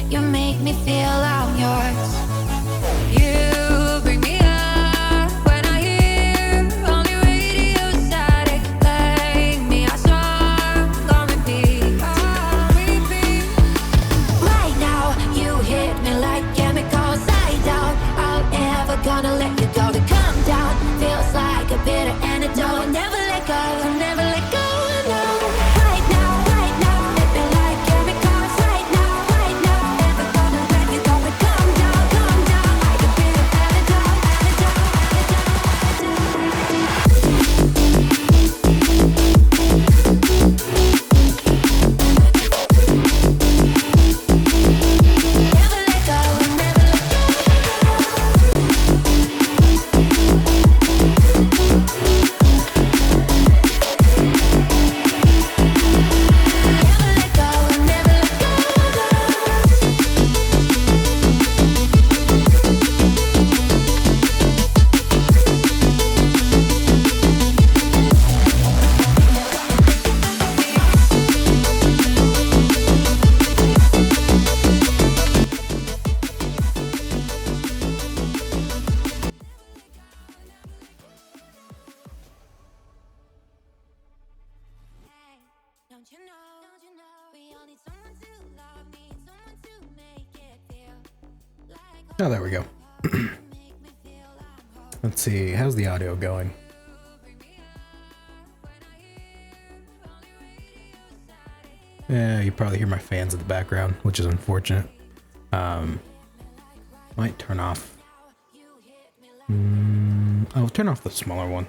You make me feel I'm yours. You bring me up when I hear only radio static. Play me a song on repeat. Right now, you hit me like chemicals. I doubt I'll ever gonna let you go. To come down feels like a bitter antidote. Never let go, never let go. No. Right now, hit me like chemicals. Right now, never gonna let you go. To come down like a bitter antidote. Never let go, never let Never let go, never let Don't you know, we all need someone to love, need someone to make it feel like Oh, there we go. make me feel I'm whole. Let's see. How's the audio going? Yeah, you probably hear my fans in the background, which is unfortunate. Might turn off. I'll turn off the smaller one.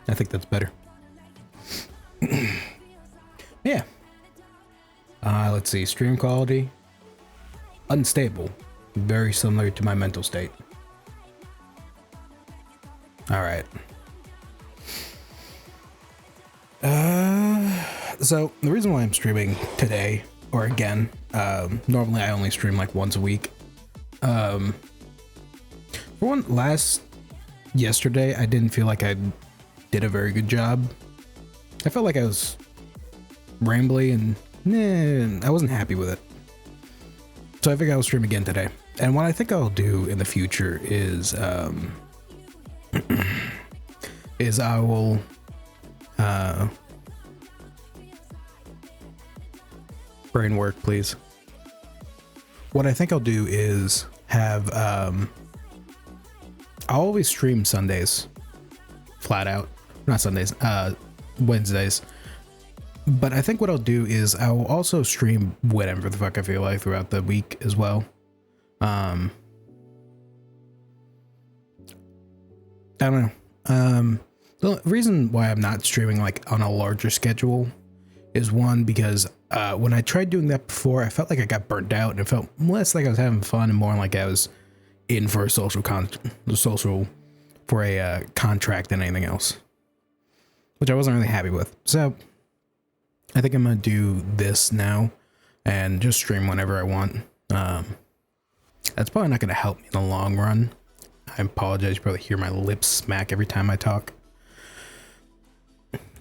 I think that's better. Yeah. Let's see. Stream quality. Unstable. Very similar to my mental state. All right. So the reason why I'm streaming today, or again, normally I only stream like once a week. For one, yesterday, I didn't feel like I did a very good job. I felt like I was rambly and I wasn't happy with it. So I think I'll stream again today. And what I think I'll do in the future is I will brain work, please. What I think I'll do is have I'll always stream Sundays flat out. Not Sundays, Wednesdays. But I think what I'll do is I will also stream whatever the fuck I feel like throughout the week as well. I don't know. The reason why I'm not streaming like on a larger schedule is one, because when I tried doing that before, I felt like I got burnt out and it felt less like I was having fun and more like I was in for a contract than anything else, which I wasn't really happy with. So I think I'm gonna do this now and just stream whenever I want. That's probably not gonna help me in the long run. I apologize. You probably hear my lips smack every time I talk.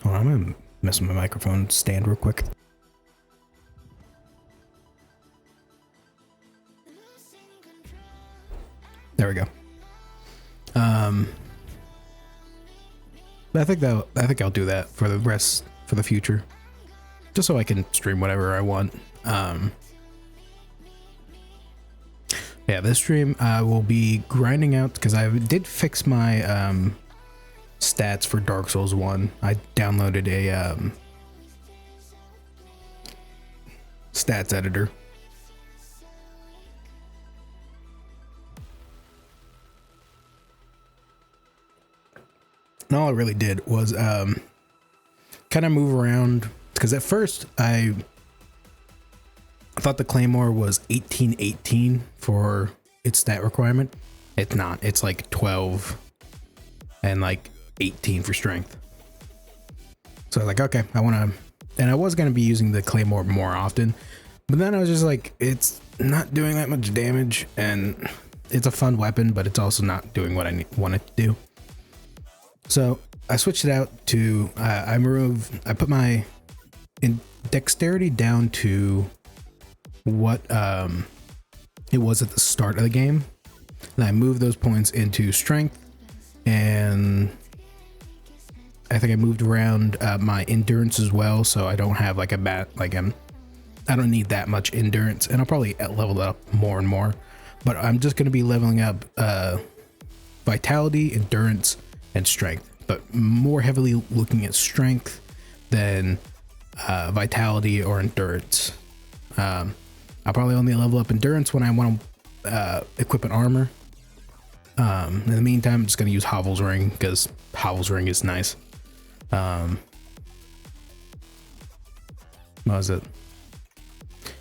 Hold on, I'm gonna mess with my microphone stand real quick. There we go. But I think I'll do that for the future, just so I can stream whatever I want. Yeah, this stream I will be grinding out because I did fix my stats for Dark Souls 1. I downloaded a stats editor. And all I really did was kind of move around, because at first I thought the Claymore was 1818 for its stat requirement. It's not. It's like 12 and like 18 for strength. So I was like, okay, I want to, and I was going to be using the Claymore more often, but then I was just like, it's not doing that much damage, and it's a fun weapon, but it's also not doing what I want it to do. So I switched it out to I put my dexterity down to what it was at the start of the game. And I moved those points into strength, and I think I moved around my endurance as well, so I don't have like I don't need that much endurance, and I'll probably level it up more and more. But I'm just going to be leveling up vitality, endurance, and strength, but more heavily looking at strength than vitality or endurance. I'll probably only level up endurance when I want to equip an armor. In the meantime, I'm just going to use Hovel's Ring because Hovel's Ring is nice. What was it?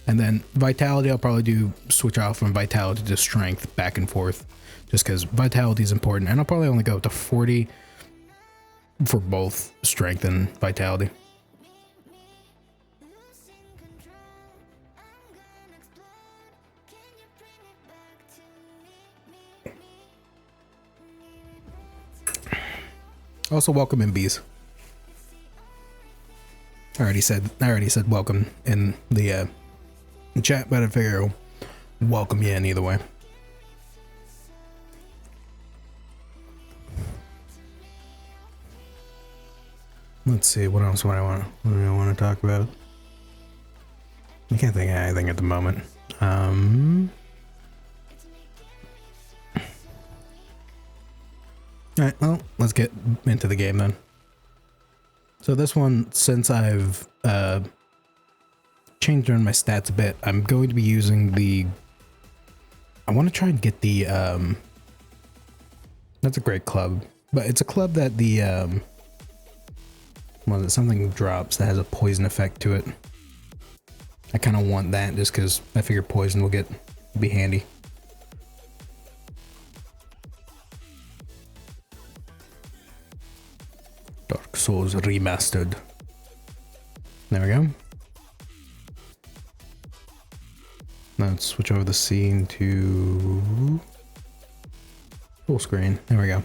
And then vitality, I'll probably switch off from vitality to strength back and forth, just because vitality is important. And I'll probably only go up to 40 for both strength and vitality. Also, welcome in, bees. I already said welcome in the chat, but I figure I'll welcome you in either way. Let's see, what else do I want to talk about? I can't think of anything at the moment. Alright, well, let's get into the game then. So this one, since I've changed around my stats a bit, I'm going to be using I want to try and get the that's a great club, but it's a club that something drops that has a poison effect to it. I kind of want that just because I figure poison will be handy. Dark Souls Remastered. There we go. Now let's switch over the scene to full screen. There we go.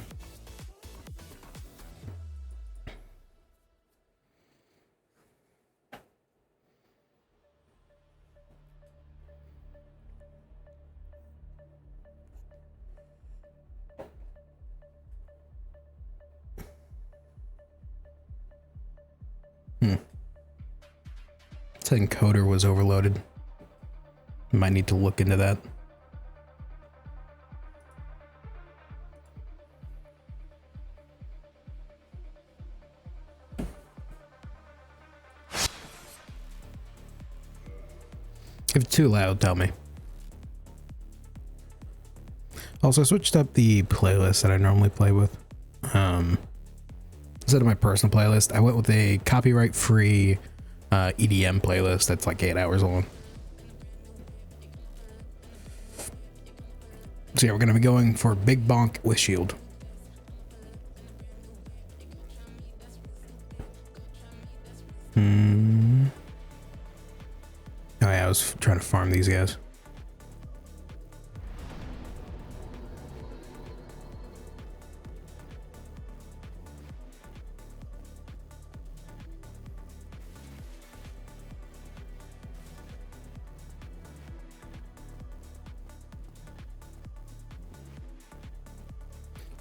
This encoder was overloaded. Might need to look into that. If it's too loud, tell me. Also, I switched up the playlist that I normally play with. Instead of my personal playlist, I went with a copyright-free EDM playlist that's like 8 hours long. So yeah, we're going to be going for Big Bonk with Shield. Oh yeah, I was trying to farm these guys.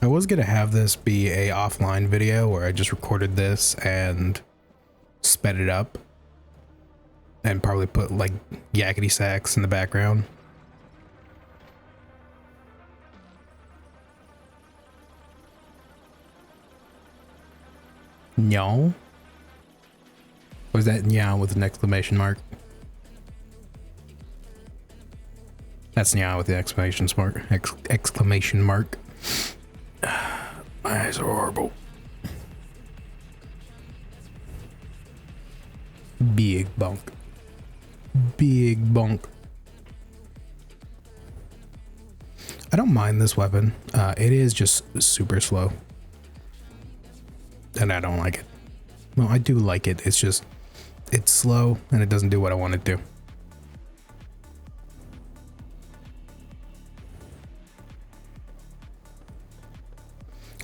I was gonna have this be a offline video where I just recorded this and sped it up and probably put like yakety sax in the background. No. Was that yeah with an exclamation mark? That's yeah with the exclamation mark. Exclamation mark. My eyes are horrible. Big bonk. Big bonk. I don't mind this weapon. It is just super slow. And I don't like it. Well, I do like it. It's just, it's slow and it doesn't do what I want it to.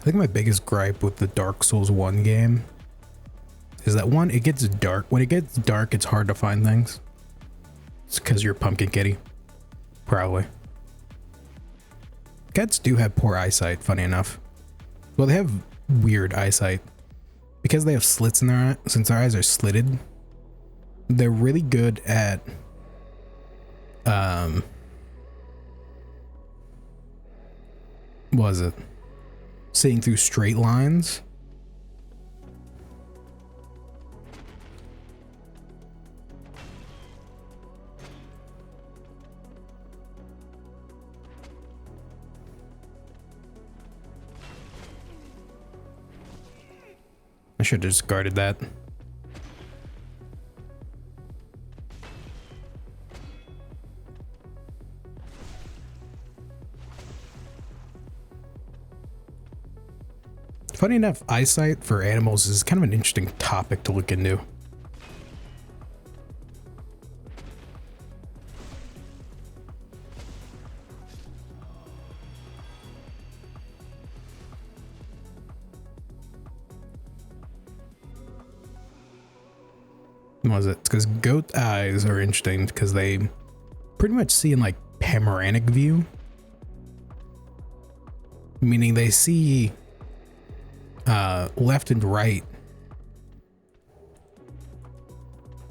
I think my biggest gripe with the Dark Souls 1 game is that one, it gets dark. When it gets dark, it's hard to find things. It's because you're Pumpkin Kitty. Probably. Cats do have poor eyesight, funny enough. Well, they have weird eyesight. Because they have slits in their eye, since their eyes are slitted, they're really good at what was it? Seeing through straight lines. I should have just guarded that. Funny enough, eyesight for animals is kind of an interesting topic to look into. What was it? It's because goat eyes are interesting because they pretty much see in like panoramic view, meaning they see left and right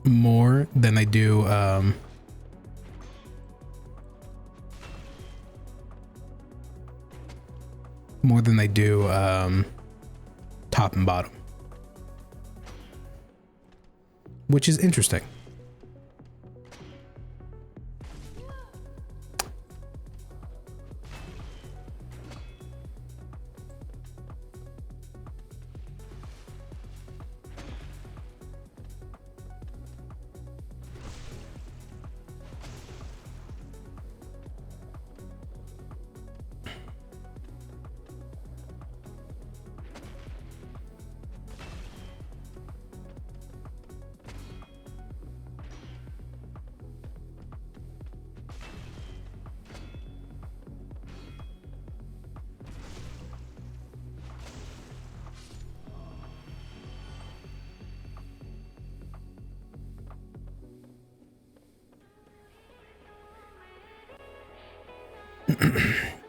more than they do top and bottom, which is interesting.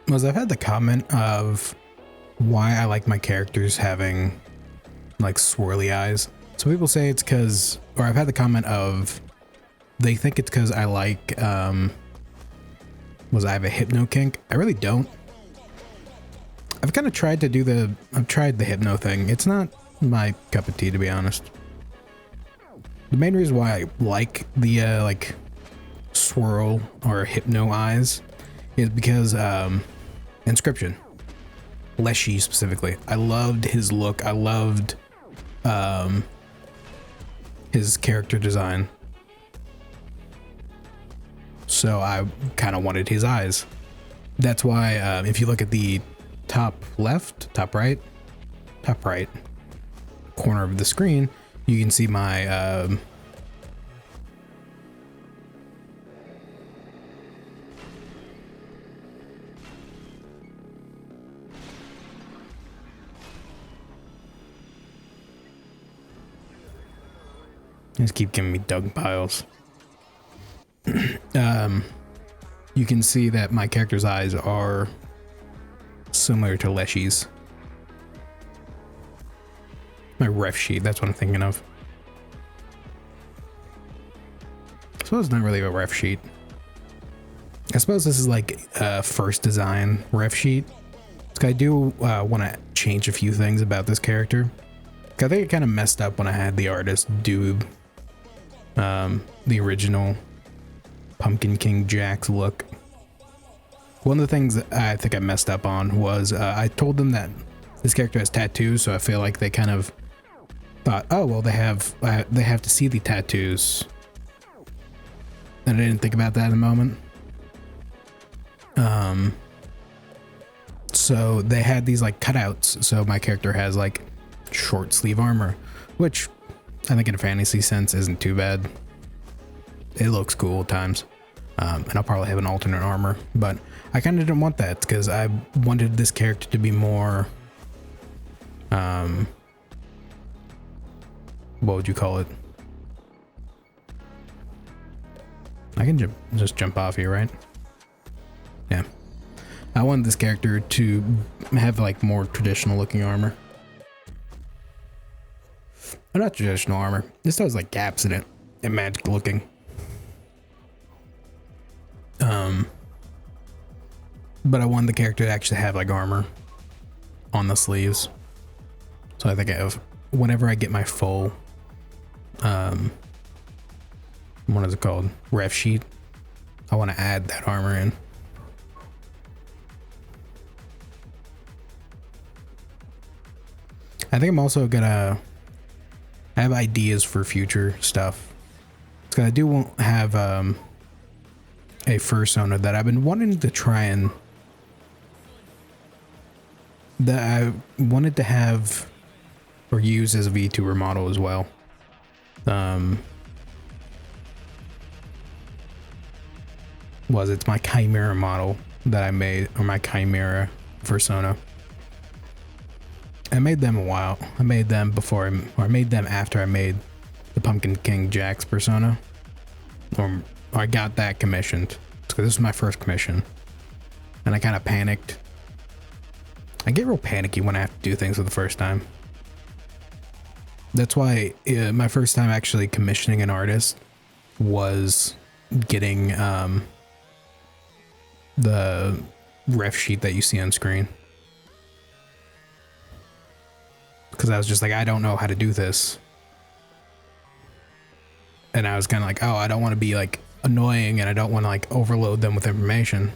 Was I've had the comment of why I like my characters having like swirly eyes. So people say it's because, or I've had the comment of they think it's because I like I have a hypno kink. I really don't. I've kind of tried to do I've tried the hypno thing. It's not my cup of tea, to be honest. The main reason why I like the like swirl or hypno eyes is because Inscription, Leshy specifically. I loved his look. I loved his character design. So I kind of wanted his eyes. That's why if you look at the top right corner of the screen, you can see my just keep giving me dung piles. You can see that my character's eyes are similar to Leshy's. My ref sheet, that's what I'm thinking of. So it's not really a ref sheet. I suppose this is like a first design ref sheet. I do want to change a few things about this character. I think it kind of messed up when I had the artist do the original Pumpkin King Jack's look. One of the things that I think I messed up on was I told them that this character has tattoos, so I feel like they kind of thought, oh well, they have to see the tattoos, and I didn't think about that in a moment. So they had these like cutouts, so my character has like short sleeve armor, which I think in a fantasy sense isn't too bad. It looks cool at times. And I'll probably have an alternate armor, but I kind of didn't want that because I wanted this character to be more What would you call it? I can just jump off here, right? Yeah. I want this character to have like more traditional looking armor. Or not traditional armor. This has like gaps in it and magic looking. But I want the character to actually have like armor on the sleeves. So I think whenever I get my full, what is it called? Ref sheet. I want to add that armor in. I think I'm also gonna have ideas for future stuff. Because I do have a fursona that I've been wanting to try and that I wanted to have or use as a VTuber model as well. It's my Chimera model that I made, or my Chimera fursona. I made them a while. I made them before, or I made them after I made the Pumpkin King Jax persona. Or I got that commissioned. Because this was my first commission. And I kind of panicked. I get real panicky when I have to do things for the first time. That's why my first time actually commissioning an artist was getting the ref sheet that you see on screen. Because I was just like, I don't know how to do this. And I was kind of like, oh, I don't want to be like annoying and I don't want to like overload them with information.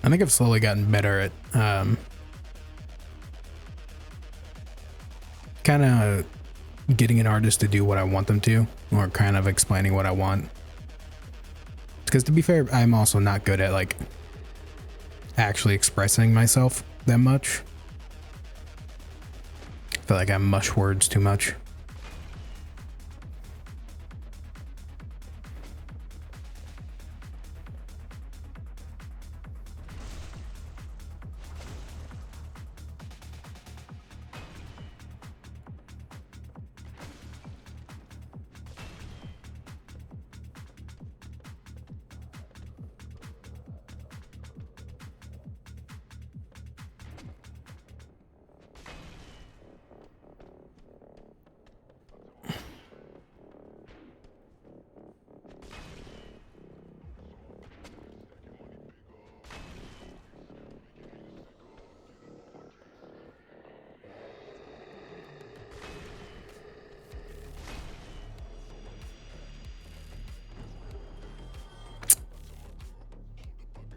I think I've slowly gotten better at kind of getting an artist to do what I want them to, or kind of explaining what I want. Because to be fair, I'm also not good at like actually expressing myself that much. I feel like I mush words too much.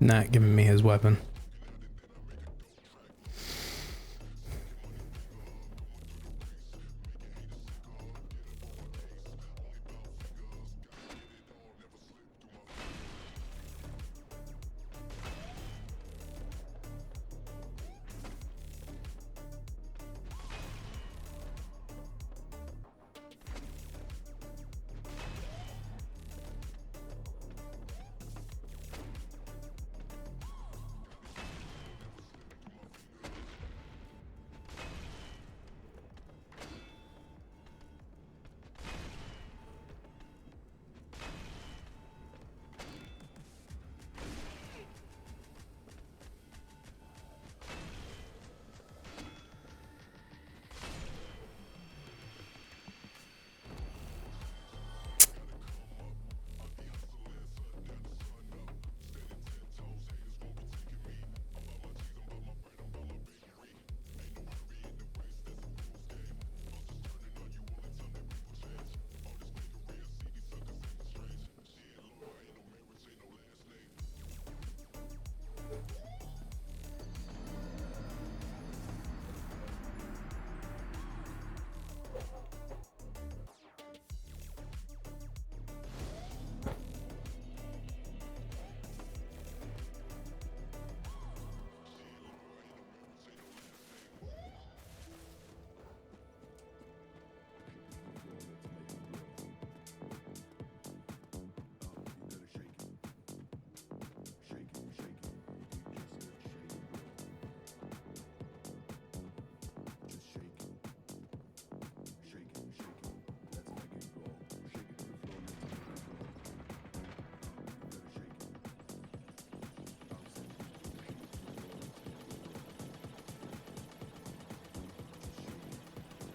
Not giving me his weapon.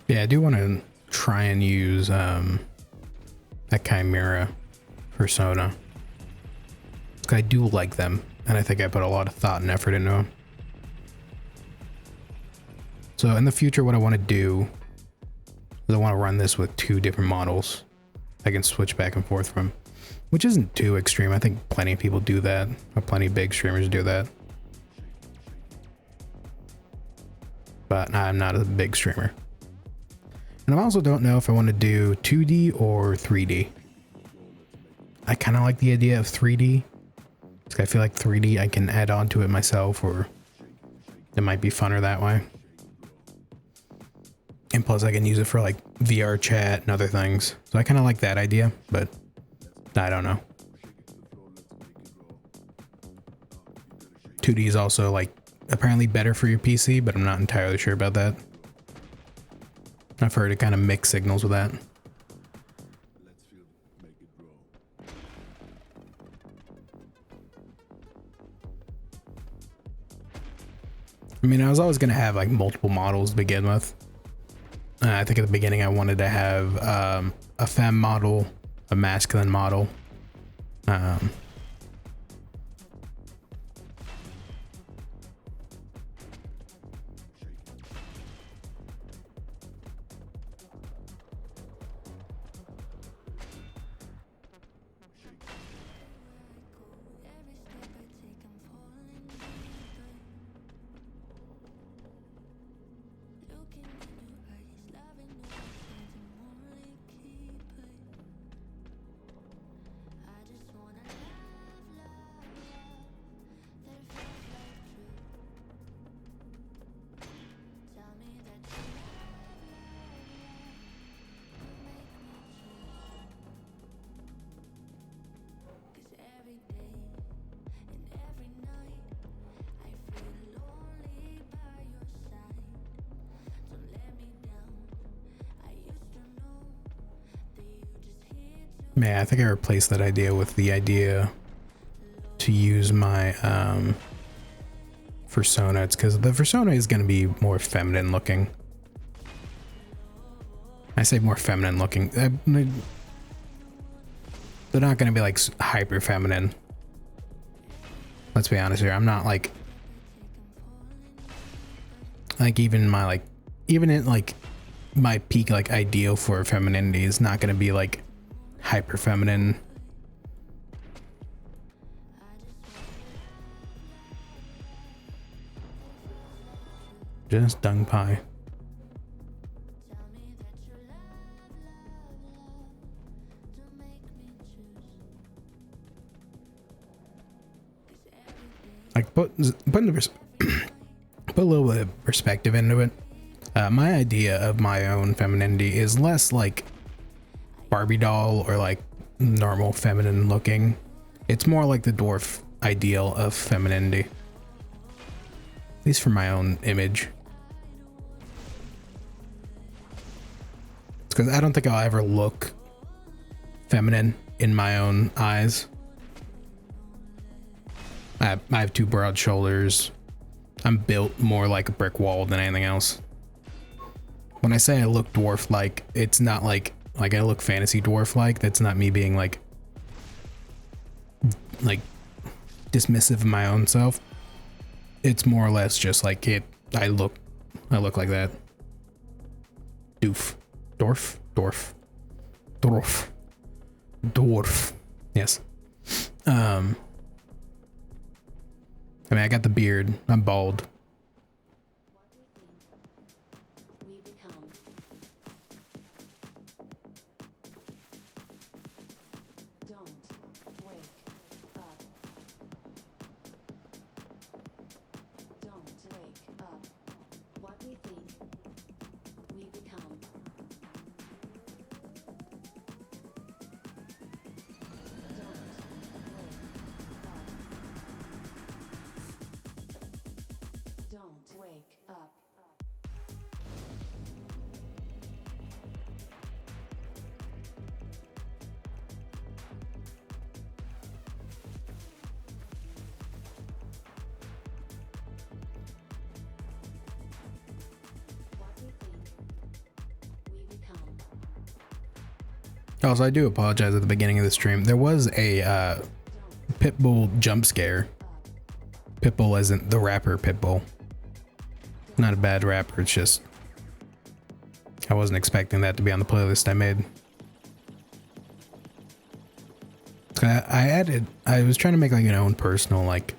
Yeah, I do want to try and use that Chimera persona. I do like them, and I think I put a lot of thought and effort into them. So in the future, what I want to do is I want to run this with 2 different models I can switch back and forth from, which isn't too extreme. I think plenty of people do that, or plenty of big streamers do that. But I'm not a big streamer. And I also don't know if I want to do 2D or 3D. I kind of like the idea of 3D. I feel like 3D I can add on to it myself, or it might be funner that way. And plus I can use it for like VR chat and other things. So I kind of like that idea, but I don't know. 2D is also like apparently better for your PC, but I'm not entirely sure about that. I've heard it kind of mix signals with that. I mean, I was always going to have like multiple models to begin with. I think at the beginning I wanted to have a femme model, a masculine model. Man, I think I replaced that idea with the idea to use my persona. It's because the persona is going to be more feminine looking. I say more feminine looking. They're not going to be like hyper feminine. Let's be honest here. I'm not like even in like my peak like ideal for femininity is not going to be like hyper feminine. Just dung pie. Like put a little bit of perspective into it. My idea of my own femininity is less like Barbie doll or like normal feminine looking. It's more like the dwarf ideal of femininity, at least for my own image. It's because I don't think I'll ever look feminine in my own eyes. I have 2 broad shoulders. I'm built more like a brick wall than anything else. When I say I look dwarf like, it's not like I look fantasy dwarf like. That's not me being like dismissive of my own self. It's more or less just like it. I look like that. Dwarf. Yes. I mean, I got the beard. I'm bald. Also, I do apologize at the beginning of the stream. There was a Pitbull jump scare. Pitbull isn't the rapper Pitbull. Not a bad rapper, it's just I wasn't expecting that to be on the playlist I made. I was trying to make like an own personal like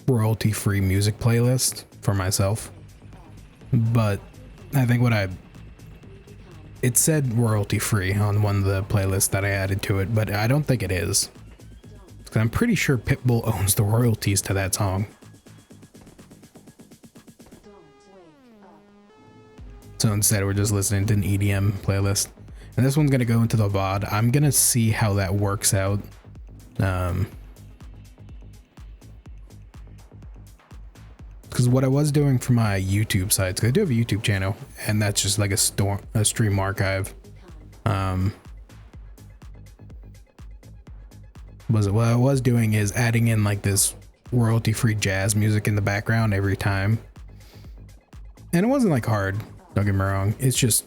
royalty free music playlist for myself, but I think it said royalty free on one of the playlists that I added to it, but I don't think it is, because I'm pretty sure Pitbull owns the royalties to that song. So instead we're just listening to an EDM playlist. And this one's gonna go into the VOD. I'm gonna see how that works out. Because what I was doing for my YouTube sites, 'cause I do have a YouTube channel, and that's just like a stream archive. What I was doing is adding in like this royalty-free jazz music in the background every time, and it wasn't like hard. Don't get me wrong. It's just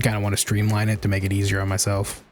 kind of want to streamline it to make it easier on myself.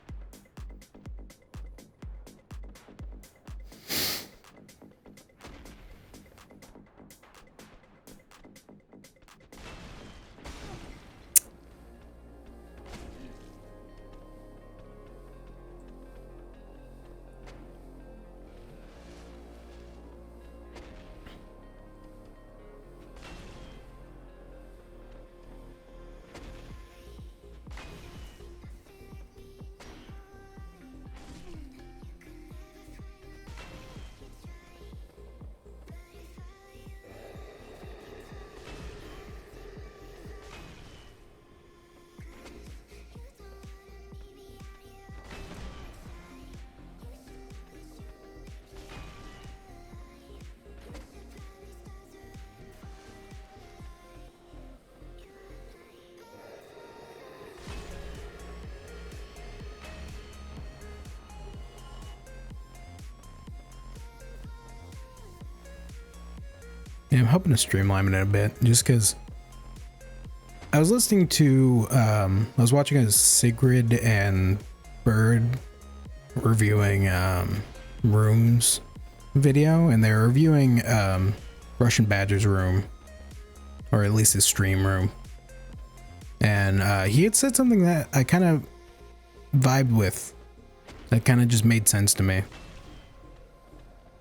Yeah, I'm hoping to streamline it a bit, just because I was listening to, I was watching a Sigrid and Bird reviewing rooms video, and they were reviewing Russian Badger's room, or at least his stream room. And he had said something that I kind of vibed with, that kind of just made sense to me.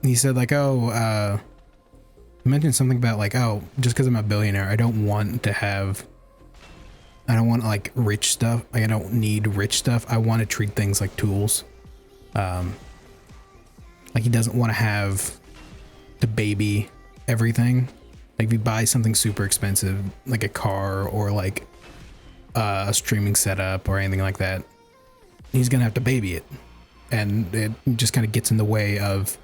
He said like, oh, mentioned something about like, oh, just because I'm a billionaire, I don't want like rich stuff. Like, I don't need rich stuff. I want to treat things like tools. Like, he doesn't want to have to baby everything. Like, if you buy something super expensive, like a car or like a streaming setup or anything like that, he's gonna have to baby it, and it just kind of gets in the way of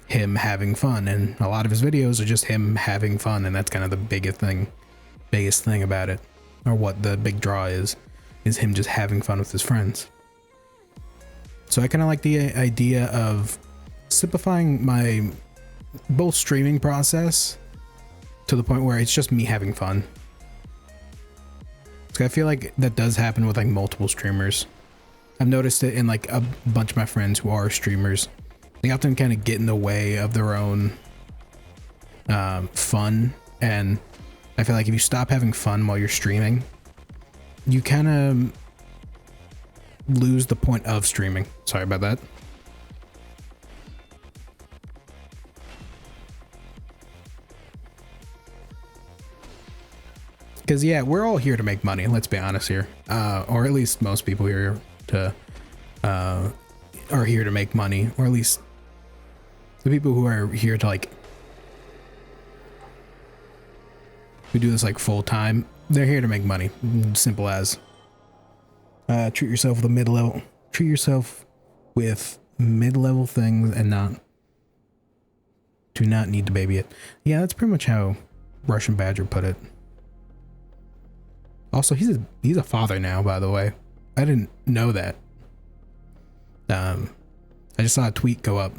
him having fun. And a lot of his videos are just him having fun, and that's kind of the biggest thing about it, or what the big draw is him just having fun with his friends. So I kind of like the idea of simplifying my both streaming process to the point where it's just me having fun. So I feel like that does happen with like multiple streamers. I've noticed it in like a bunch of my friends who are streamers. They often kind of get in the way of their own fun, and I feel like if you stop having fun while you're streaming, you kind of lose the point of streaming. Sorry about that. Because yeah, we're all here to make money, let's be honest here, or at least most people here are here to make money, or at least the people who are here to like, who do this like full time, they're here to make money. Simple as. Treat yourself with a mid-level. Treat yourself with mid-level things, and do not need to baby it. Yeah, that's pretty much how Russian Badger put it. Also, he's a father now, by the way. I didn't know that. I just saw a tweet go up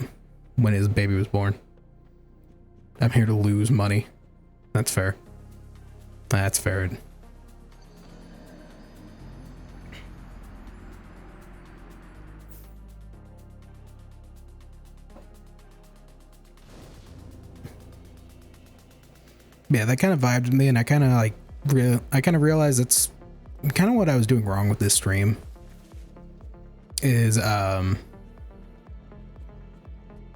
when his baby was born. I'm here to lose money. That's fair. That's fair. yeah, that kind of vibed with me, and I kind of like I kind of realized that's kind of what I was doing wrong with this stream. Is I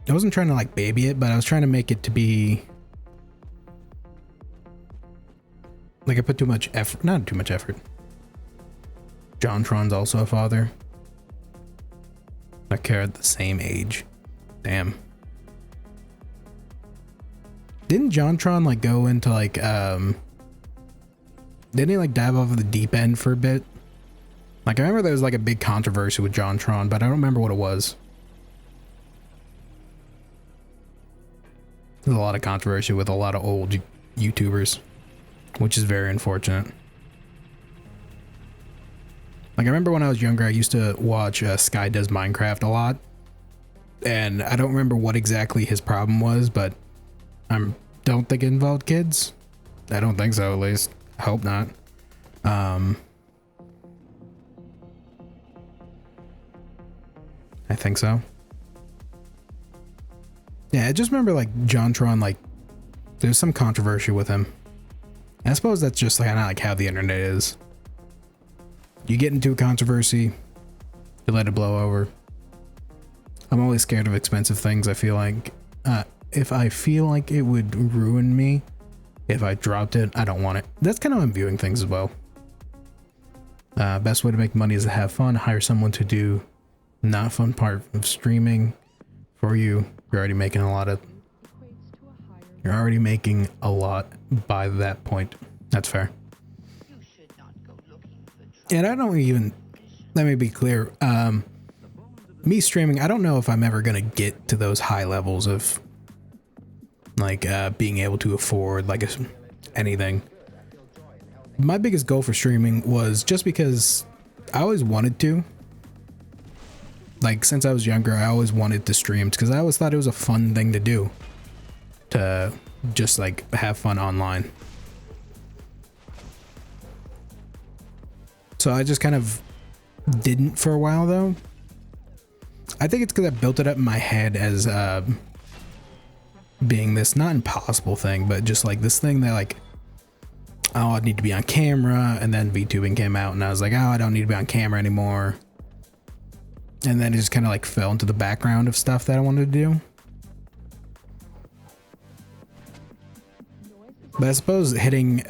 wasn't trying to like baby it, but I was trying to make it to be like I put too much effort, not too much effort. JonTron's also a father. I care at the same age. Damn. Didn't JonTron like go into like didn't he like dive off of the deep end for a bit? Like I remember there was like a big controversy with JonTron, but I don't remember what it was. There's a lot of controversy with a lot of old YouTubers, which is very unfortunate. Like I remember when I was younger, I used to watch Sky Does Minecraft a lot, and I don't remember what exactly his problem was, but I don't think it involved kids. I don't think so, at least. I hope not. I think so. Yeah, I just remember like JonTron, like there's some controversy with him. And I suppose that's just like, kind of like how the internet is. You get into a controversy, you let it blow over. I'm always scared of expensive things. I feel like if I feel like it would ruin me if I dropped it, I don't want it. That's kind of how I'm viewing things as well. Best way to make money is to have fun. Hire someone to do not fun part of streaming for you. You're already making a lot by that point. That's fair. And I don't even, let me be clear, me streaming, I don't know if I'm ever gonna get to those high levels of like being able to afford like anything. My biggest goal for streaming was just because I always wanted to. Like since I was younger, I always wanted to stream because I always thought it was a fun thing to do, to just like have fun online. So I just kind of didn't for a while though. I think it's because I built it up in my head as being this not impossible thing, but just like this thing that like, oh, I need to be on camera. And then VTubing came out and I was like, oh, I don't need to be on camera anymore. And then it just kind of like fell into the background of stuff that I wanted to do. But I suppose hitting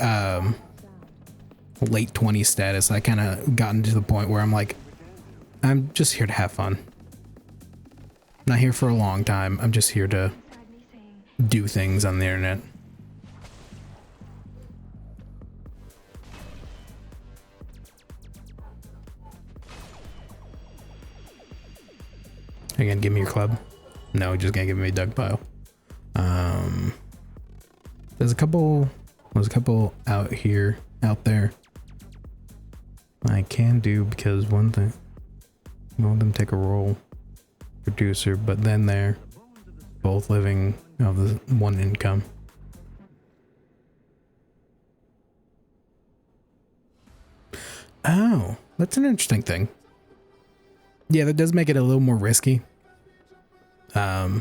late 20s status, I kind of gotten to the point where I'm like, I'm just here to have fun. Not here for a long time. I'm just here to do things on the internet. Are you gonna give me your club? No, you're just gonna give me a Doug pile. There's a couple out there I can do because one of them take a role producer, but then they're both living off the one income. Oh, that's an interesting thing. Yeah, that does make it a little more risky. I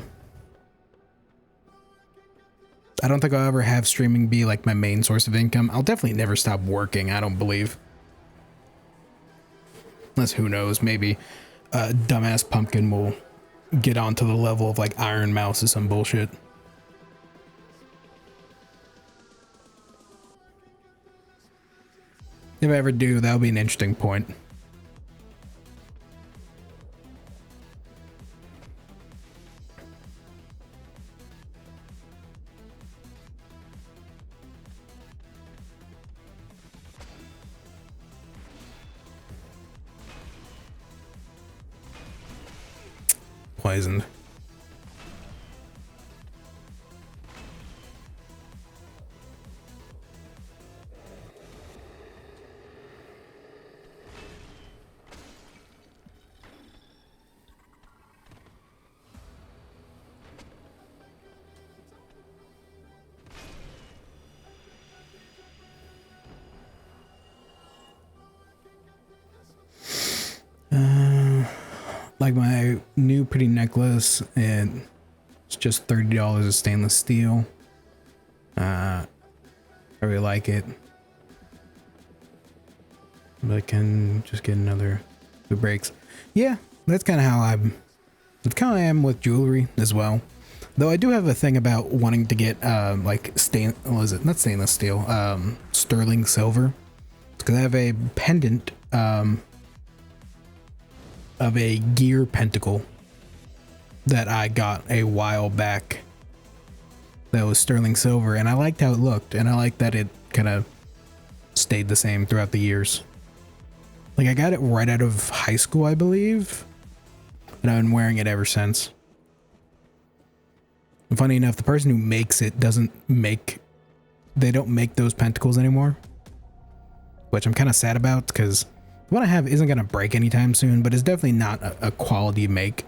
don't think I'll ever have streaming be like my main source of income. I'll definitely never stop working, I don't believe. Unless, who knows, maybe dumbass Pumpkin will get onto the level of like Iron Mouse or some bullshit. If I ever do, that'll be an interesting point. Poisoned. Like my new pretty necklace, and it's just $30 of stainless steel. I really like it. But I can just get another two breaks. Yeah, that's kind of how that's kind of I am with jewelry as well. Though I do have a thing about wanting to get like not stainless steel, sterling silver. Because I have a pendant of a gear pentacle that I got a while back that was sterling silver, and I liked how it looked, and I liked that it kind of stayed the same throughout the years. Like, I got it right out of high school, I believe, and I've been wearing it ever since. And funny enough, the person who makes it they don't make those pentacles anymore, which I'm kind of sad about, because what I have isn't going to break anytime soon, but it's definitely not a quality make.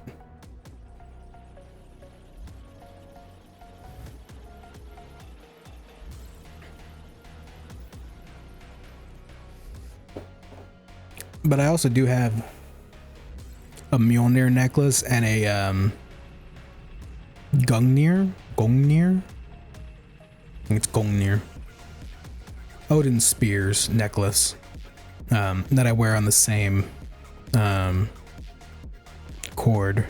But I also do have a Mjolnir necklace and a Gungnir? I think it's Gungnir. Odin Spears necklace that I wear on the same cord.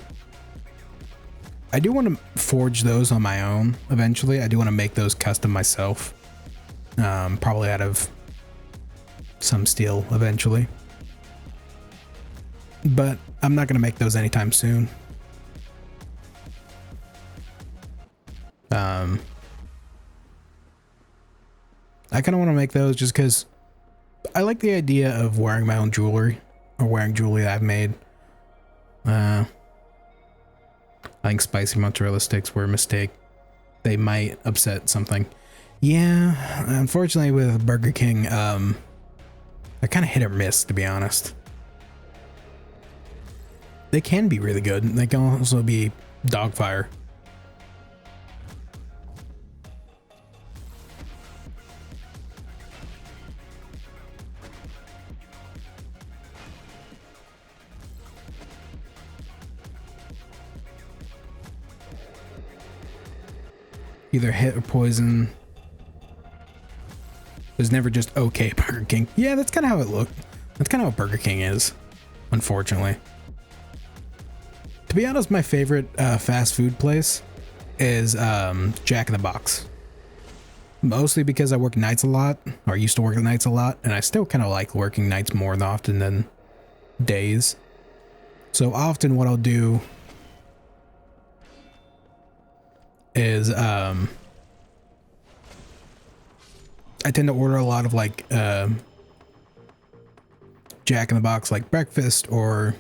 I do want to forge those on my own eventually. I do want to make those custom myself. Probably out of some steel eventually. But I'm not going to make those anytime soon. I kind of want to make those just because I like the idea of wearing my own jewelry, or wearing jewelry I've made. I think spicy mozzarella sticks were a mistake. They might upset something. Yeah, unfortunately with Burger King, I kind of hit or miss, to be honest. They can be really good. They can also be dog fire. Either hit or poison. There's never just okay Burger King. Yeah, that's kind of how it looked. That's kind of how Burger King is, unfortunately. To be honest, my favorite fast food place is Jack in the Box. Mostly because I work nights a lot, or used to work nights a lot, and I still kind of like working nights more often than days. So often what I'll do is I tend to order a lot of like Jack in the Box, like breakfast or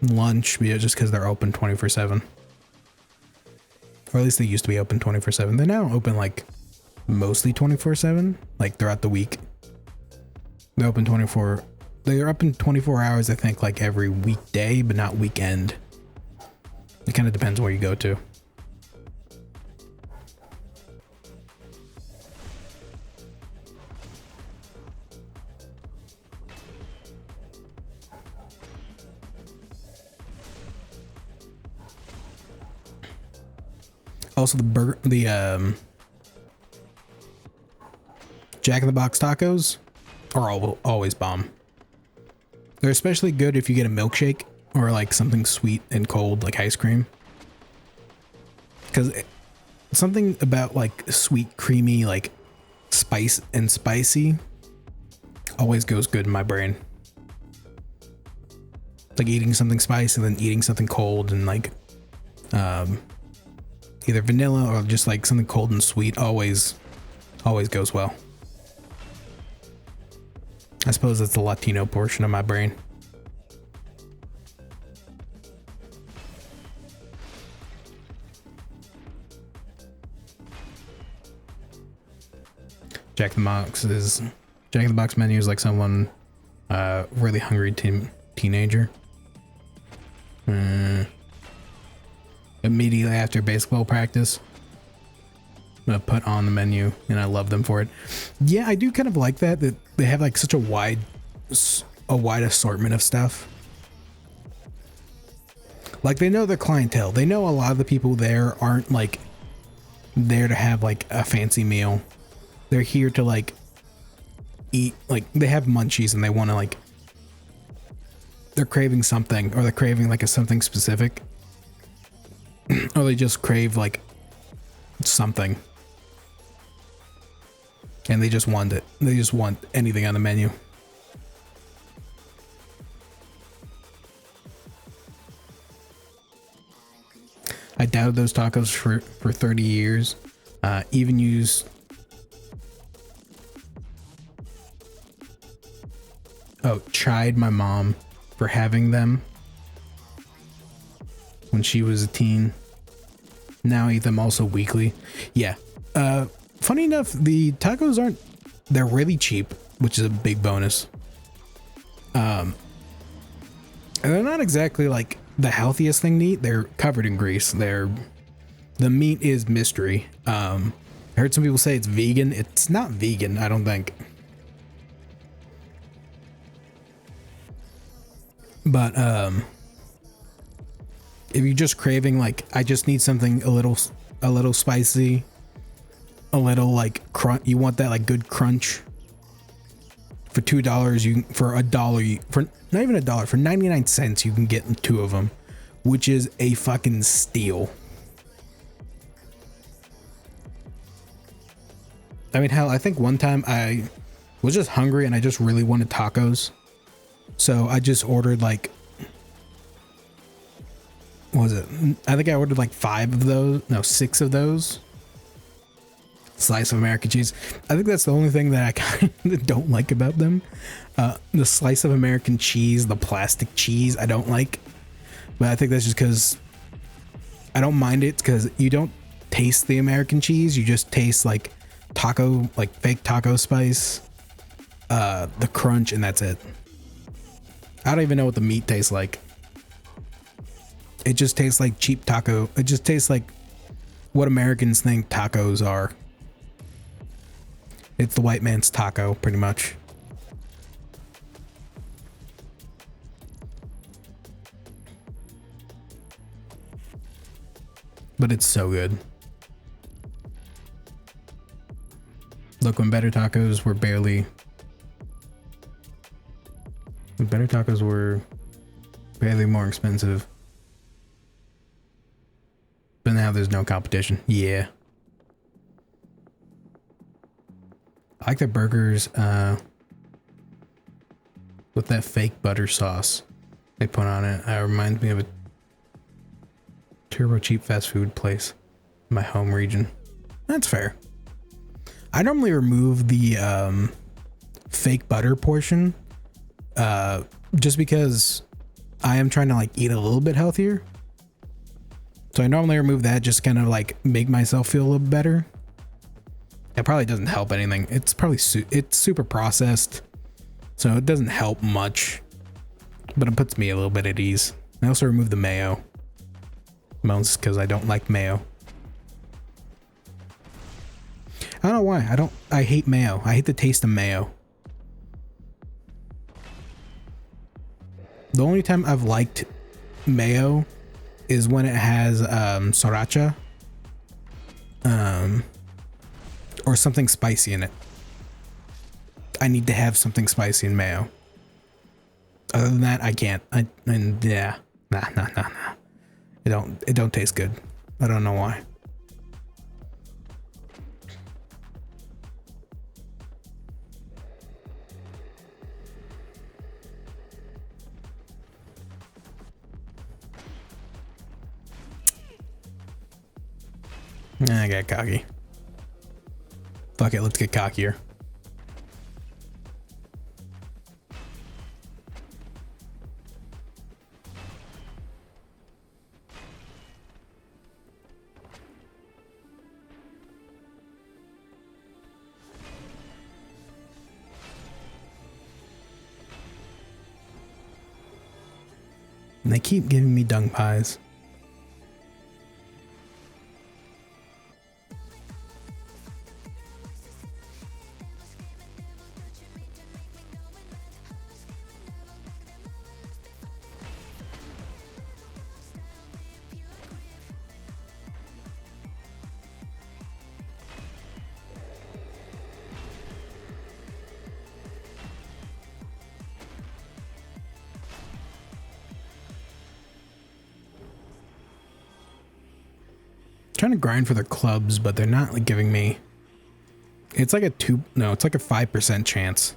lunch, just because they're open 24/7, or at least they used to be open 24/7. They're now open like mostly 24/7, like throughout the week. They're open 24. They're open 24 hours, I think, like every weekday, but not weekend. It kind of depends where you go to. Also, the Jack in the Box tacos are always bomb. They're especially good if you get a milkshake or like something sweet and cold, like ice cream. Because something about like sweet, creamy, like spice and spicy always goes good in my brain. Like eating something spicy and then eating something cold, and like either vanilla or just like something cold and sweet always goes well. I suppose that's the Latino portion of my brain. Jack in the Box menu is like someone really hungry teenager. Immediately after baseball practice, I'm gonna put on the menu, and I love them for it. Yeah, I do kind of like that they have like such a wide assortment of stuff. Like, they know their clientele. They know a lot of the people there aren't like there to have like a fancy meal. they're here to like eat, like they have munchies and they want to like, they're craving something, or they're craving like a something specific, or they just crave like something and they just want it. They just want anything on the menu. I doubted those tacos for 30 years. Even used... Oh, chide my mom for having them when she was a teen. Now I eat them also weekly. Yeah. Funny enough, the tacos aren't... They're really cheap, which is a big bonus. And they're not exactly like the healthiest thing to eat. They're covered in grease. The meat is mystery. I heard some people say it's vegan. It's not vegan, I don't think. But if you're just craving, like, I just need something a little spicy, a little like crunch, you want that like good crunch. For $2, for $1, for not even $1, for 99 cents, you can get 2 of them, which is a fucking steal. I mean, hell, I think one time I was just hungry and I just really wanted tacos. So I just ordered like, what was it? I think I ordered like 5 of those. No, 6 of those. Slice of American cheese. I think that's the only thing that I kind of don't like about them. The slice of American cheese, the plastic cheese, I don't like. But I think that's just because I don't mind it, because you don't taste the American cheese. You just taste like taco, like fake taco spice, the crunch, and that's it. I don't even know what the meat tastes like. It just tastes like cheap taco. It just tastes like what Americans think tacos are. It's the white man's taco, pretty much. But it's so good. Look, when better tacos were barely more expensive. But now there's no competition. Yeah. I like their burgers with that fake butter sauce they put on it. It reminds me of a turbo cheap fast food place in my home region. That's fair. I normally remove the fake butter portion just because I am trying to like eat a little bit healthier. So I normally remove that, just kind of like make myself feel a little better. It probably doesn't help anything. It's probably it's super processed, so it doesn't help much, but it puts me a little bit at ease. I also remove the mayo, most because I don't like mayo. I don't know why. I hate mayo. I hate the taste of mayo. The only time I've liked mayo is when it has sriracha. Or something spicy in it. I need to have something spicy in mayo. Other than that, I can't. Yeah. Nah. It don't taste good. I don't know why. I got cocky. Fuck it, let's get cockier. And they keep giving me dung pies. Trying to grind for their clubs, but they're not like giving me. It's like a 5% chance.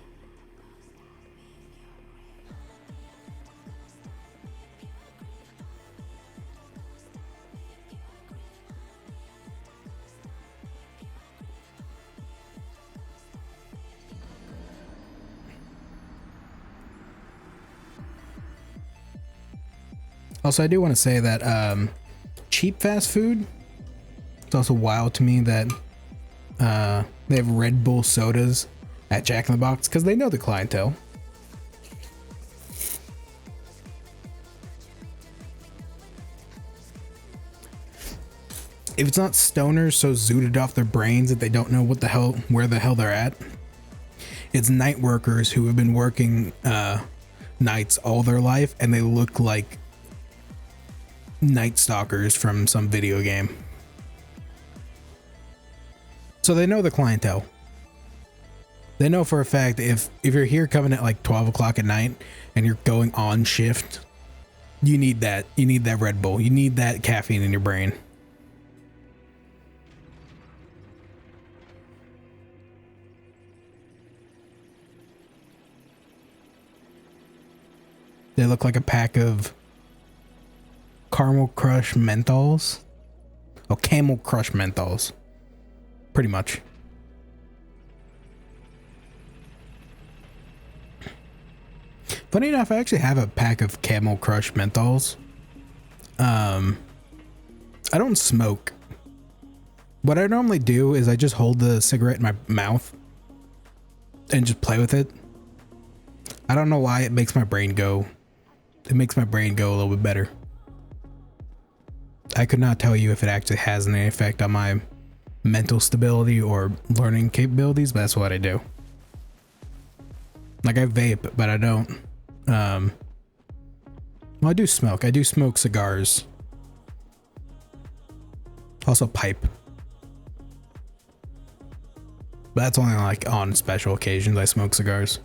Also, I do want to say that cheap fast food, it's also wild to me that they have Red Bull sodas at Jack in the Box because they know the clientele. If it's not stoners so zooted off their brains that they don't know where the hell they're at, it's night workers who have been working nights all their life and they look like Night Stalkers from some video game. So they know the clientele. They know for a fact if you're here coming at like 12 o'clock at night and you're going on shift, you need that. You need that Red Bull. You need that caffeine in your brain. They look like a pack of Caramel Crush Menthols. Oh, Camel Crush Menthols. Pretty much. Funny enough, I actually have a pack of Camel Crush Menthols. I don't smoke. What I normally do is I just hold the cigarette in my mouth and just play with it. I don't know why it makes my brain go. It makes my brain go a little bit better. I could not tell you if it actually has any effect on my mental stability or learning capabilities, but that's what I do. Like I vape, but I don't. Well, I do smoke. I do smoke cigars. Also pipe. But that's only like on special occasions I smoke cigars.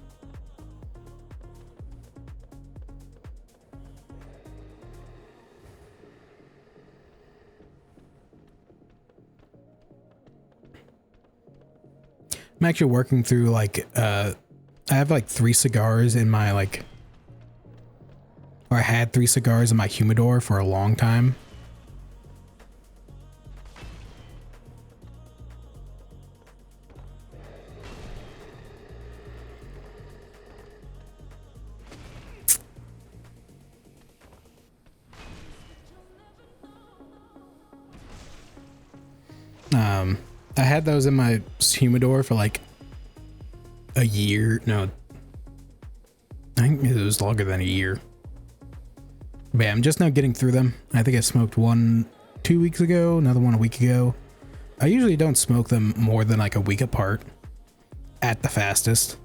I'm actually working through like I have like 3 cigars in my or I had 3 cigars in my humidor for a long time. I had those in my humidor for like a year. No, I think it was longer than a year. But yeah, I'm just now getting through them. I think I smoked one 2 weeks ago, another one a week ago. I usually don't smoke them more than like a week apart at the fastest.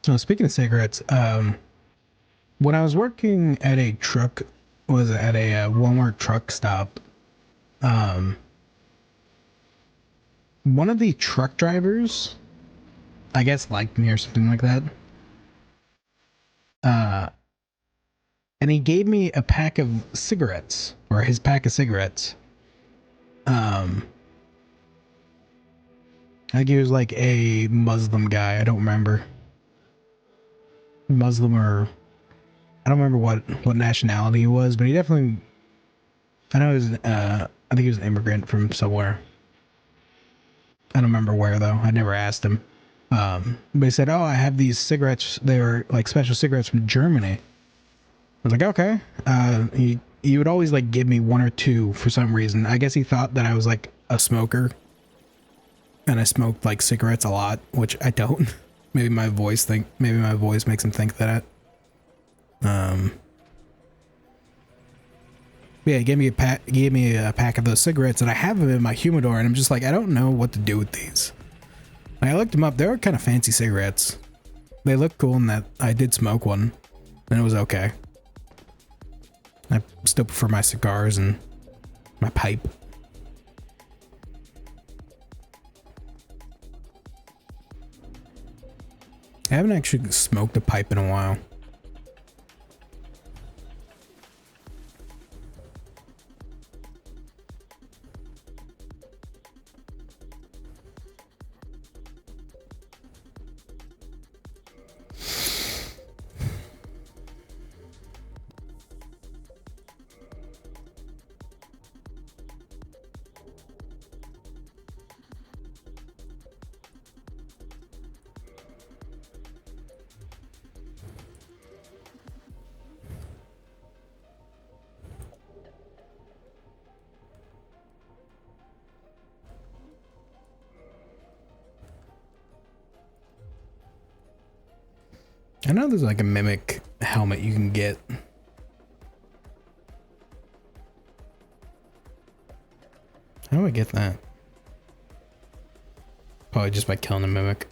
So speaking of cigarettes, when I was working at a Walmart truck stop, one of the truck drivers, I guess, liked me or something like that. And he gave me a pack of cigarettes, or his pack of cigarettes. I think he was like a Muslim guy. I don't remember. Muslim, or I don't remember what nationality he was, but he definitely, I know he was, I think he was an immigrant from somewhere. I don't remember where though. I never asked him. But he said, "Oh, I have these cigarettes. They were like special cigarettes from Germany." I was like, "Okay." He would always like give me one or two for some reason. I guess he thought that I was like a smoker, and I smoked like cigarettes a lot, which I don't. Maybe my voice makes him think that. Yeah, he gave me a pack of those cigarettes, and I have them in my humidor, and I'm just like, I don't know what to do with these. I looked them up. They were kind of fancy cigarettes. They looked cool in that I did smoke one, and it was okay. I still prefer my cigars and my pipe. I haven't actually smoked a pipe in a while. I know there's like a mimic helmet you can get. How do I get that? Probably just by killing a mimic.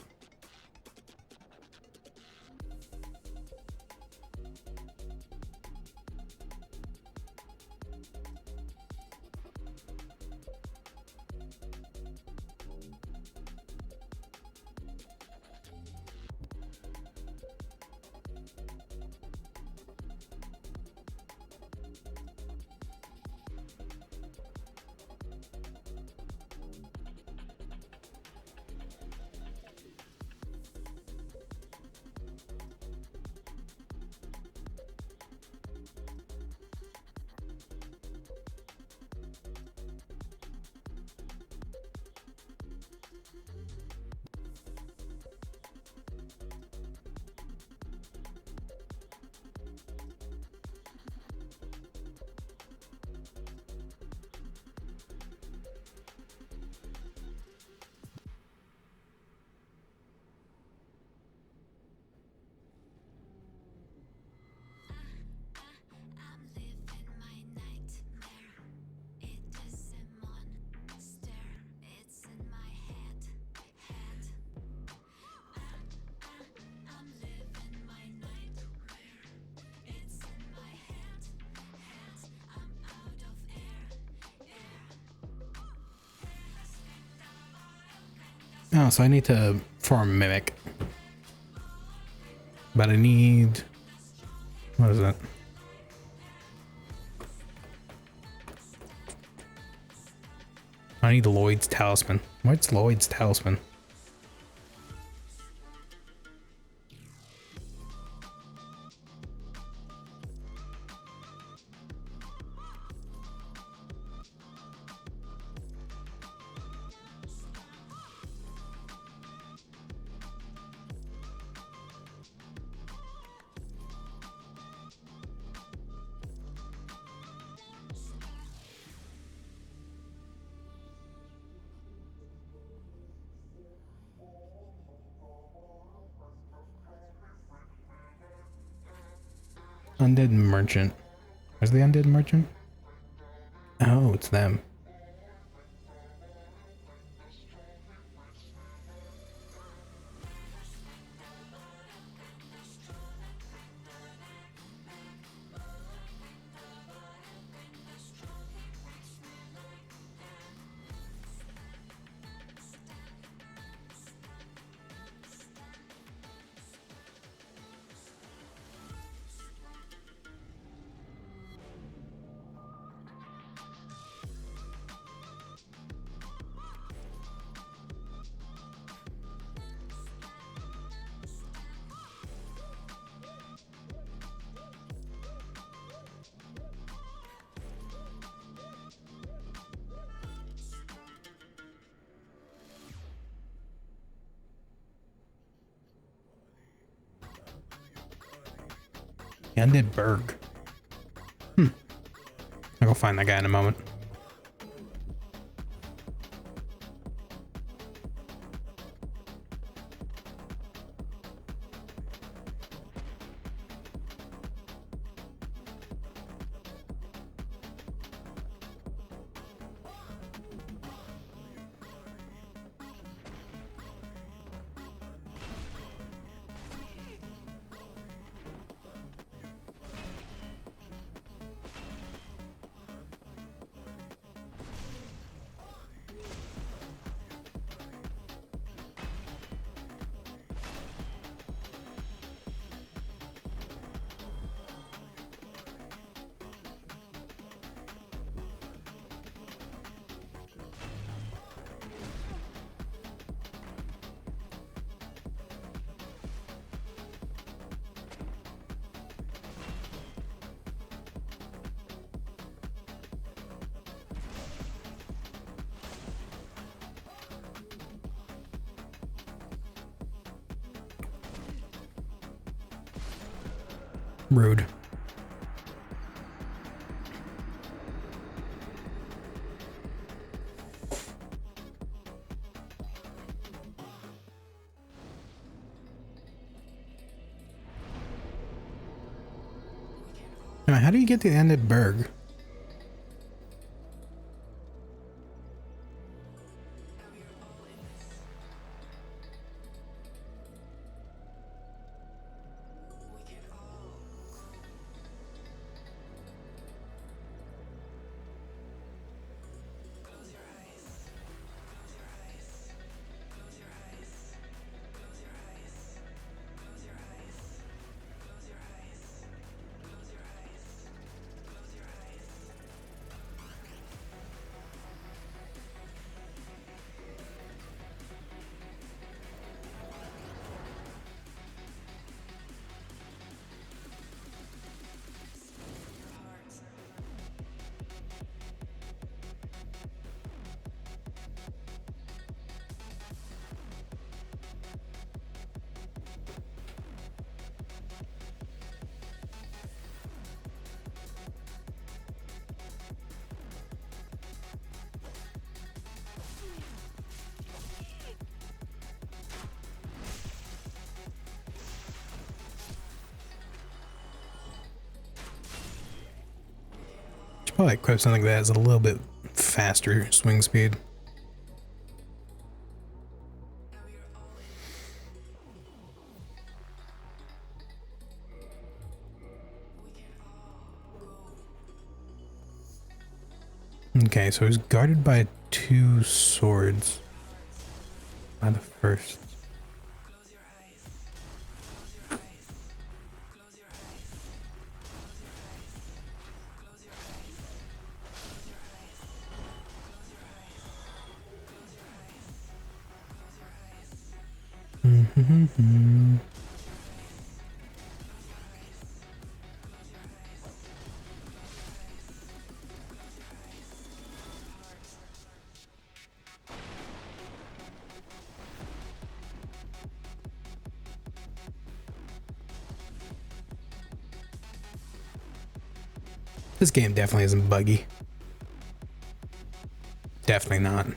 Oh, so I need to farm mimic. But I need... What is that? I need Lloyd's Talisman. What's Lloyd's Talisman? Undead Merchant. Where's the Undead Merchant? Oh, it's them. Ended Berg. I'll go find that guy in a moment. Rude. Now, how do you get to the end of Berg? Probably equip something that has a little bit faster swing speed. Okay, so he's guarded by 2 swords. By the first. This game definitely isn't buggy. Definitely not.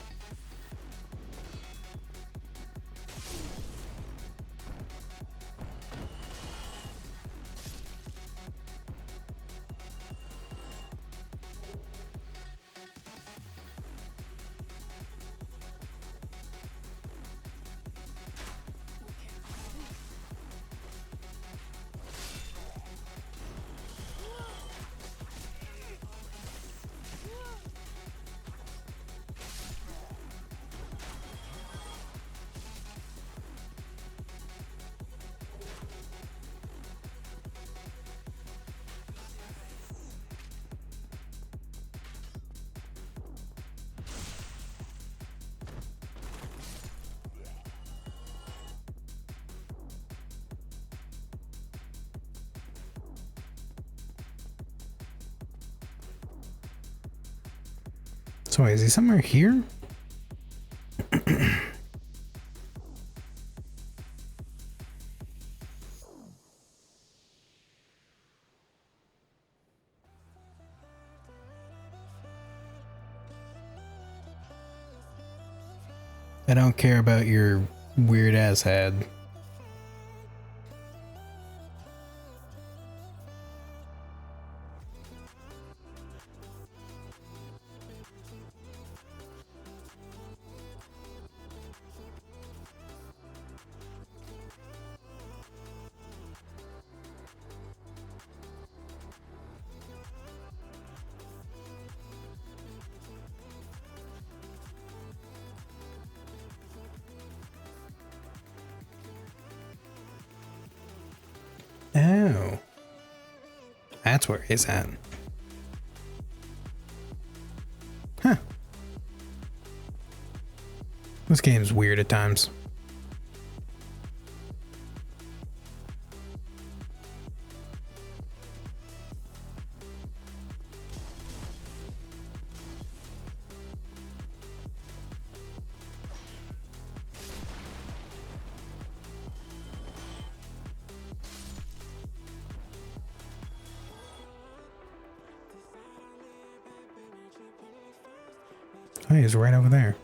So wait, is he somewhere here? I don't care about your weird ass head. Oh. That's where he's at. Huh. This game's weird at times. Oh, he's right over there.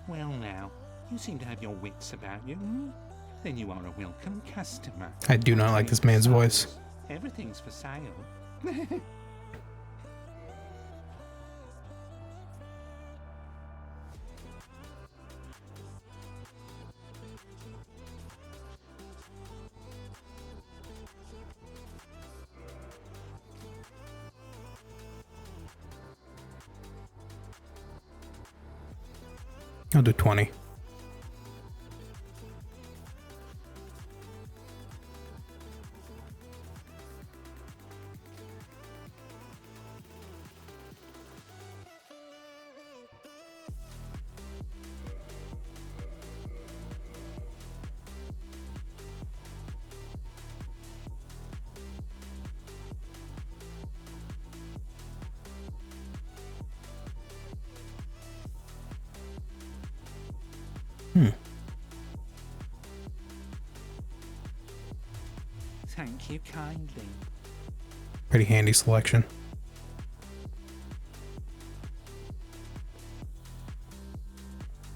Well now, you seem to have your wits about you. Hmm? Then you are a welcome customer. I do not like this man's voice. Everything's for sale. I'll do 20. Thank you kindly. Pretty handy selection.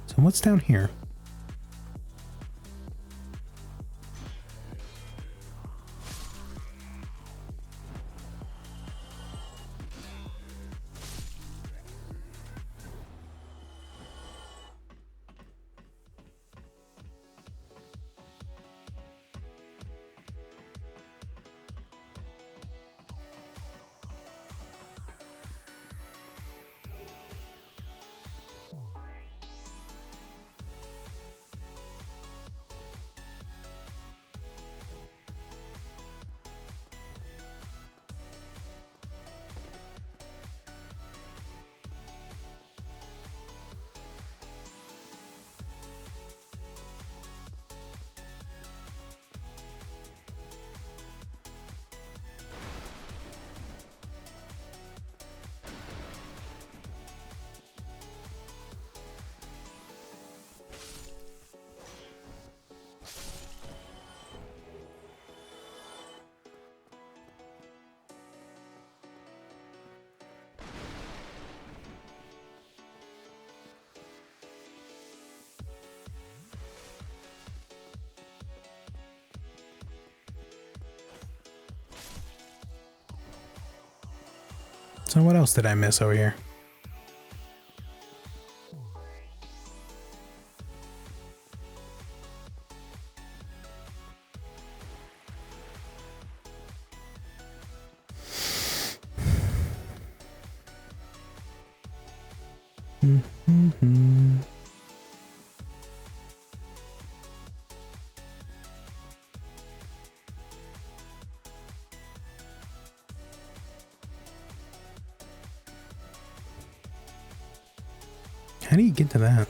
So what's down here? So what else did I miss over here? How do you get to that?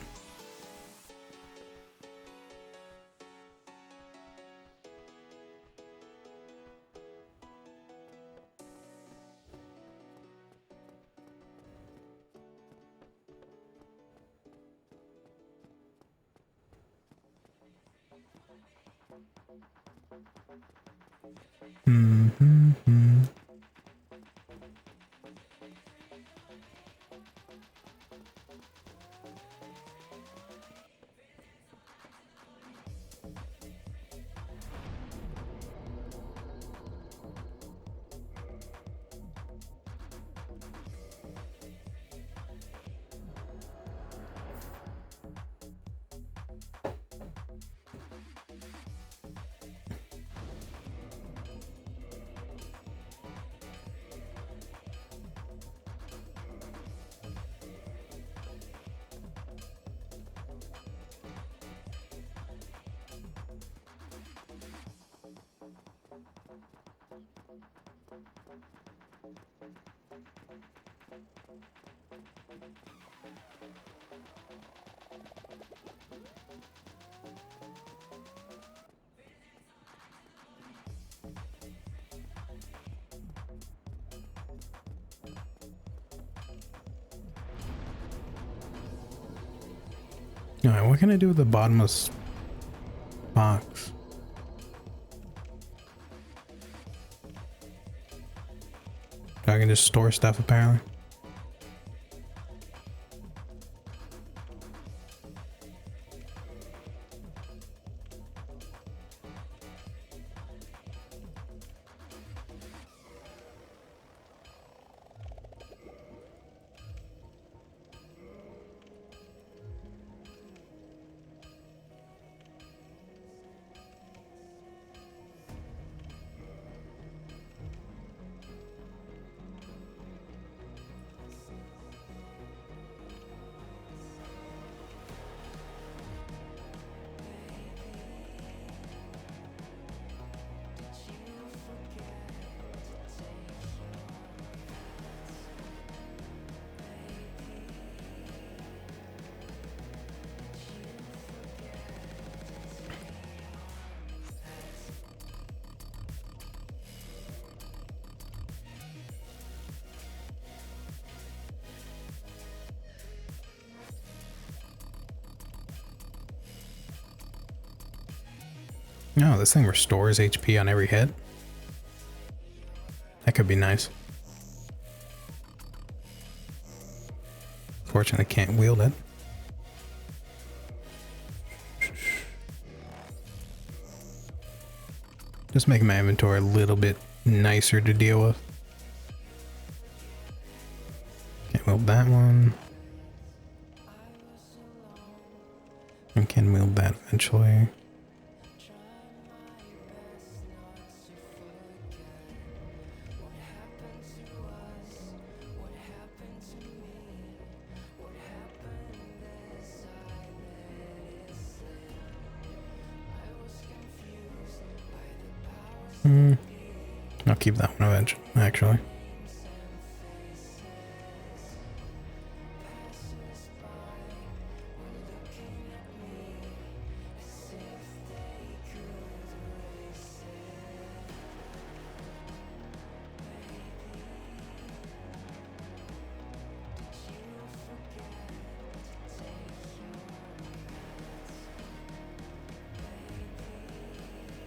Alright, what can I do with the bottomless box? I can just store stuff apparently. Oh, this thing restores HP on every hit. That could be nice. Fortunately, can't wield it. Just making my inventory a little bit nicer to deal with. Can't wield that one. And can wield that eventually. I'll keep that one eventually, actually.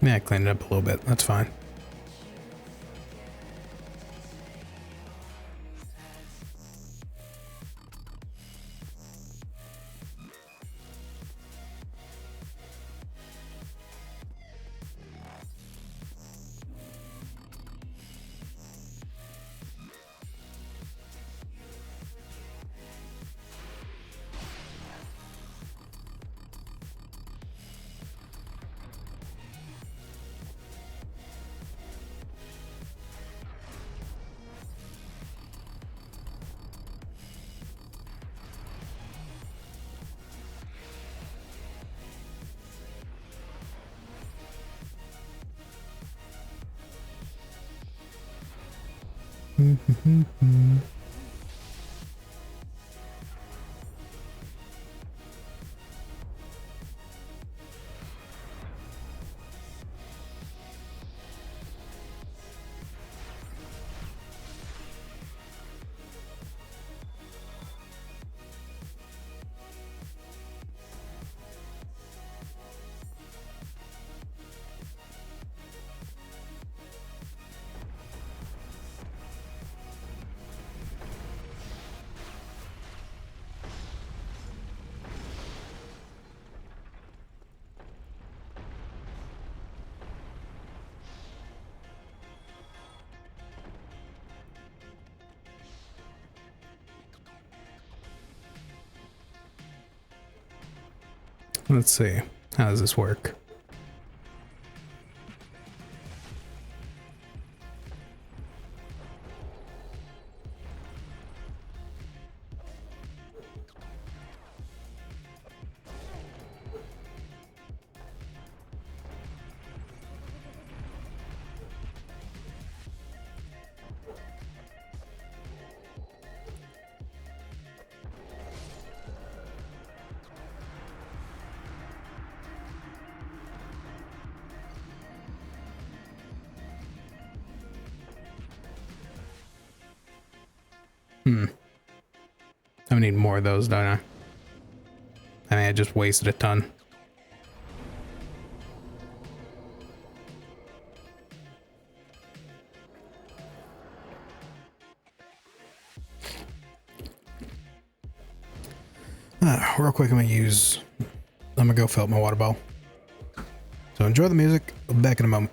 Yeah, I cleaned it up a little bit. That's fine. Let's see. How does this work? I need more of those, don't I? I mean, I just wasted a ton. Real quick, I'm gonna go fill up my water bottle. So enjoy the music. I'll be back in a moment.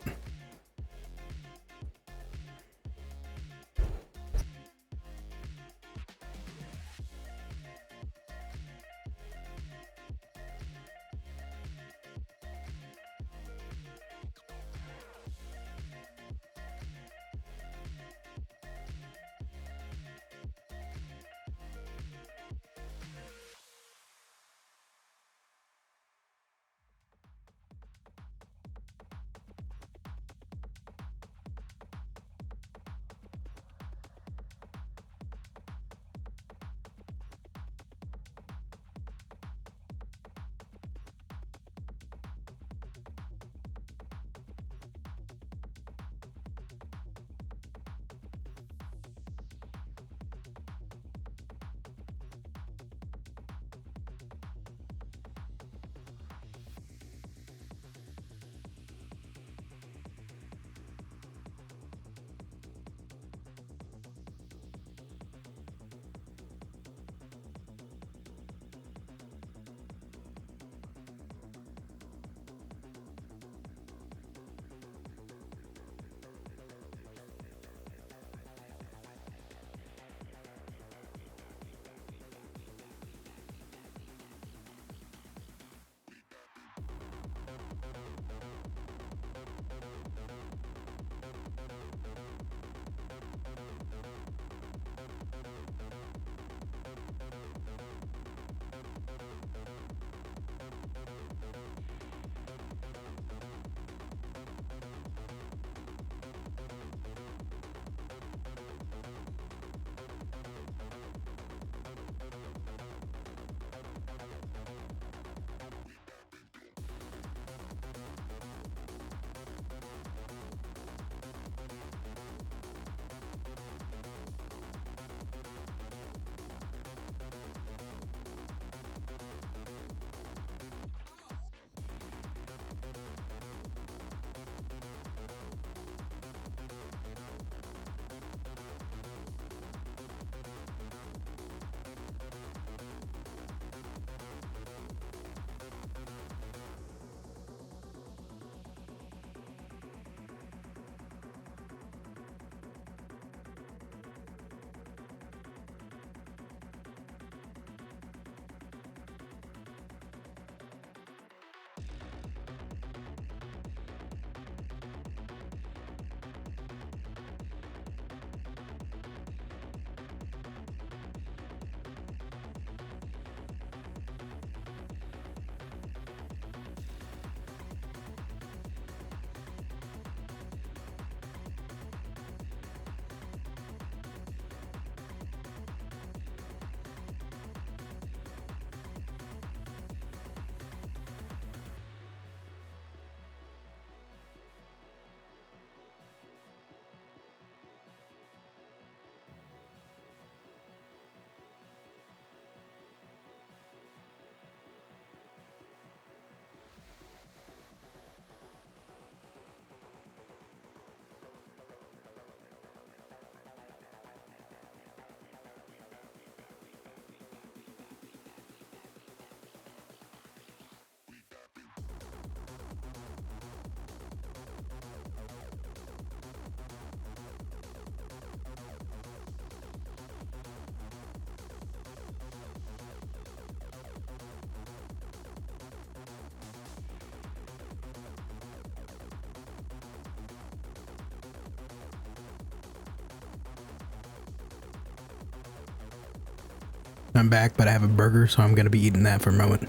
I'm back, but I have a burger, so I'm gonna be eating that for a moment.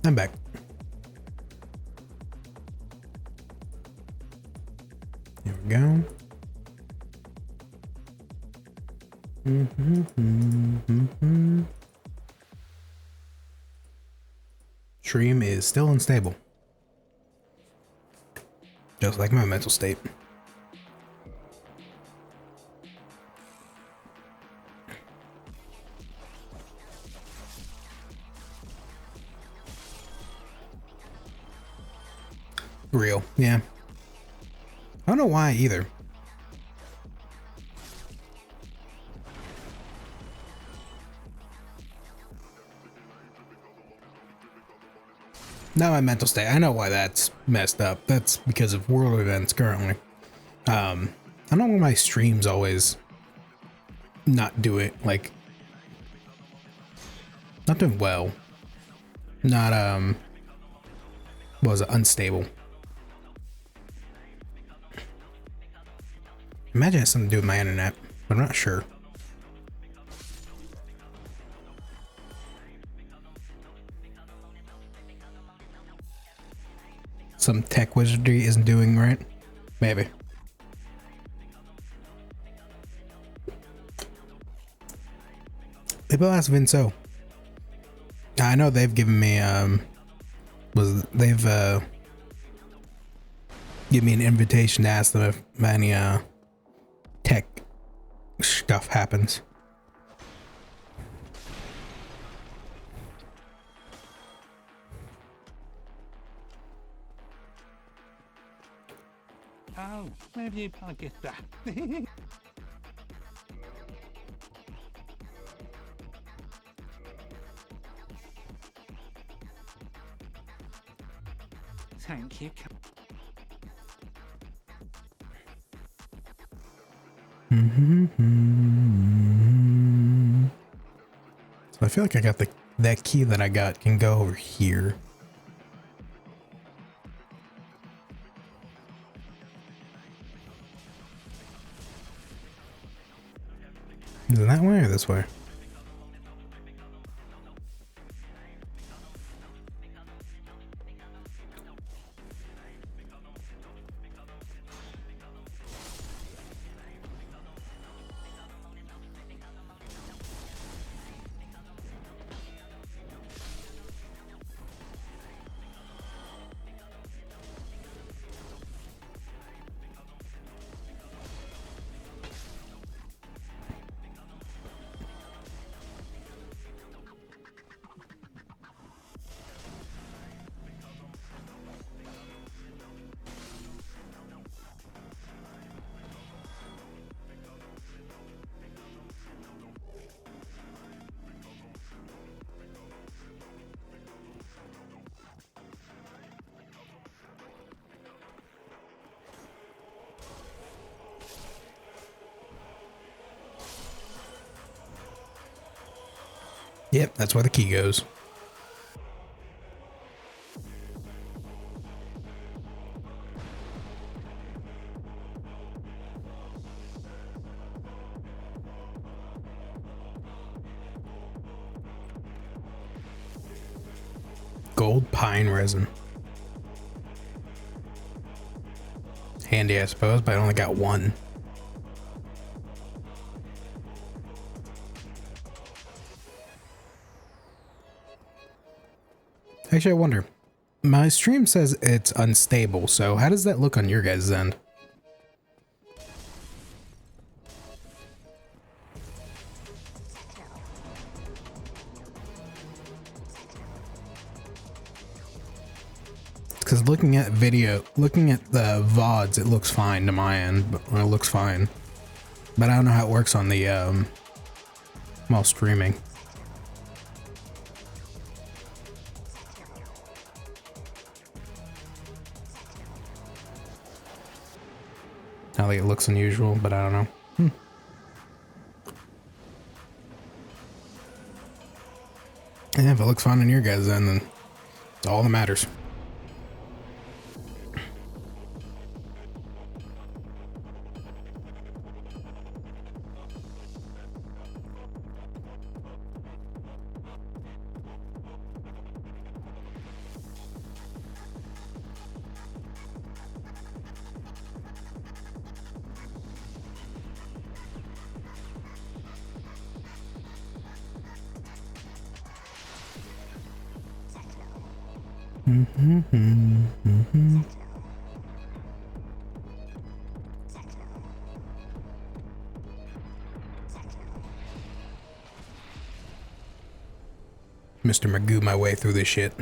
I'm back. There we go. Stream is still unstable. Just like my mental state. Real, yeah. I don't know why either. Not my mental state. I know why that's messed up. That's because of world events currently. I don't know why my streams always not do it, like, not doing well. Not, what was it, unstable. Imagine it has something to do with my internet, but I'm not sure. Some tech wizardry isn't doing right? Maybe. Maybe I'll ask Vinceau. I know they've given me, they've, given me an invitation to ask them if any, tech stuff happens. Oh, where have you plugged that? Thank you. So I feel like I got that key that I got can go over here. Is it that way or this way? Yep, that's where the key goes. Gold pine resin. Handy, I suppose, but I only got one. Actually, I wonder. My stream says it's unstable, so how does that look on your guys' end? Because looking at the VODs, it looks fine to my end, but well, it looks fine. But I don't know how it works on the while streaming. I think it looks unusual, but I don't know. Yeah, if it looks fine on your guys' end, then it's all that matters. Mr. Magoo my way through this shit.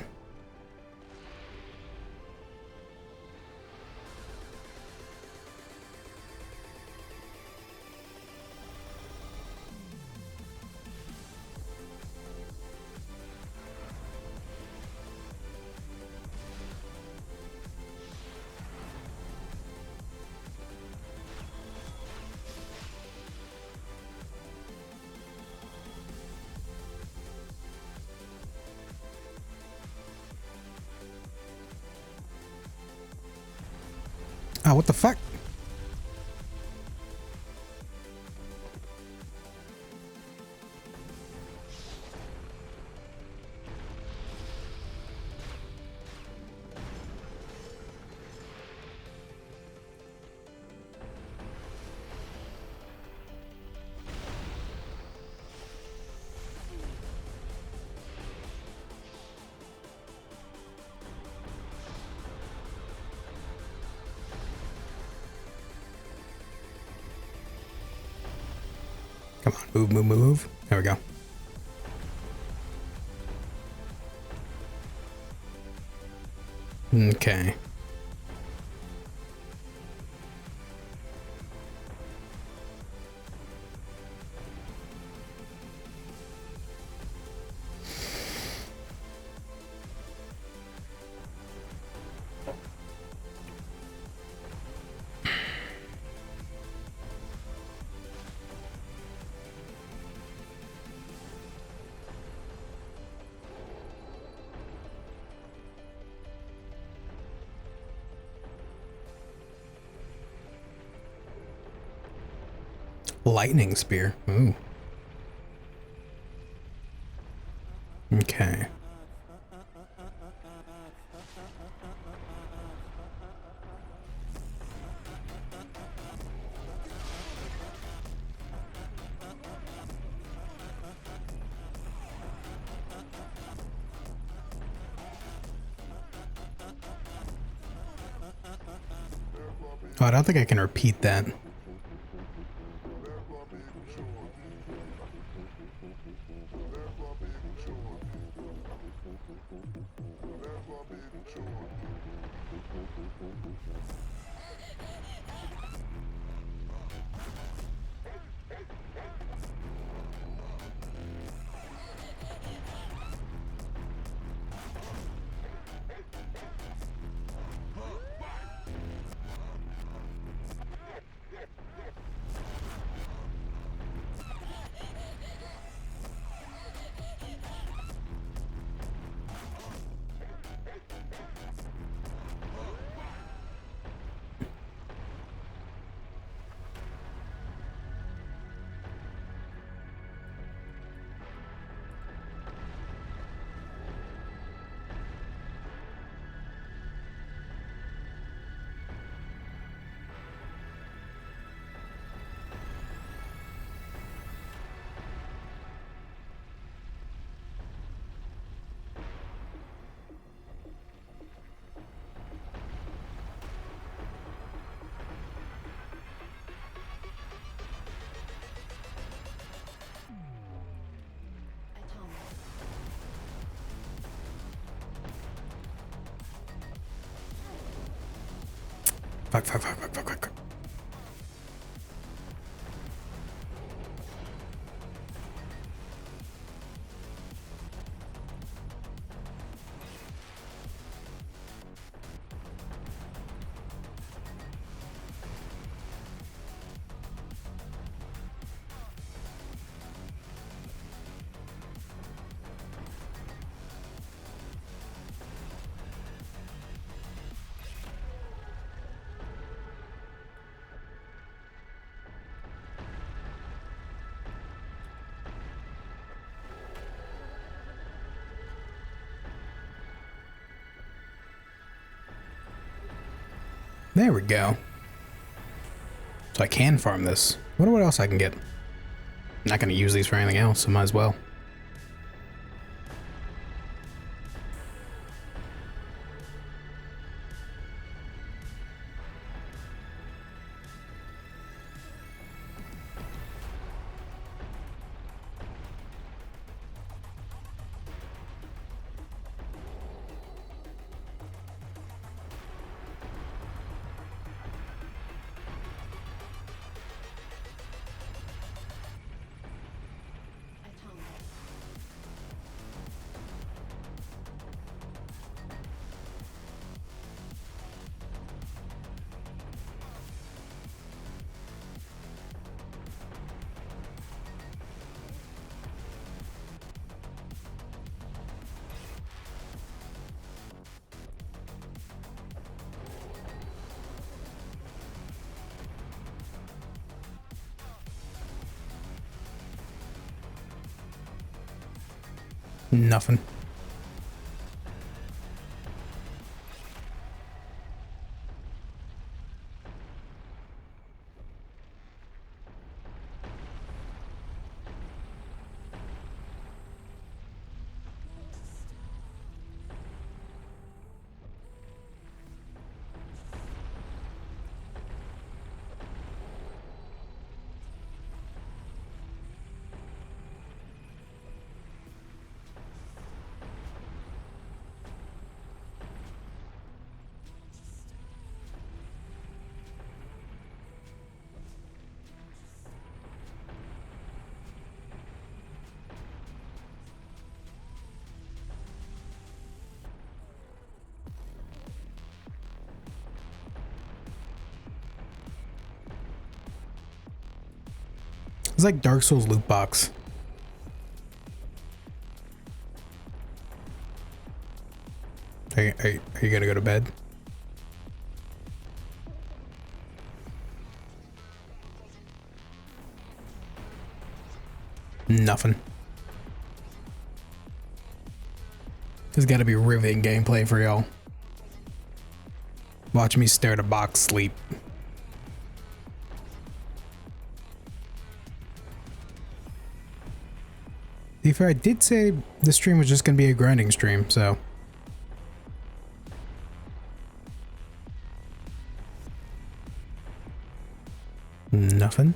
Oh, what the fuck? Come on, move, move, move. There we go. Okay. Lightning spear. Ooh. Okay. Oh, I don't think I can repeat that. Fuck, fuck, fuck, fuck, fuck, fuck. There we go. So I can farm this. Wonder what else I can get. I'm not going to use these for anything else, so might as well. Nothing. It's like Dark Souls loot box. Are you gonna go to bed? Nothing. There's gotta be riveting gameplay for y'all. Watch me stare at a box sleep. To be fair, I did say this stream was just gonna be a grinding stream, so. Nothing.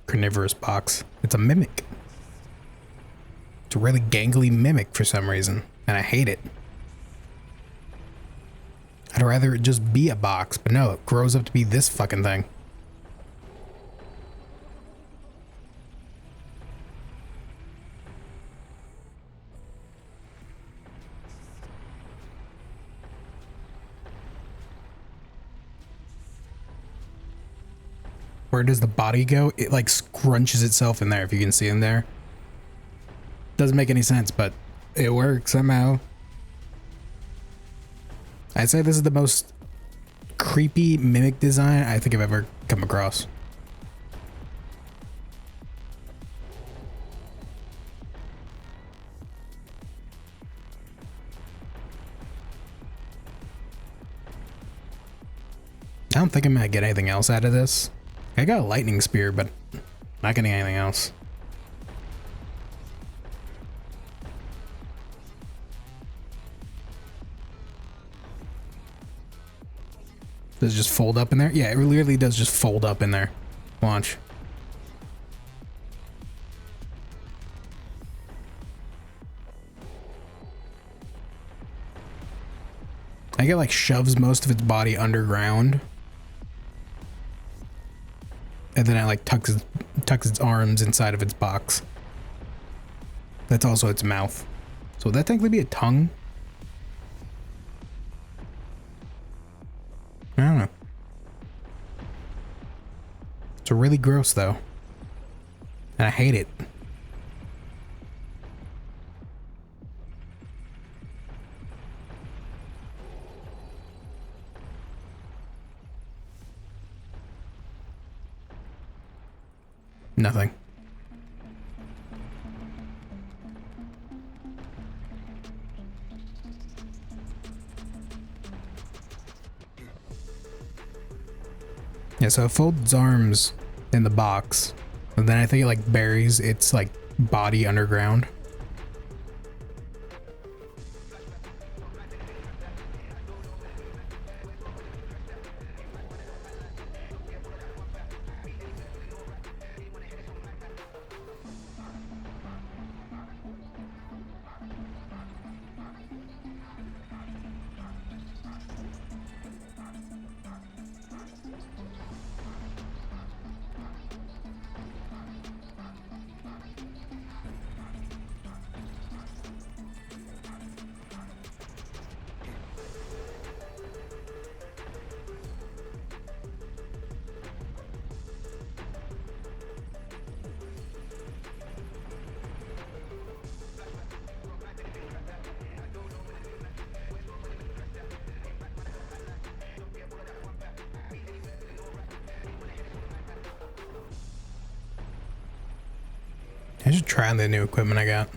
Carnivorous box. It's a mimic. It's a really gangly mimic for some reason, and I hate it. I'd rather it just be a box, but no, it grows up to be this fucking thing. Where does the body go? It like scrunches itself in there, if you can see in there. Doesn't make any sense, but it works somehow. I'd say this is the most creepy mimic design I think I've ever come across. I don't think I'm gonna get anything else out of this. I got a lightning spear, but not getting anything else. Does it just fold up in there? Yeah, it literally does just fold up in there. Watch. think it like shoves most of its body underground. And then it like tucks its arms inside of its box. That's also its mouth. So would that technically be a tongue? I don't know. It's really gross though. And I hate it. Nothing. Yeah, so it folds its arms in the box, and then I think it like buries its like body underground. I should try the new equipment I got.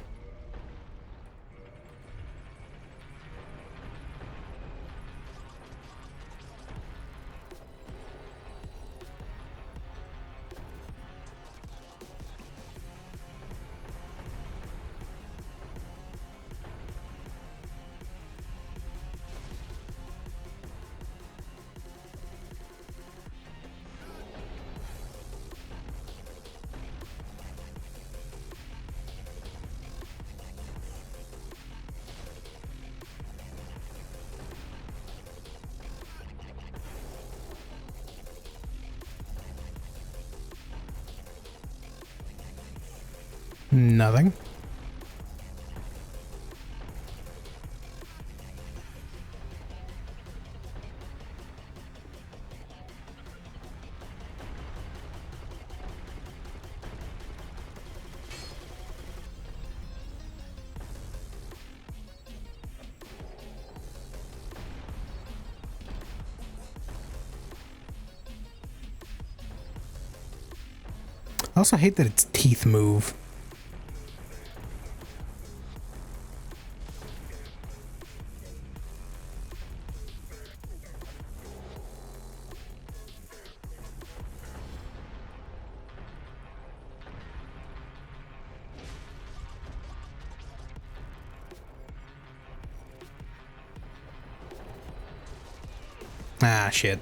Nothing. I also hate that its teeth move. Ah, shit.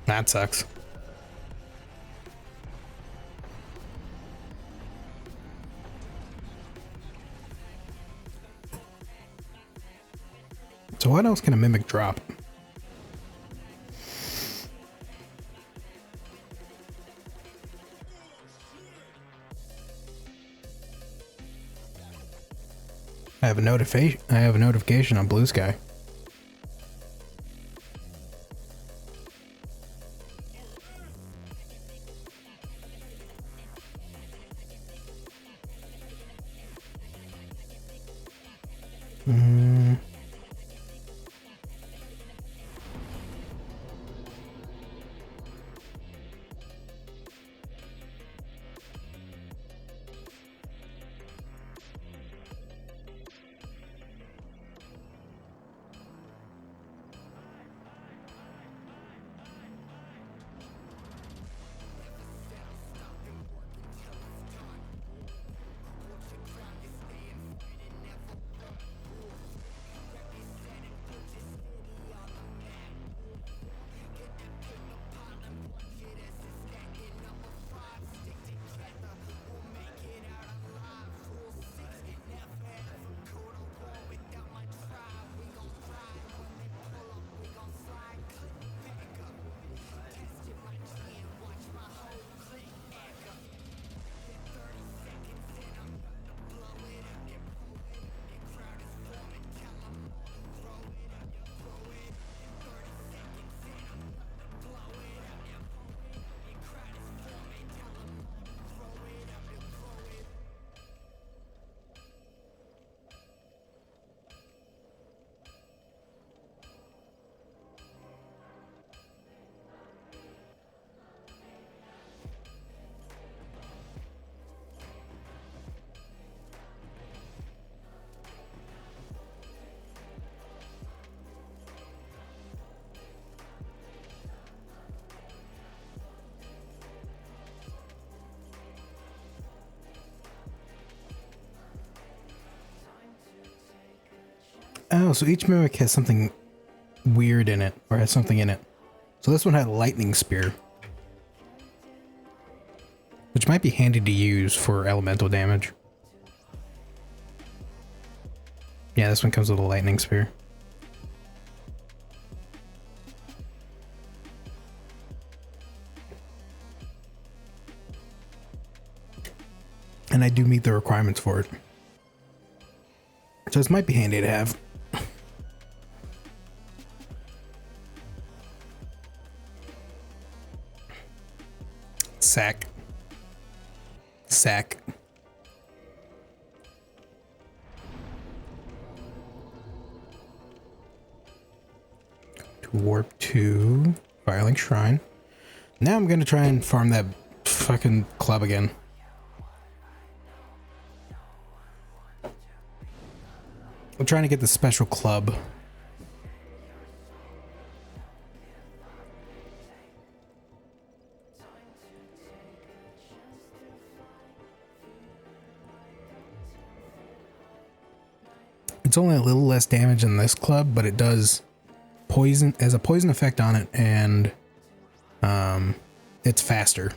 That sucks. So what else can a mimic drop? I have a notification on Blue Sky. Oh, so each mimic has something weird in it, or has something in it. So this one had a lightning spear, which might be handy to use for elemental damage. Yeah, this one comes with a lightning spear. And I do meet the requirements for it. So this might be handy to have. Sack. Sack. To warp to Firelink Shrine. Now I'm gonna try and farm that fucking club again. I'm trying to get the special club. It's only a little less damage than this club, but it does poison, has a poison effect on it, and it's faster.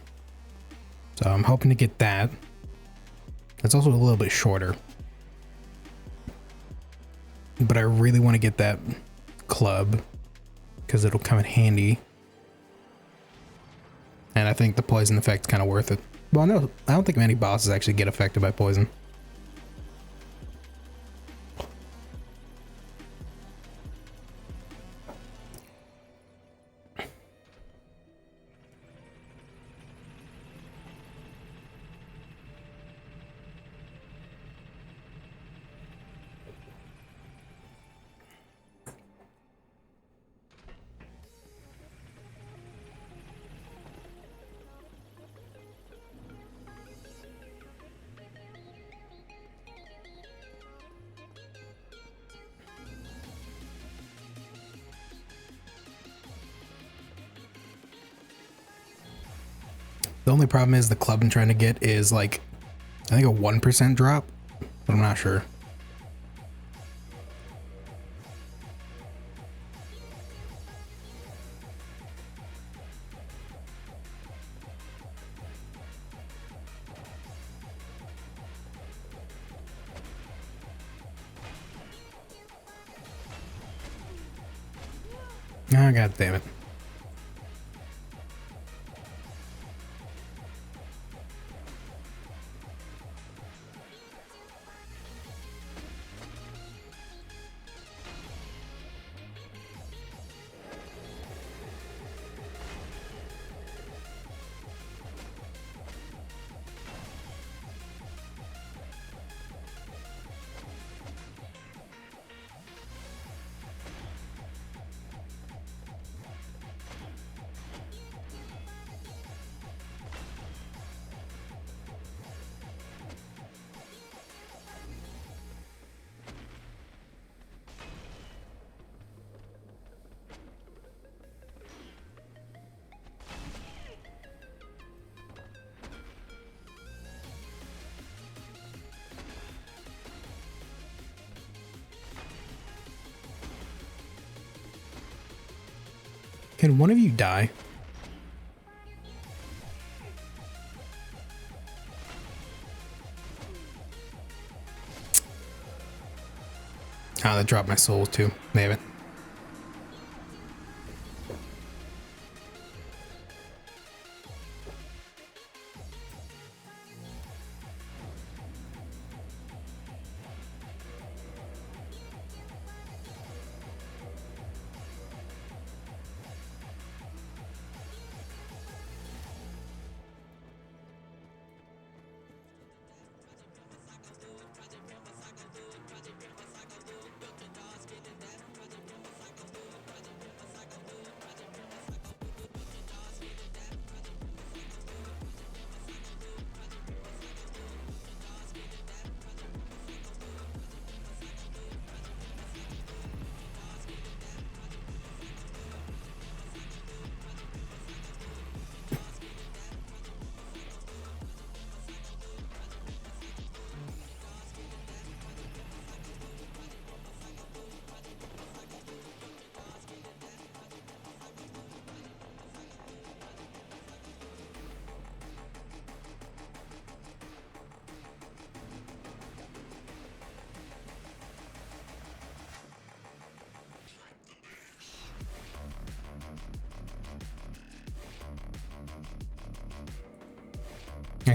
So I'm hoping to get that. It's also a little bit shorter. But I really want to get that club because it'll come in handy. And I think the poison effect's kind of worth it. Well, no, I don't think many bosses actually get affected by poison. The only problem is the club I'm trying to get is like, I think a 1% drop, but I'm not sure. Oh, god damn it. Can one of you die? Oh, that dropped my soul too. Damn it.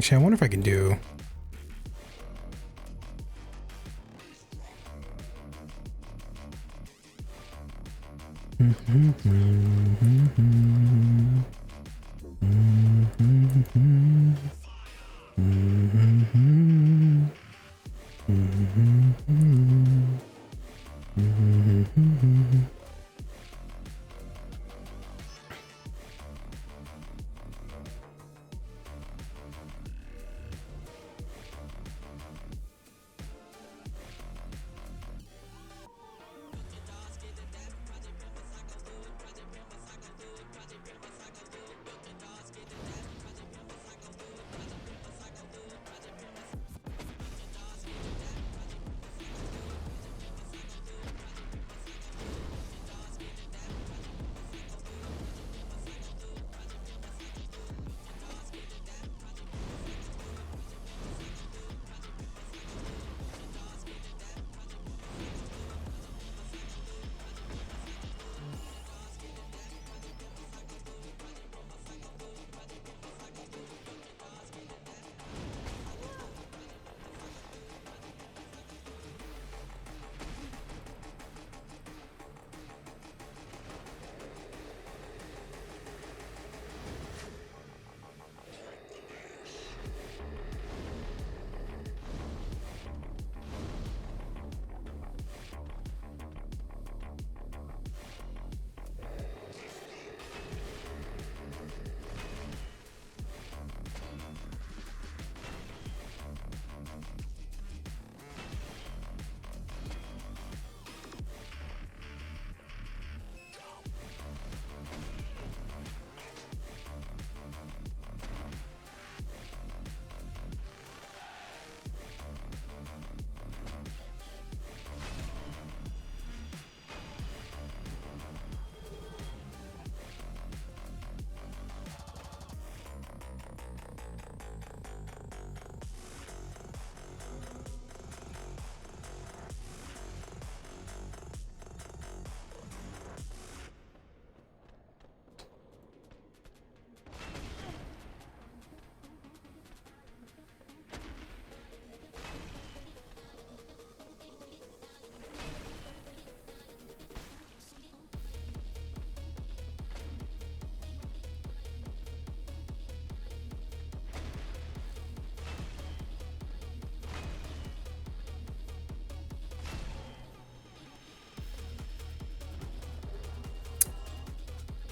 Actually, I wonder if I can do.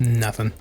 Nothing.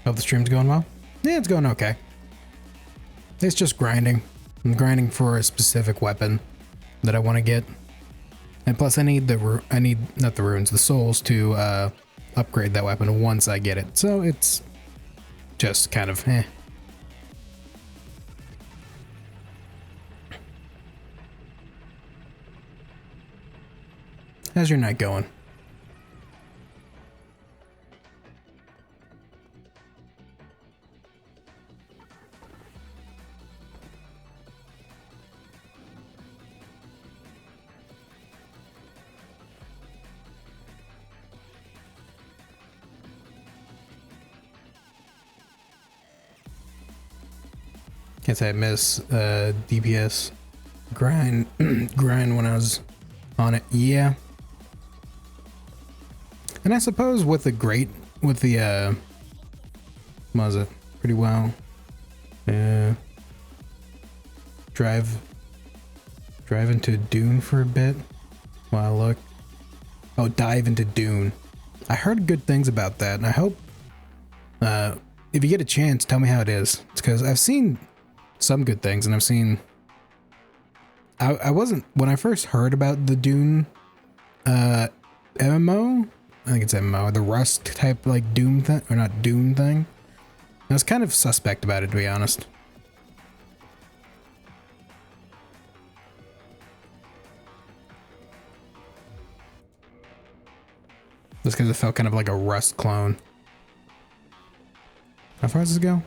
Hope the stream's going well. Yeah, it's going okay. It's just grinding. I'm grinding for a specific weapon that I want to get, and plus I need not the runes, the souls to upgrade that weapon once I get it. So it's just kind of eh. How's your night going? Can't say I miss DPS grind grind when I was on it. Yeah. And I suppose with the what was it? Pretty well. Drive into Dune for a bit while I look. Oh, dive into Dune. I heard good things about that, and I hope if you get a chance, tell me how it is. It's because I've seen some good things, and I've seen. I wasn't when I first heard about the Dune MMO. I think it's MMO, the Rust type like Doom thing, or not Dune thing. I was kind of suspect about it, to be honest. Just because it felt kind of like a Rust clone. How far does this go?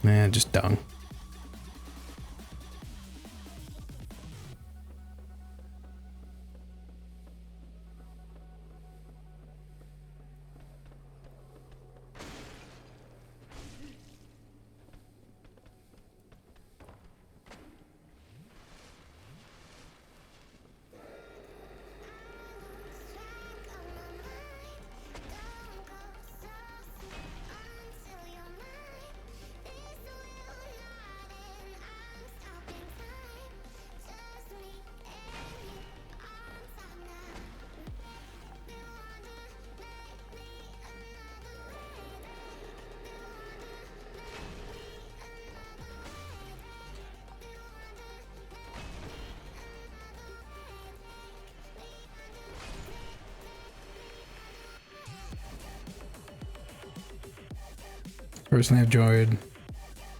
Man, just dung.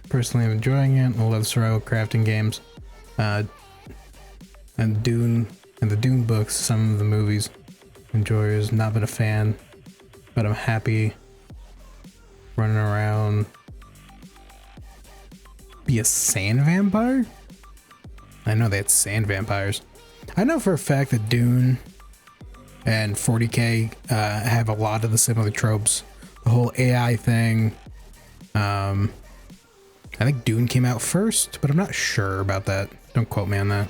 Personally I'm enjoying it. I love survival crafting games. And Dune and the Dune books, some of the movies. Enjoyers, not been a fan, but I'm happy running around. Be a sand vampire? I know they had sand vampires. I know for a fact that Dune and 40K have a lot of the similar tropes. The whole AI thing. I think Dune came out first, but I'm not sure about that. Don't quote me on that.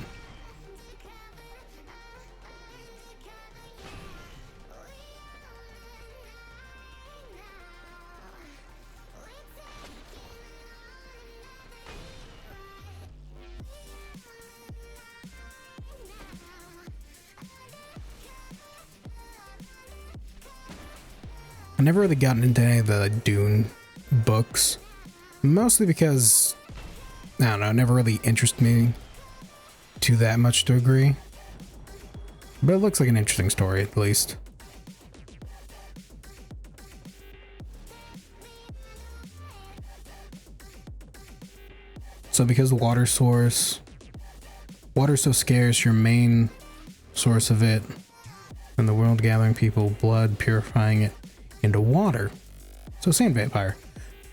I never really gotten into any of the Dune books, mostly because I don't know, it never really interested me to that much to agree, but it looks like an interesting story at least. So because the water so scarce, your main source of it, and the world gathering people blood, purifying it into water. So sand vampire.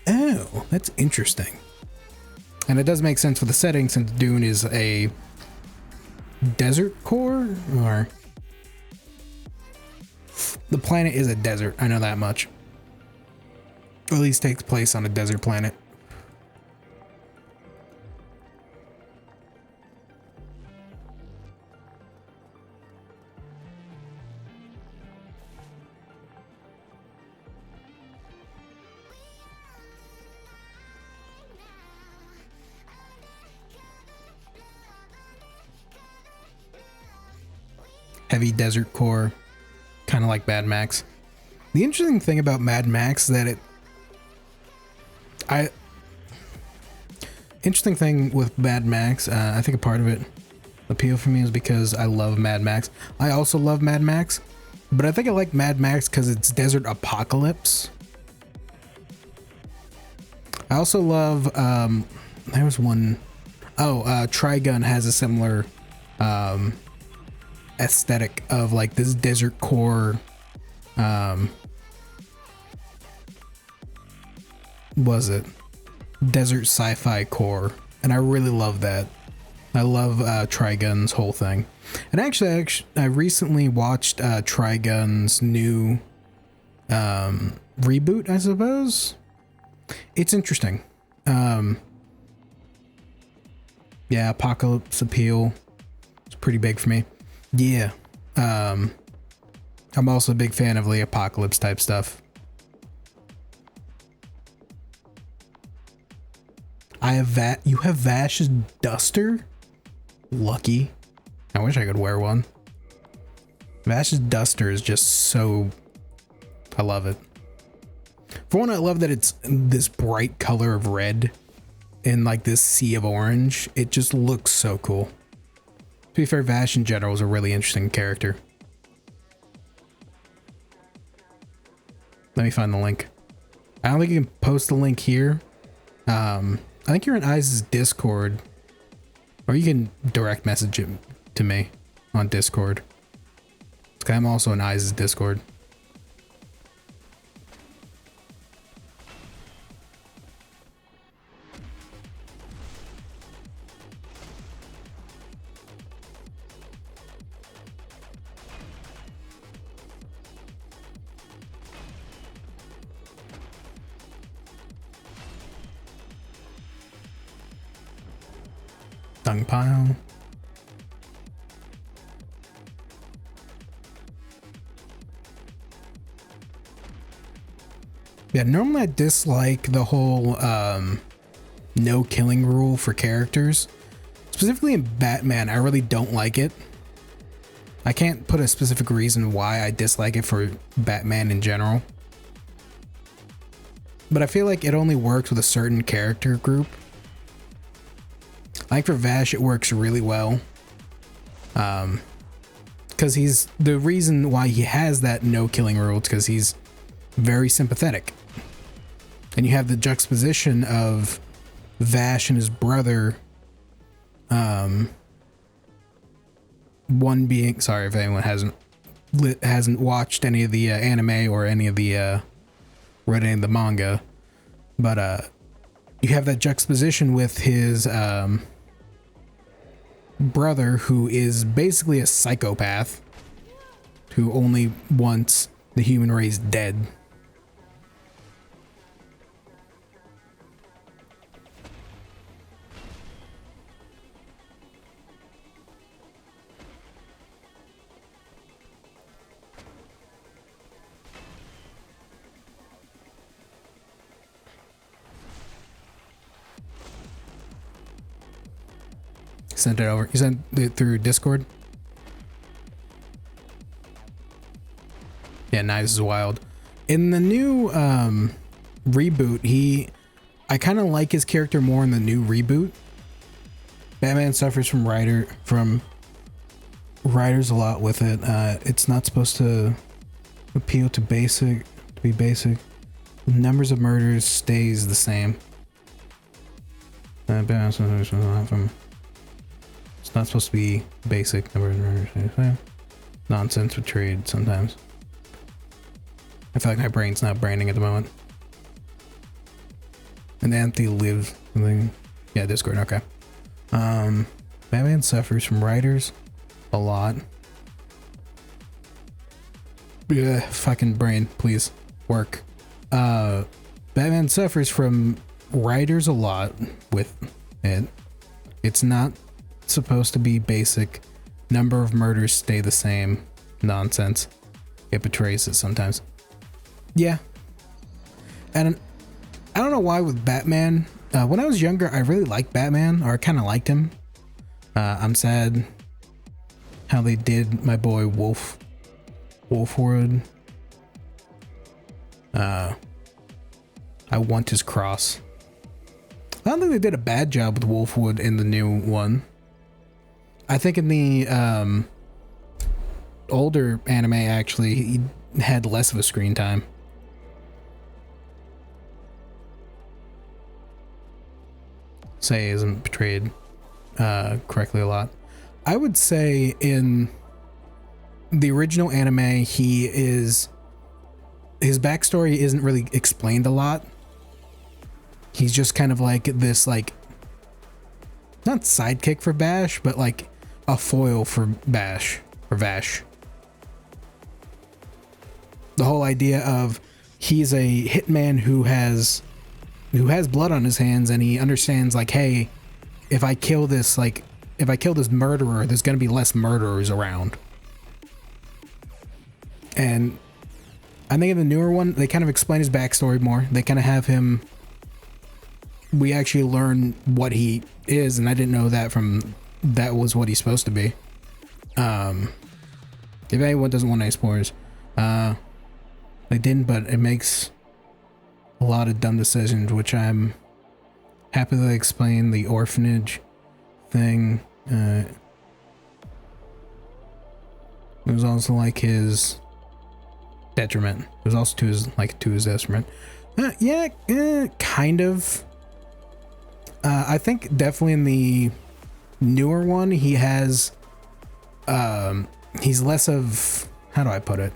Oh, that's interesting. And it does make sense for the setting, since Dune is a desert core, or the planet is a desert. I know that much. Or at least takes place on a desert planet. Heavy desert core, kind of like Mad Max. The interesting thing about Mad Max is that interesting thing with Mad Max, I think a part of it appeal for me is because I love Mad Max. I also love Mad Max, but I think I like Mad Max because it's desert apocalypse. I also love, there was one, Trigun has a similar aesthetic of like this desert core, was it desert sci-fi core, and I really love that. I love Trigun's whole thing. And actually I recently watched Trigun's new reboot, I suppose. It's interesting. Yeah, apocalypse appeal. It's pretty big for me. Yeah. I'm also a big fan of the apocalypse type stuff. I have you have Vash's duster? Lucky. I wish I could wear one. Vash's duster is just so... I love it. For one, I love that it's this bright color of red in like this sea of orange. It just looks so cool. To be fair, Vash in general is a really interesting character. Let me find the link. I don't think you can post the link here. I think you're in Eyes' Discord. Or you can direct message it to me on Discord. I'm also in Eyes' Discord. Dung pile. Yeah, normally I dislike the whole no killing rule for characters. Specifically in Batman, I really don't like it. I can't put a specific reason why I dislike it for Batman in general. But I feel like it only works with a certain character group. Like for Vash, it works really well. Because he's the reason why he has that no killing rule. It's because he's very sympathetic. And you have the juxtaposition of Vash and his brother. One being, sorry if anyone hasn't watched any of the anime or any of the read any of the manga, but you have that juxtaposition with his brother, who is basically a psychopath who only wants the human race dead. Sent it over. You sent it through Discord? Yeah, Knives is wild. In the new reboot, I kind of like his character more in the new reboot. Batman suffers from writers a lot with it. It's not supposed to appeal to be basic. The numbers of murders stays the same. It's not supposed to be basic. Nonsense with trade sometimes. I feel like my brain's not branding at the moment. And Anthony lives. Yeah, Discord. Okay. Batman suffers from writers a lot. Yeah, fucking brain, please work. Batman suffers from writers a lot with it. It's not supposed to be basic. Number of murders stay the same. Nonsense. It betrays it sometimes. Yeah. And I don't know why with Batman. When I was younger, I really liked Batman, or I kind of liked him. I'm sad how they did my boy Wolfwood. I want his cross. I don't think they did a bad job with Wolfwood in the new one. I think in the older anime, actually, he had less of a screen time. Say isn't portrayed correctly a lot. I would say in the original anime, his backstory isn't really explained a lot. He's just kind of like this, like, not sidekick for Bash, but like a foil for Bash or Vash. The whole idea of he's a hitman who has blood on his hands, and he understands, like, hey, if I kill this murderer, there's going to be less murderers around. And I think in the newer one, they kind of explain his backstory more. They kind of have him, we actually learn what he is, and I didn't know that was what he's supposed to be. If anyone doesn't want any spoilers, they didn't, but it makes a lot of dumb decisions, which I'm happy to explain. The orphanage thing, it was also like his detriment. It was also to his detriment. Kind of. I think definitely in the newer one, he has, he's less of, how do I put it?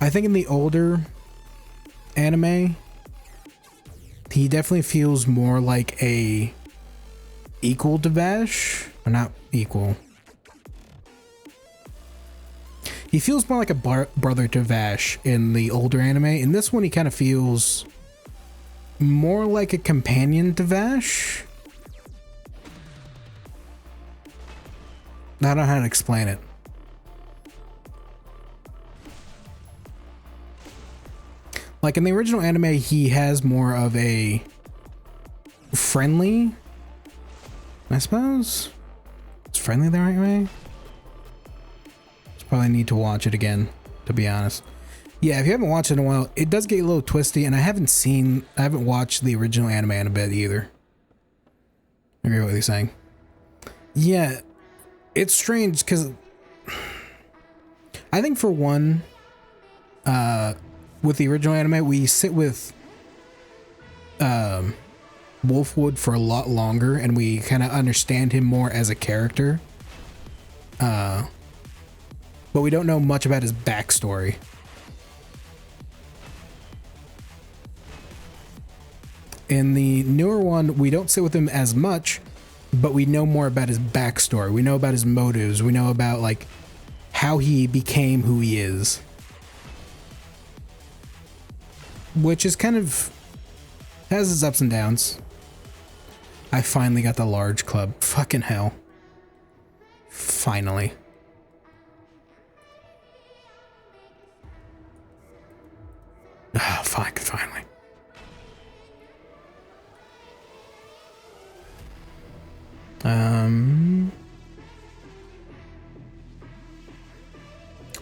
I think in the older anime, he definitely feels more like a equal to Vash, or not equal. He feels more like a brother to Vash in the older anime. In this one, he kind of feels more like a companion to Vash. I don't know how to explain it. Like in the original anime, he has more of a friendly, I suppose. Is friendly the right way? Probably need to watch it again, to be honest. Yeah, if you haven't watched it in a while, it does get a little twisty, and I haven't watched the original anime in a bit either. I agree with what you're saying. Yeah, it's strange because I think for one, with the original anime, we sit with Wolfwood for a lot longer, and we kind of understand him more as a character. But we don't know much about his backstory. In the newer one, we don't sit with him as much, but we know more about his backstory. We know about his motives. We know about, like, how he became who he is. Which is kind of, has its ups and downs. I finally got the large club. Fucking hell. Finally. Oh, fuck, finally.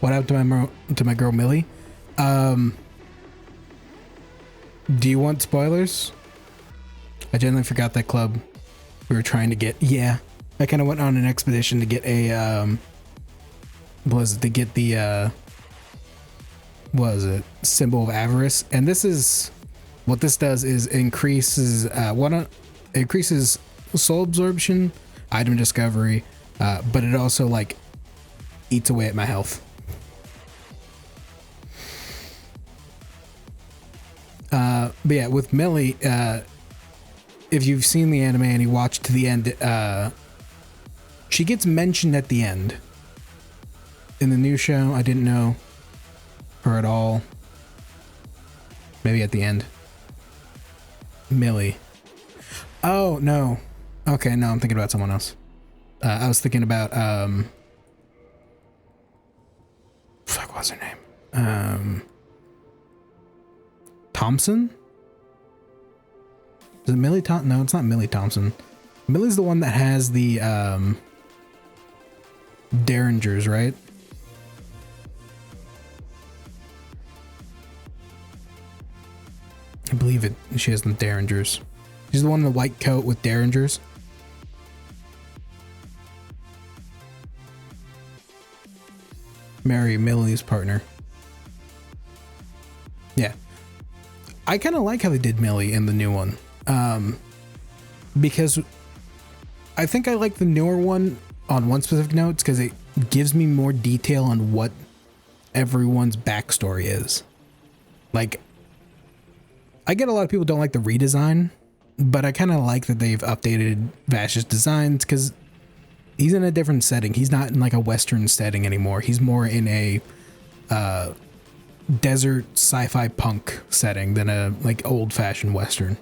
What happened to my girl Millie? Do you want spoilers? I generally forgot that club we were trying to get. Yeah, I kind of went on an expedition to get a symbol of avarice, and this is what this does is increases soul absorption, item discovery, but it also like eats away at my health. But yeah, with Millie, if you've seen the anime and you watch to the end, she gets mentioned at the end. In the new show, I didn't know her at all. Maybe at the end. Millie. Oh, no. Okay, no, I'm thinking about someone else. I was thinking about, fuck, what's her name? Thompson? Is it Millie Thompson? No, it's not Millie Thompson. Millie's the one that has the, Derringers, right? believe it. She has the derringers. She's the one in the white coat with derringers. Mary, Millie's partner. Yeah. I kind of like how they did Millie in the new one. Because I think I like the newer one on one specific note because it gives me more detail on what everyone's backstory is. Like, I get a lot of people don't like the redesign, but I kind of like that they've updated Vash's designs because he's in a different setting. He's not in like a Western setting anymore. He's more in a desert sci-fi punk setting than a like old-fashioned Western.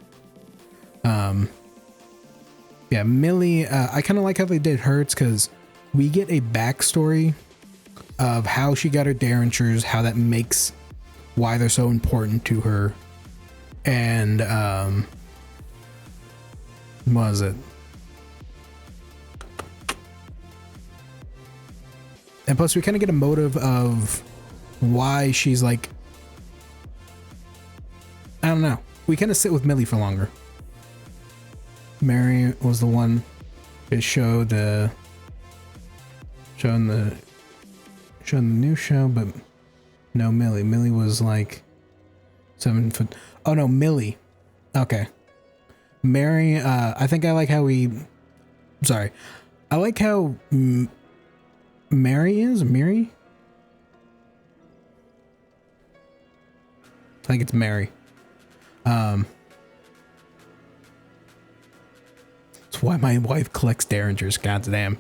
Yeah, Millie, I kind of like how they did hers because we get a backstory of how she got her derringers, how that makes why they're so important to her, and what was it? And plus, we kind of get a motive of why she's like, I don't know. We kind of sit with Millie for longer. Mary was the one that showed showing the new show, but no, Millie. Millie was like 7 foot. Oh no, Millie. Okay. Mary, I think I like how I like how Mary is. Mary? I think it's Mary. That's why my wife collects derringers. God damn.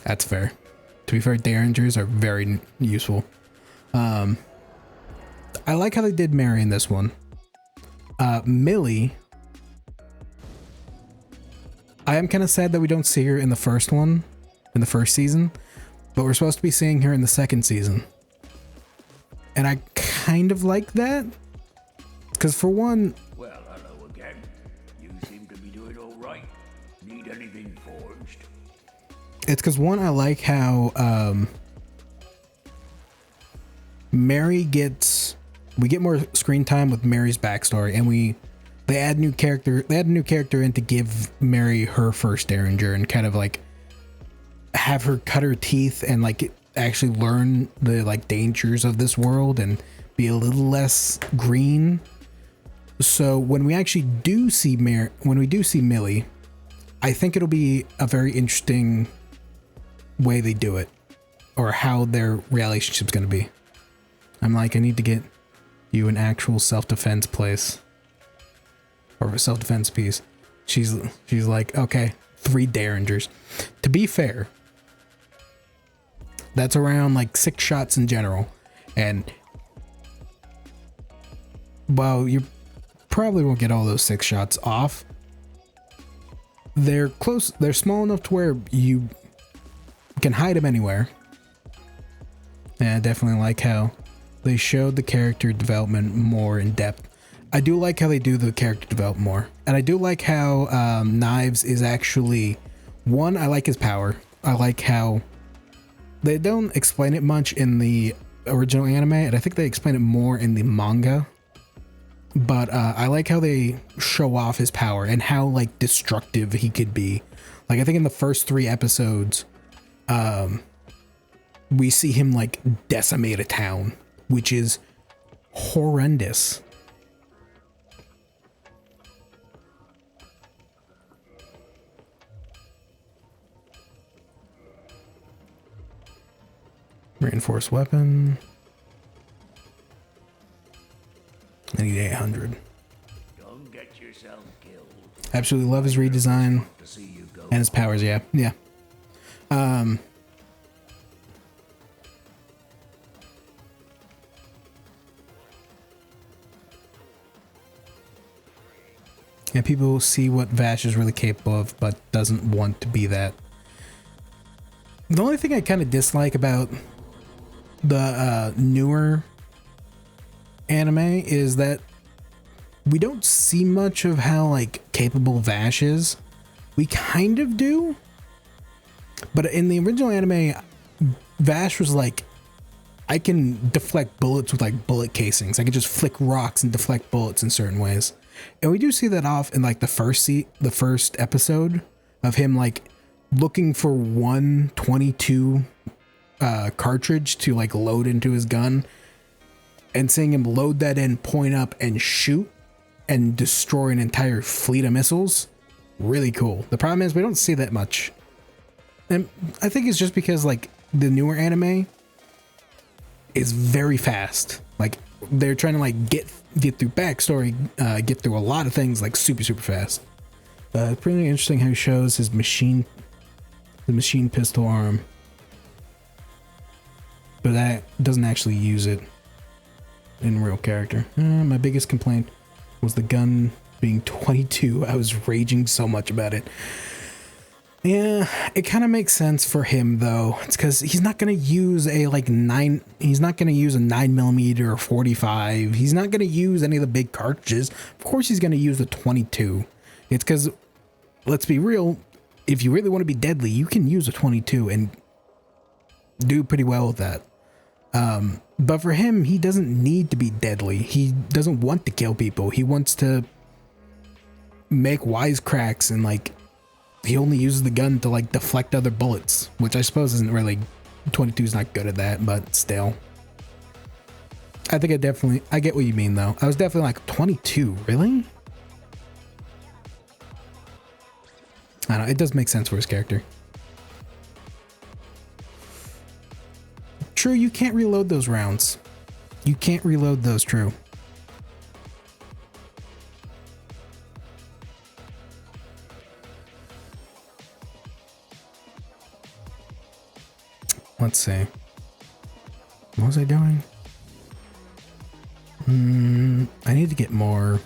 That's fair. To be fair, derringers are very useful. I like how they did Mary in this one. Millie, I am kind of sad that we don't see her in the first one, in the first season, but we're supposed to be seeing her in the second season. And I kind of like that, because for one... Well, hello again. You seem to be doing all right. Need anything forged? It's because one, I like how Mary gets... We get more screen time with Mary's backstory, and they add a new character in to give Mary her first derringer and kind of like have her cut her teeth and like actually learn the like dangers of this world and be a little less green. So when we actually do see Millie, I think it'll be a very interesting way they do it, or how their relationship's going to be. I'm like, I need to get you an actual self-defense place, or a self-defense piece. She's like, okay, 3 derringers. To be fair, that's around like 6 shots in general, and while you probably won't get all those 6 shots off, they're close. They're small enough to where you can hide them anywhere. And I definitely like how they showed the character development more in depth. I do like how they do the character development more. And I do like how Knives is actually... One, I like his power. I like how they don't explain it much in the original anime, and I think they explain it more in the manga. But I like how they show off his power and how like destructive he could be. Like, I think in the first 3 episodes, we see him like decimate a town, which is horrendous. Reinforced weapon. I need 800. Don't get yourself killed. Absolutely love his redesign To see you go. and his powers. Yeah. Yeah, people see what Vash is really capable of, but doesn't want to be that. The only thing I kind of dislike about the newer anime is that we don't see much of how like capable Vash is. We kind of do, but in the original anime, Vash was like I can deflect bullets with like bullet casings. I can just flick rocks and deflect bullets in certain ways. And we do see that off in like the first episode of him like looking for 122 cartridge to like load into his gun, and seeing him load that in, point up and shoot and destroy an entire fleet of missiles. Really cool. The problem is we don't see that much. And I think it's just because like the newer anime is very fast. Like they're trying to like get through backstory, get through a lot of things like super fast. It's pretty interesting how he shows his machine pistol arm, but that doesn't actually use it in real character. My biggest complaint was the gun being 22. I was raging so much about it. Yeah, it kind of makes sense for him though. It's because he's not gonna use a he's not gonna use a 9mm or 45. He's not gonna use any of the big cartridges. Of course he's gonna use the 22. It's because, let's be real, if you really want to be deadly, you can use a 22 and do pretty well with that. But for him, he doesn't need to be deadly. He doesn't want to kill people. He wants to make wisecracks, and like he only uses the gun to like deflect other bullets, which I suppose isn't really, 22 is not good at that, but still. I think I get what you mean though. I was definitely like, 22, really? I don't know, it does make sense for his character. True, you can't reload those rounds. You can't reload those, true. Let's see. What was I doing? I need to get more.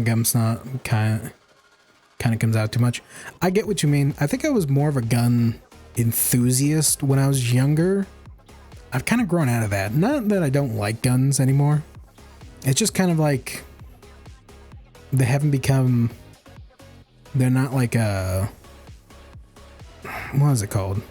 Gun's not kind of comes out too much. I get what you mean. I think I was more of a gun enthusiast when I was younger. I've kind of grown out of that. Not that I don't like guns anymore. It's just kind of like they haven't become. They're not like a. What is it called?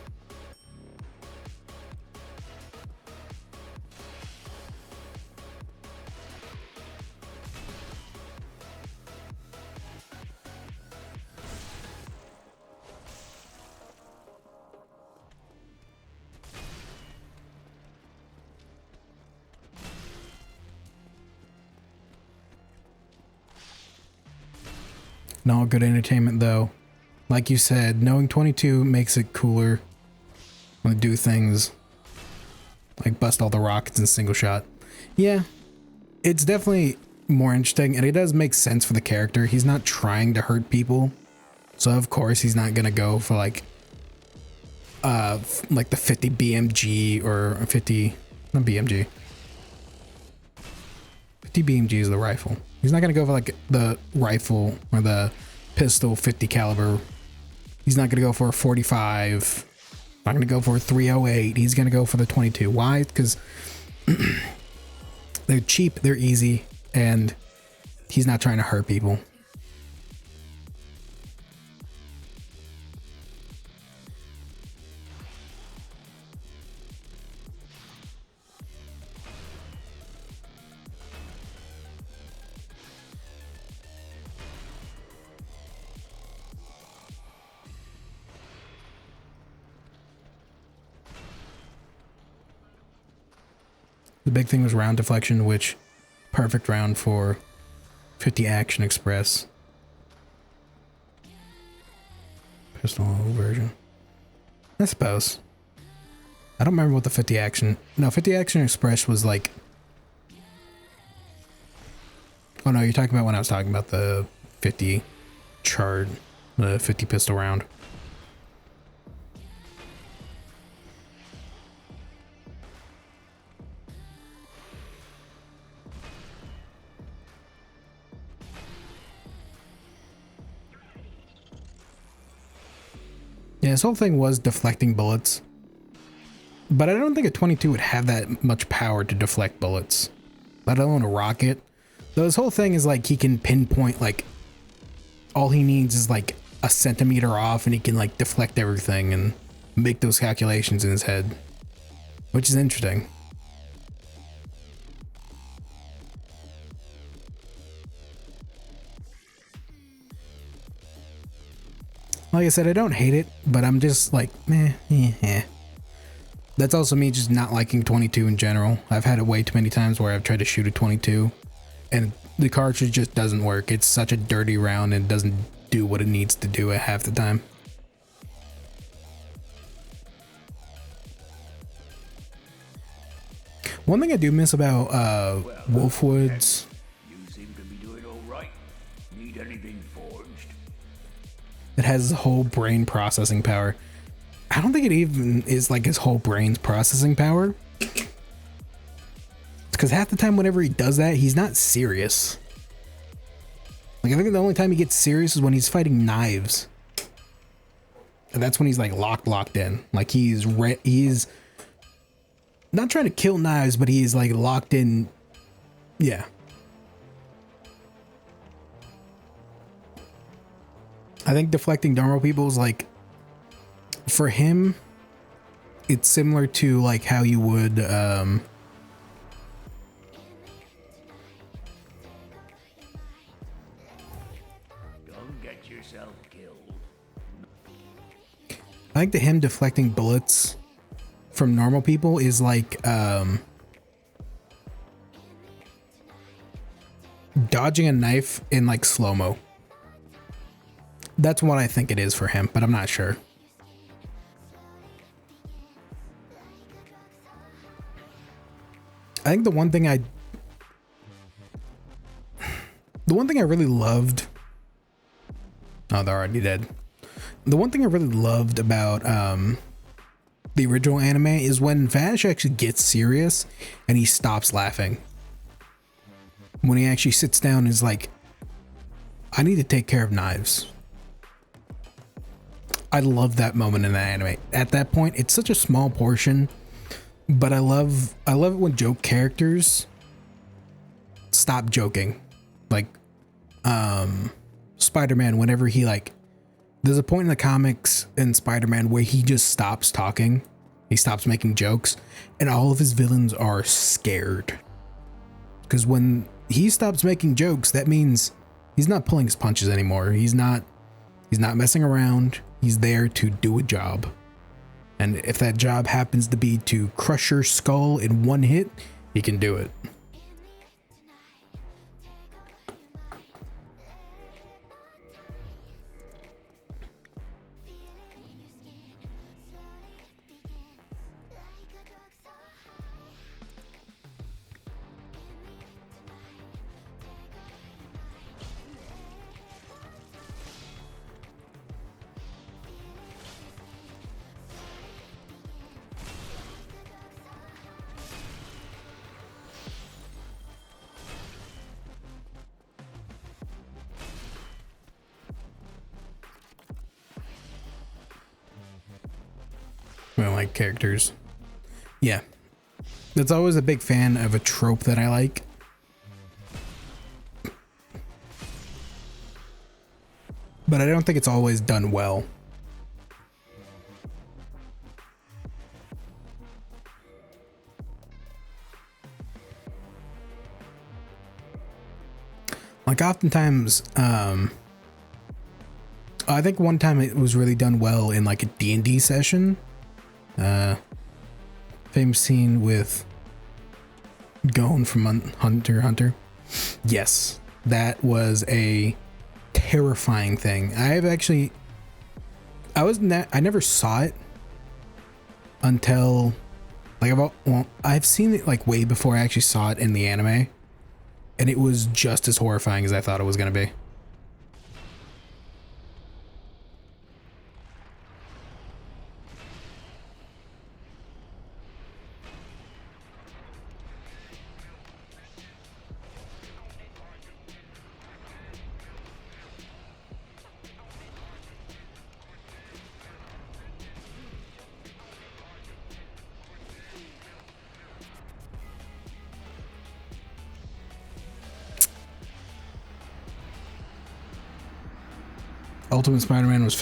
Not good entertainment though. Like you said, knowing 22 makes it cooler when they do things like bust all the rockets in single shot. Yeah, it's definitely more interesting, and it does make sense for the character. He's not trying to hurt people, so of course he's not gonna go for like the 50 BMG or 50, not BMG. 50 BMG is the rifle. He's not gonna go for like the rifle or the pistol 50 caliber. He's not gonna go for a 45. Not gonna go for a 308. He's gonna go for the 22. Why? Because they're cheap, they're easy, and he's not trying to hurt people. The big thing was round deflection, which perfect round for 50 Action Express. Pistol version. I suppose. I don't remember what the 50 Action... No, 50 Action Express was like... Oh no, you're talking about when I was talking about the 50 chart, the 50 pistol round. Yeah, this whole thing was deflecting bullets. But I don't think a 22 would have that much power to deflect bullets, let alone a rocket. So this whole thing is like he can pinpoint like all he needs is like a centimeter off and he can like deflect everything and make those calculations in his head, which is interesting. Like I said, I don't hate it, but I'm just like, meh, That's also me just not liking 22 in general. I've had it way too many times where I've tried to shoot a 22 and the cartridge just doesn't work. It's such a dirty round and doesn't do what it needs to do at half the time. One thing I do miss about Wolfwood's... You seem to be doing all right. Need anything forged? It has whole brain processing power. I don't think it even is like his whole brain's processing power. Because half the time whenever he does that, he's not serious. Like I think the only time he gets serious is when he's fighting knives. And that's when he's like locked in. Like he's not trying to kill knives, but he's like locked in. Yeah. I think deflecting normal people is like, for him, it's similar to like how you would don't get yourself killed. I think to him deflecting bullets from normal people is like dodging a knife in like slow-mo. That's what I think it is for him, but I'm not sure. I think the one thing I really loved. Oh, they're already dead. The one thing I really loved about the original anime is when Vash actually gets serious and he stops laughing. When he actually sits down and is like, I need to take care of knives. I love that moment in the anime. At that point, it's such a small portion, but I love it when joke characters stop joking. Like Spider-Man, whenever he like, there's a point in the comics in Spider-Man where he just stops talking. He stops making jokes and all of his villains are scared. Because when he stops making jokes, that means he's not pulling his punches anymore. He's not messing around. He's there to do a job. And if that job happens to be to crush your skull in one hit, he can do it. Well, like characters. Yeah. That's always a big fan of a trope that I like. But I don't think it's always done well. Like oftentimes, I think one time it was really done well in like a D&D session. Famous scene with Gon from Hunter x Hunter. Yes, that was a terrifying thing. I never saw it until like I've seen it like way before I actually saw it in the anime, and it was just as horrifying as I thought it was gonna be. Ultimate Spider-Man was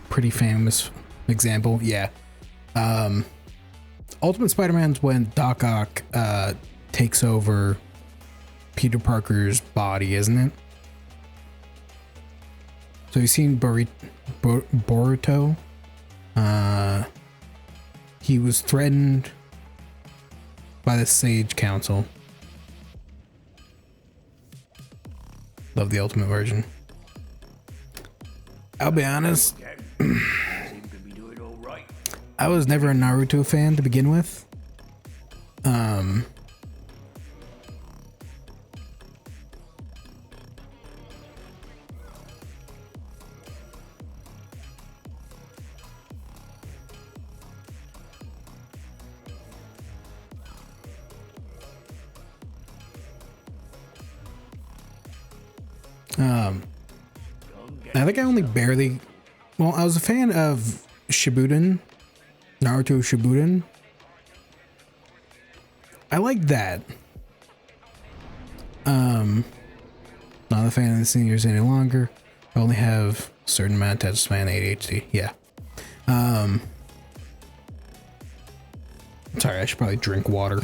pretty famous example. Yeah. Ultimate Spider-Man's when Doc Ock takes over Peter Parker's body, isn't it? So you've seen Boruto. He was threatened by the Sage Council. Love the Ultimate version. I'll be honest, Seem to be doing all right. I was never a Naruto fan to begin with. I think I only barely. Well, I was a fan of Shippuden, Naruto Shippuden. I like that. Not a fan of the seniors any longer. I only have a certain amount of attention span, ADHD. Yeah. Sorry, I should probably drink water.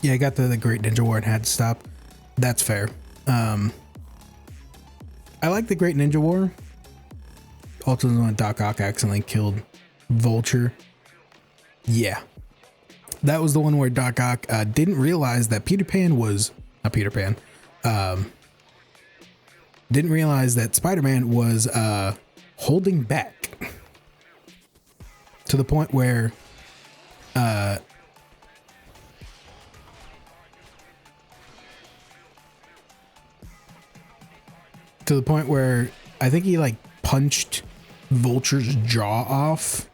Yeah, I got the Great Ninja War and had to stop. That's fair. I like the Great Ninja War. Ultimately, when Doc Ock accidentally killed Vulture. Yeah. That was the one where Doc Ock didn't realize that Peter Pan was... Not Peter Pan. Didn't realize that Spider-Man was holding back. To the point where... to the point where I think he like punched Vulture's jaw off.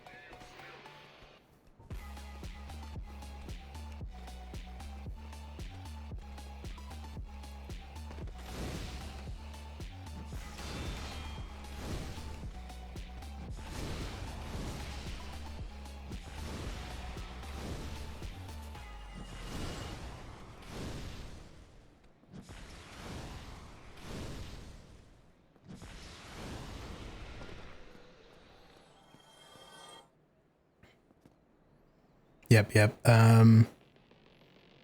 Yep.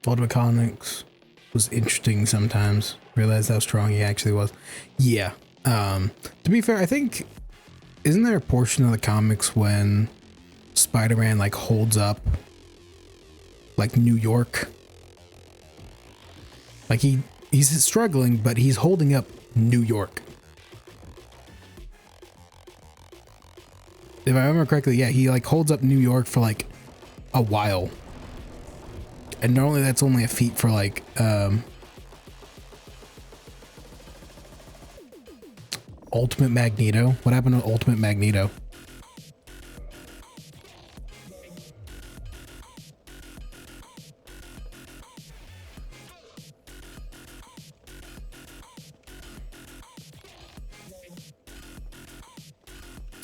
Ultimate Comics was interesting sometimes. Realized how strong he actually was. Yeah. To be fair, I think isn't there a portion of the comics when Spider-Man like holds up like New York? Like he's struggling, but he's holding up New York. If I remember correctly, yeah, he like holds up New York for like a while. And normally that's only a feat for like Ultimate Magneto. What happened to Ultimate Magneto?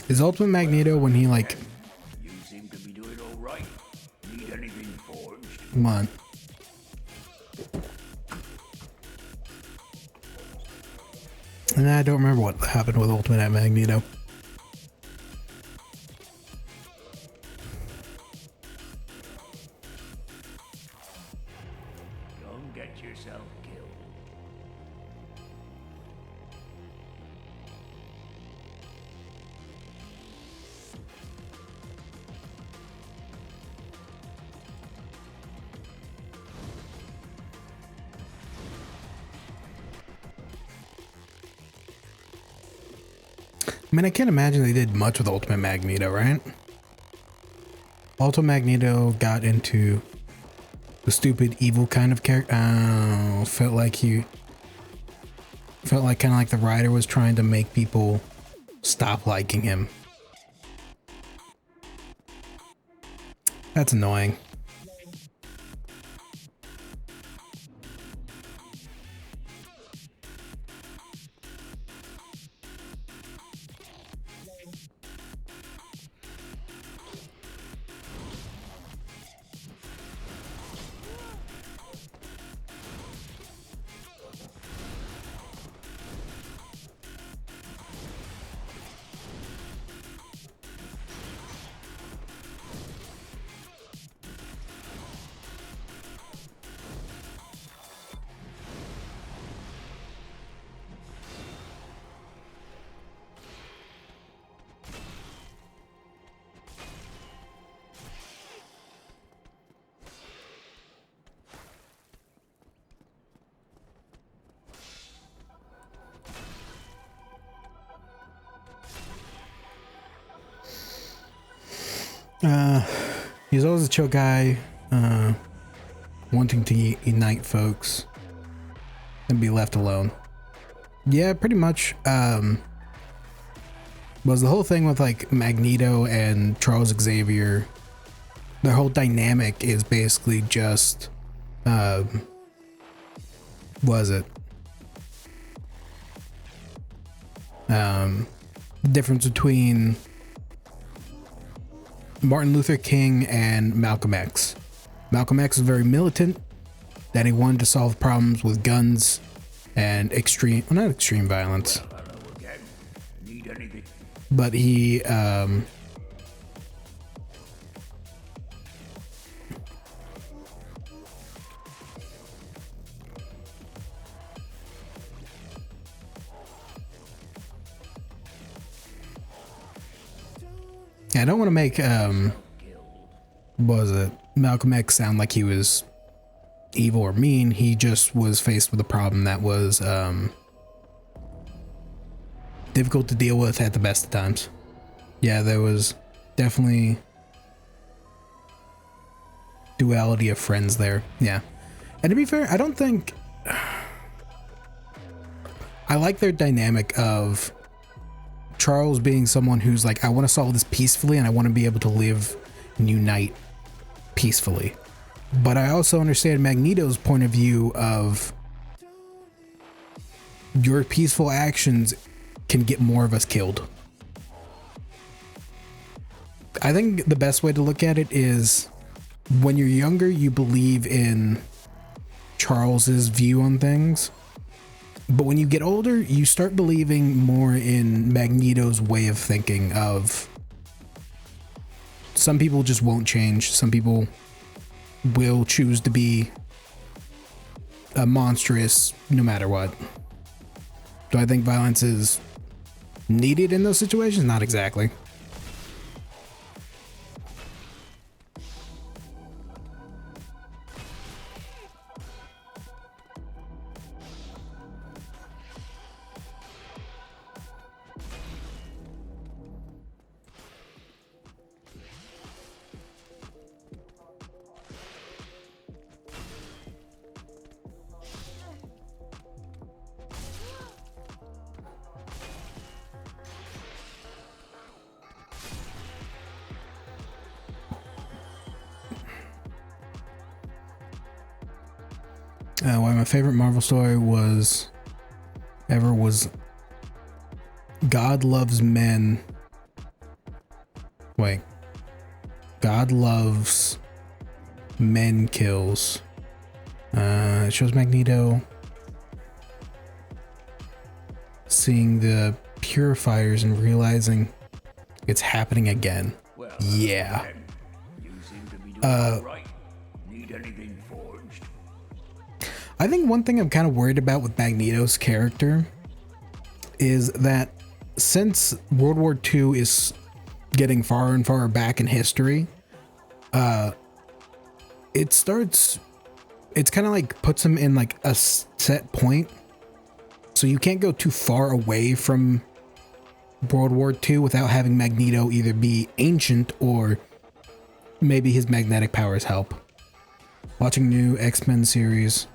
Is Ultimate Magneto when he like... You seem to be doing all right. Need anything forged? Come on. And I don't remember what happened with Ultimate Magneto. Don't get yourself killed. I mean, I can't imagine they did much with Ultimate Magneto, right? Ultimate Magneto got into the stupid evil kind of character. Felt like kind of like the writer was trying to make people stop liking him. That's annoying. He's always a chill guy, wanting to unite folks and be left alone. Yeah, pretty much. Was the whole thing with like Magneto and Charles Xavier, their whole dynamic is basically just, was it? The difference between Martin Luther King and Malcolm X. Malcolm X was very militant, that he wanted to solve problems with guns and extreme, well, not extreme violence, but he, I don't want to make, what was it, Malcolm X sound like he was evil or mean. He just was faced with a problem that was difficult to deal with at the best of times. Yeah, there was definitely duality of friends there. Yeah. And to be fair, I don't think, I like their dynamic of Charles being someone who's like, I want to solve this peacefully and I want to be able to live and unite peacefully. But I also understand Magneto's point of view of your peaceful actions can get more of us killed. I think the best way to look at it is when you're younger, you believe in Charles's view on things. But when you get older, you start believing more in Magneto's way of thinking of some people just won't change. Some people will choose to be monstrous no matter what. Do I think violence is needed in those situations? Not exactly. Why my favorite Marvel story was God Loves Men. Wait. God Loves Men Kills. It shows Magneto seeing the purifiers and realizing it's happening again. Well, Yeah. then, you seem to be doing all right. Need anything forged? I think one thing I'm kind of worried about with Magneto's character is that since World War II is getting far and far back in history, it's kind of like puts him in like a set point. So you can't go too far away from World War II without having Magneto either be ancient or maybe his magnetic powers help. Watching new X-Men series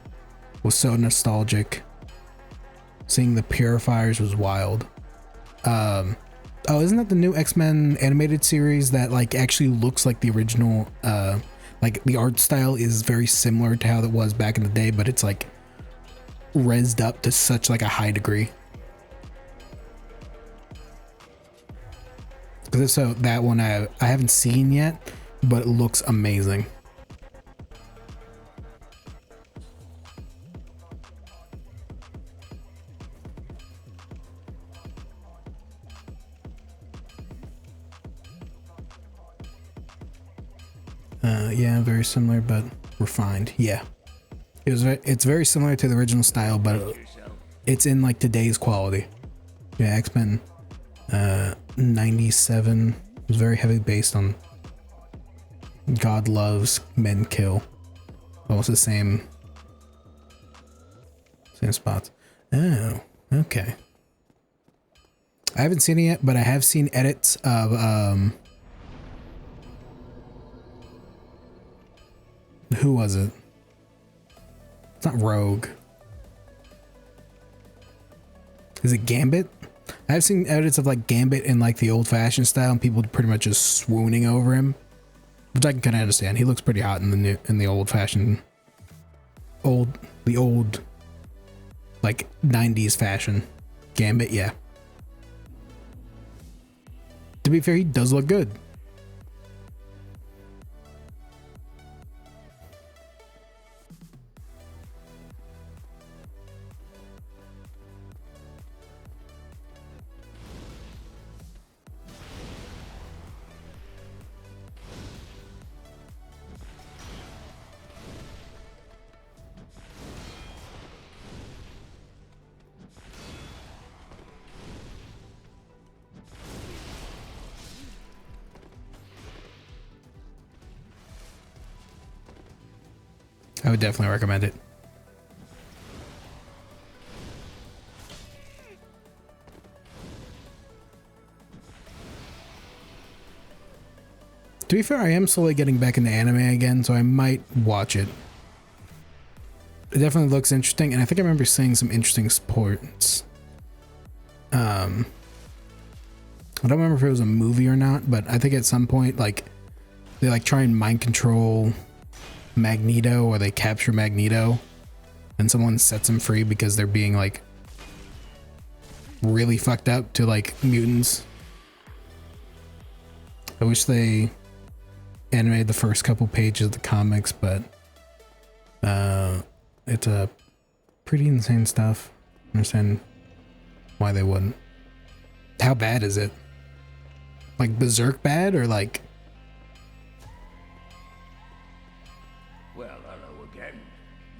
was so nostalgic. Seeing the purifiers was wild. Oh, isn't that the new X-Men animated series that like actually looks like the original? Like the art style is very similar to how it was back in the day, but it's like rezzed up to such like a high degree. So that one I haven't seen yet, but it looks amazing. Yeah, very similar, but refined. Yeah, it's very similar to the original style, but it's in like today's quality. Yeah, X-Men 97 was very heavily based on God Loves Men Kill. Almost the same spots. Oh, okay. I haven't seen it yet, but I have seen edits of Who was it? It's not Rogue. Is it Gambit? I've seen edits of like Gambit in like the old-fashioned style, and people pretty much just swooning over him, which I can kind of understand. He looks pretty hot in the old-fashioned, the old like 90s fashion. Gambit, yeah. To be fair, he does look good. I would definitely recommend it. To be fair, I am slowly getting back into anime again, so I might watch it. It definitely looks interesting, and I think I remember seeing some interesting sports. I don't remember if it was a movie or not, but I think at some point, like, they like try and mind control Magneto, or they capture Magneto and someone sets him free because they're being like really fucked up to like mutants. I wish they animated the first couple pages of the comics, but it's a pretty insane stuff. I understand why they wouldn't. How bad is it? Like Berserk bad, or like? Well, hello again.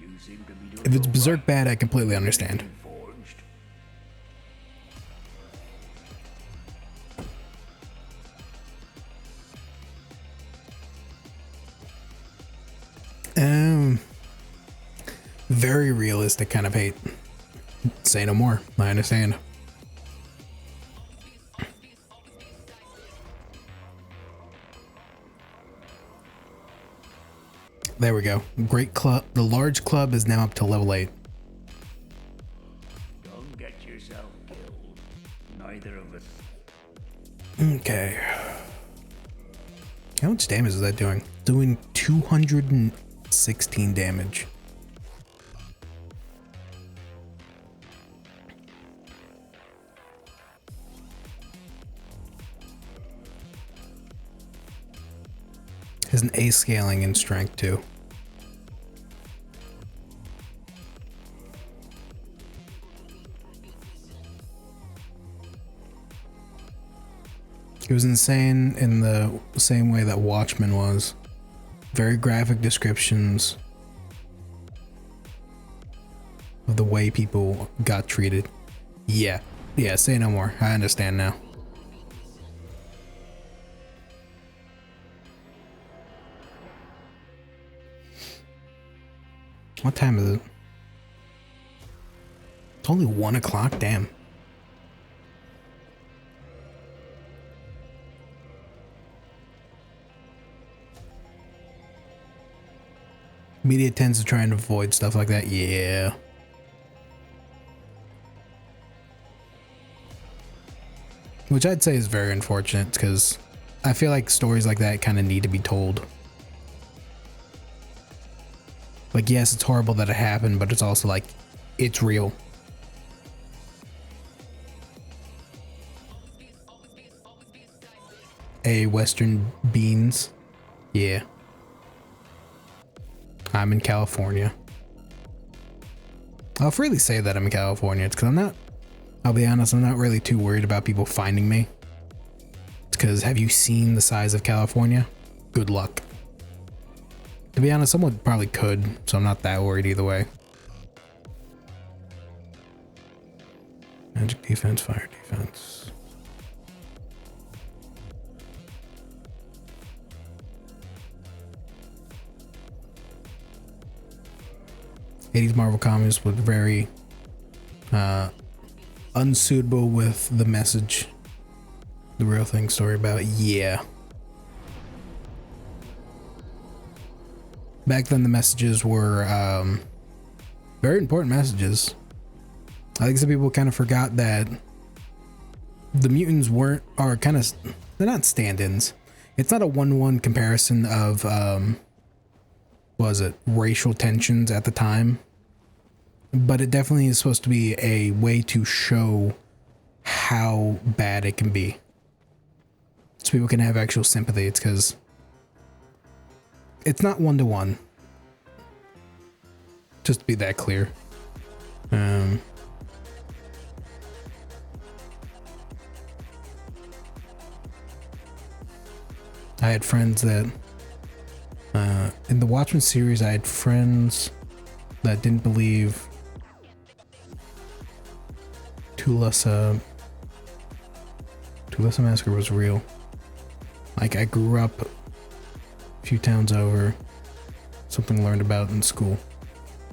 You seem to be doing If it's all Berserk right. bad, I completely understand. Forged. Very realistic kind of hate. Say no more. I understand. There we go. Great club. The large club is now up to level 8. Don't get yourself killed. Neither of us. Okay. How much damage is that doing? Doing 216 damage. Has an A scaling in strength too. It was insane in the same way that Watchmen was. Very graphic descriptions of the way people got treated. Yeah, say no more. I understand now. What time is it? It's only 1 o'clock, damn. Media tends to try and avoid stuff like that, yeah. Which I'd say is very unfortunate, because I feel like stories like that kind of need to be told. Like, yes, it's horrible that it happened, but it's also like, it's real. Western beans. Yeah. I'm in California. I'll freely say that I'm in California. It's because I'll be honest, I'm not really too worried about people finding me. It's because, have you seen the size of California? Good luck. To be honest, someone probably could, so I'm not that worried either way. Magic defense, fire defense. '80s Marvel comics were very unsuitable with the message, the real thing story about it. Yeah. back then the messages were very important messages. I think some people kind of forgot that the mutants are kind of, they're not stand-ins. It's not a 1-1 comparison of racial tensions at the time, but it definitely is supposed to be a way to show how bad it can be, so people can have actual sympathy. It's because it's not 1-to-1, just to be that clear. I had friends that in the Watchmen series, I had friends that didn't believe Tulsa Massacre was real. Like, I grew up a few towns over, something I learned about in school.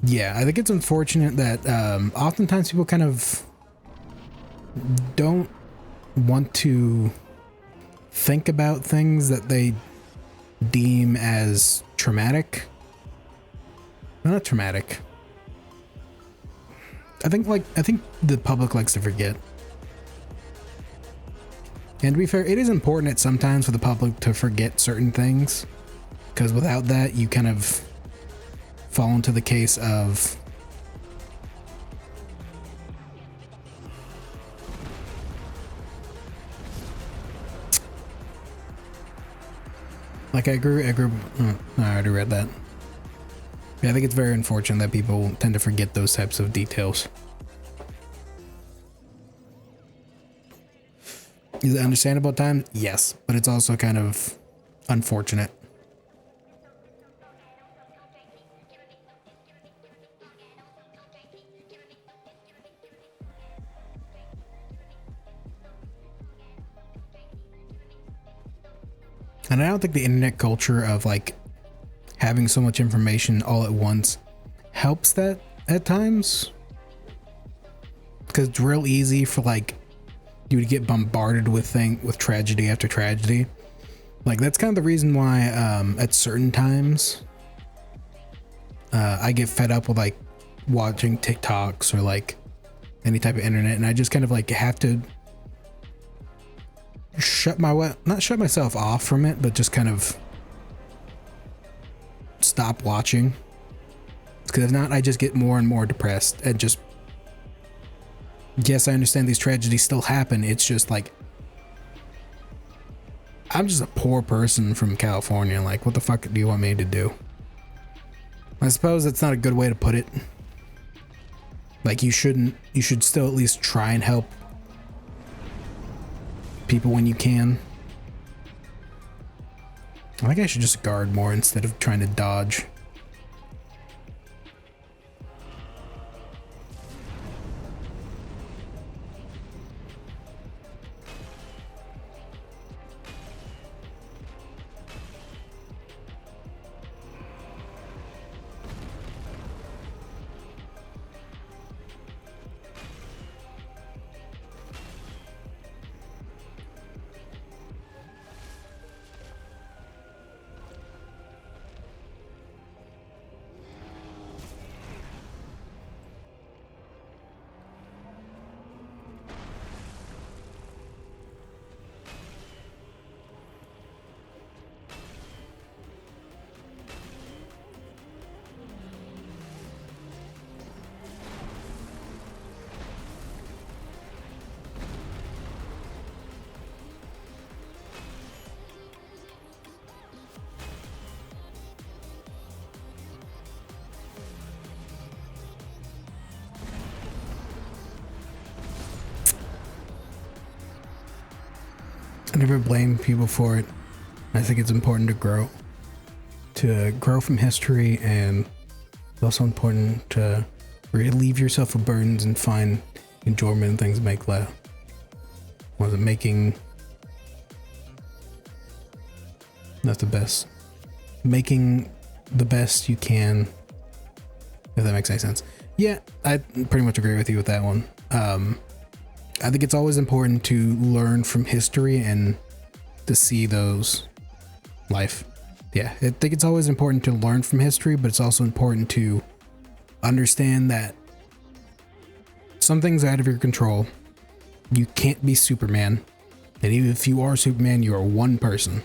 Yeah, I think it's unfortunate that oftentimes people kind of don't want to think about things that they deem as traumatic. Not traumatic. I think the public likes to forget. And to be fair, it is important sometimes for the public to forget certain things, because without that, you kind of fall into the case of like I already read that. Yeah, I think it's very unfortunate that people tend to forget those types of details. Is it understandable at times? Yes, but it's also kind of unfortunate. And I don't think the internet culture of like having so much information all at once helps that at times, because it's real easy for like you to get bombarded with tragedy after tragedy. Like, that's kind of the reason why at certain times I get fed up with like watching TikToks or like any type of internet, and I just kind of like have to not shut myself off from it, but just kind of stop watching, because if not, I just get more and more depressed. And just, yes, I understand these tragedies still happen, it's just like I'm just a poor person from California. Like, what the fuck do you want me to do? I suppose that's not a good way to put it. Like, you should still at least try and help people when you can. I think I should just guard more instead of trying to dodge. I never blame people for it. I think it's important to grow from history, and it's also important to relieve yourself of burdens and find enjoyment in things. Making the best you can, if that makes any sense. Yeah, I pretty much agree with you with that one. I think it's always important to learn from history and to see those life. yeah, I think it's always important to learn from history, but it's also important to understand that some things are out of your control. You can't be Superman. And even if you are Superman, you are one person.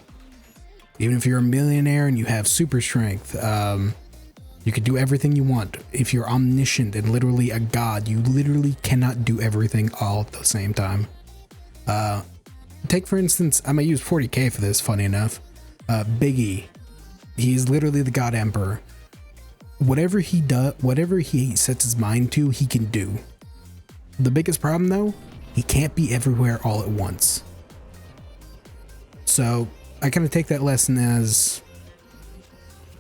Even if you're a millionaire and you have super strength, you can do everything you want. If you're omniscient and literally a god, you literally cannot do everything all at the same time. Take for instance, I might use 40K for this, funny enough. Biggie, he's literally the God Emperor. Whatever he does, whatever he sets his mind to, he can do. The biggest problem though, he can't be everywhere all at once. So I kind of take that lesson as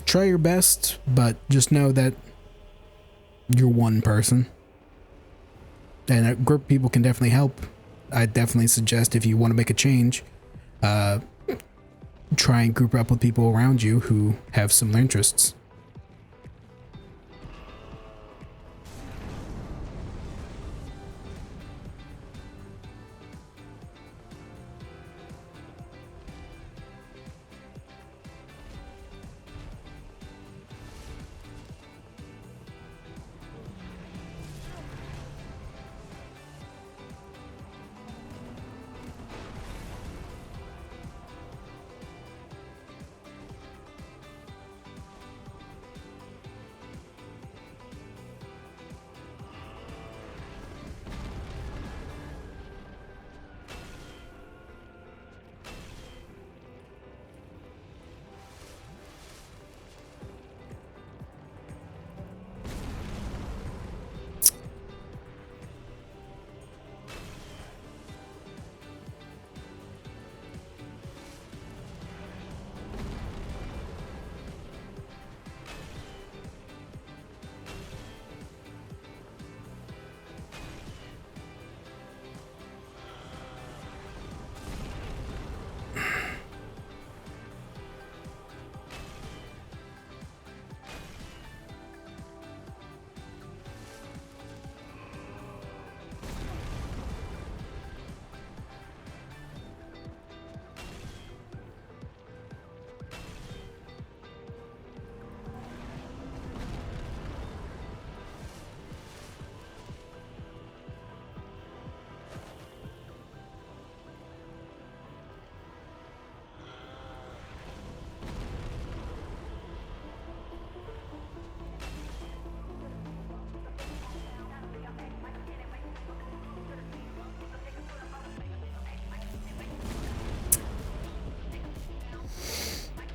try your best, but just know that you're one person. And a group of people can definitely help. I definitely suggest if you want to make a change, try and group up with people around you who have similar interests.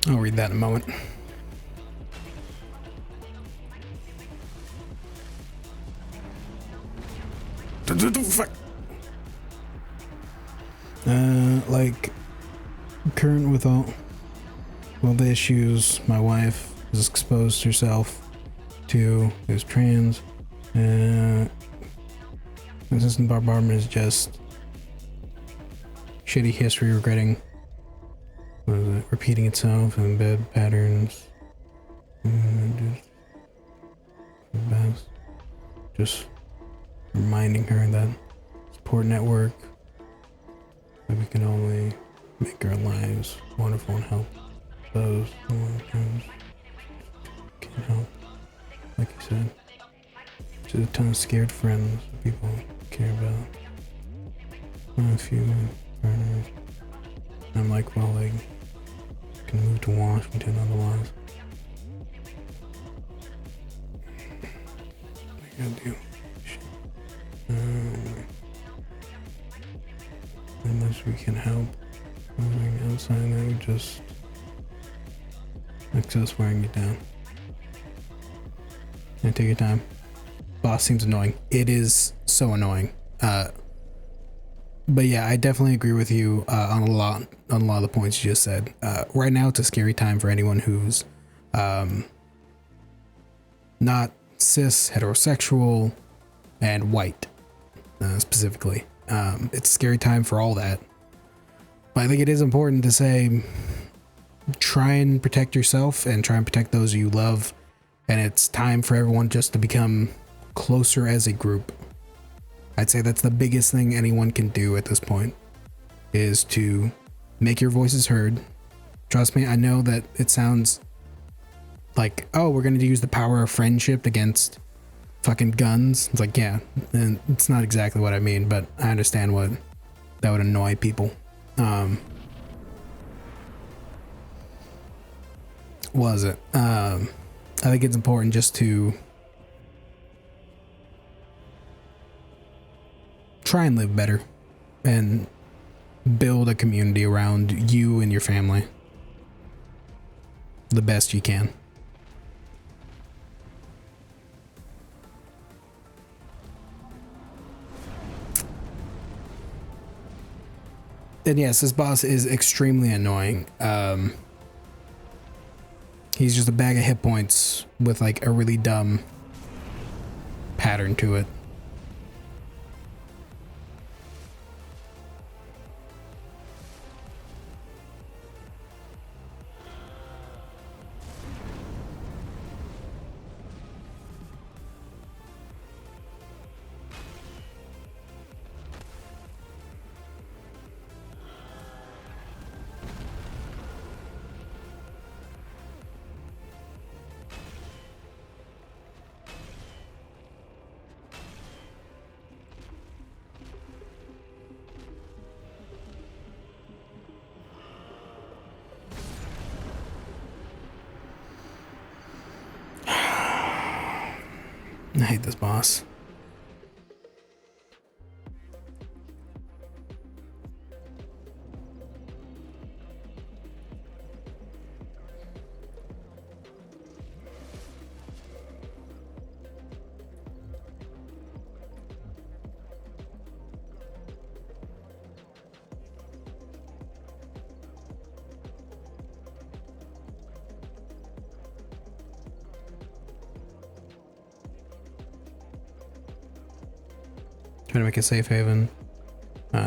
I'll read that in a moment. Fuck. Like, current with all the issues my wife has exposed herself to is trans, consistent bombardment is just shitty history regretting repeating itself and bad patterns, and just reminding her that support network, that we can only make our lives wonderful and help those who can help. Like you said, just a ton of scared friends, people care about. A few partners. I'm like, well, like, can move to Washington otherwise. What are you gonna do? Unless we can help moving outside, that would just makes us wearing it down. And take your time. Boss seems annoying. It is so annoying. But yeah, I definitely agree with you on a lot of the points you just said. Right now, it's a scary time for anyone who's not cis, heterosexual, and white, specifically. It's a scary time for all that. But I think it is important to say, try and protect yourself and try and protect those you love. And it's time for everyone just to become closer as a group. I'd say that's the biggest thing anyone can do at this point, is to make your voices heard, Trust me, I know that it sounds like, oh, we're going to use the power of friendship against fucking guns. It's like, yeah, and it's not exactly what I mean, but I understand what that would annoy people. Was it? I think it's important just to try and live better and build a community around you and your family the best you can. And yes, this boss is extremely annoying. He's just a bag of hit points with like a really dumb pattern to it. I hate this boss. Trying to make a safe haven.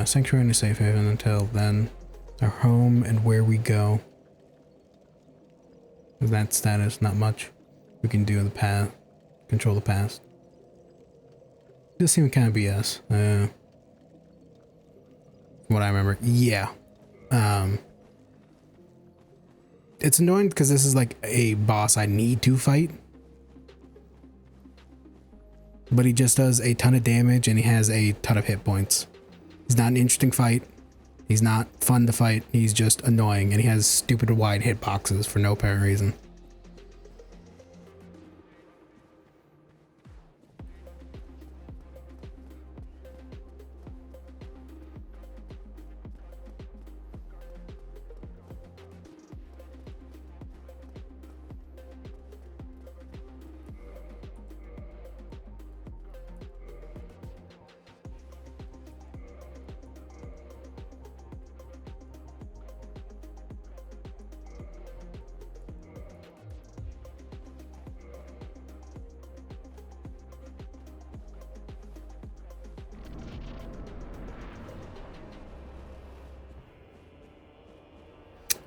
Sanctuary and a safe haven until then. Our home and where we go. With that status, not much we can do in the past. Control the past. This seemed kind of BS. From what I remember. Yeah. It's annoying because this is like a boss I need to fight. But he just does a ton of damage and he has a ton of hit points. He's not an interesting fight. He's not fun to fight. He's just annoying and he has stupid wide hitboxes for no apparent reason.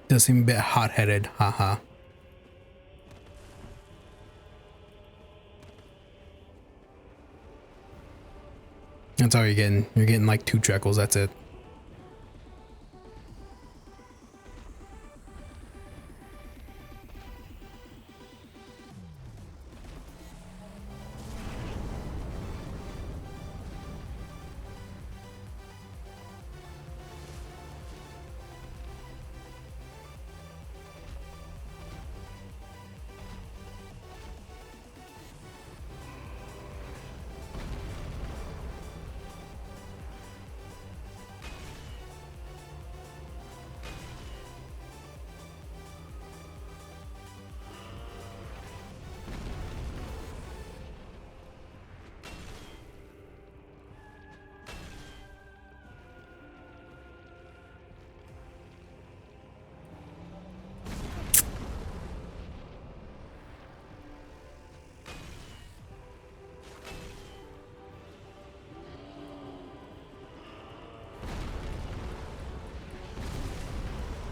Does seem a bit hot-headed, haha. That's all you're getting. You're getting like 2 treckles, that's it.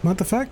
What the fuck?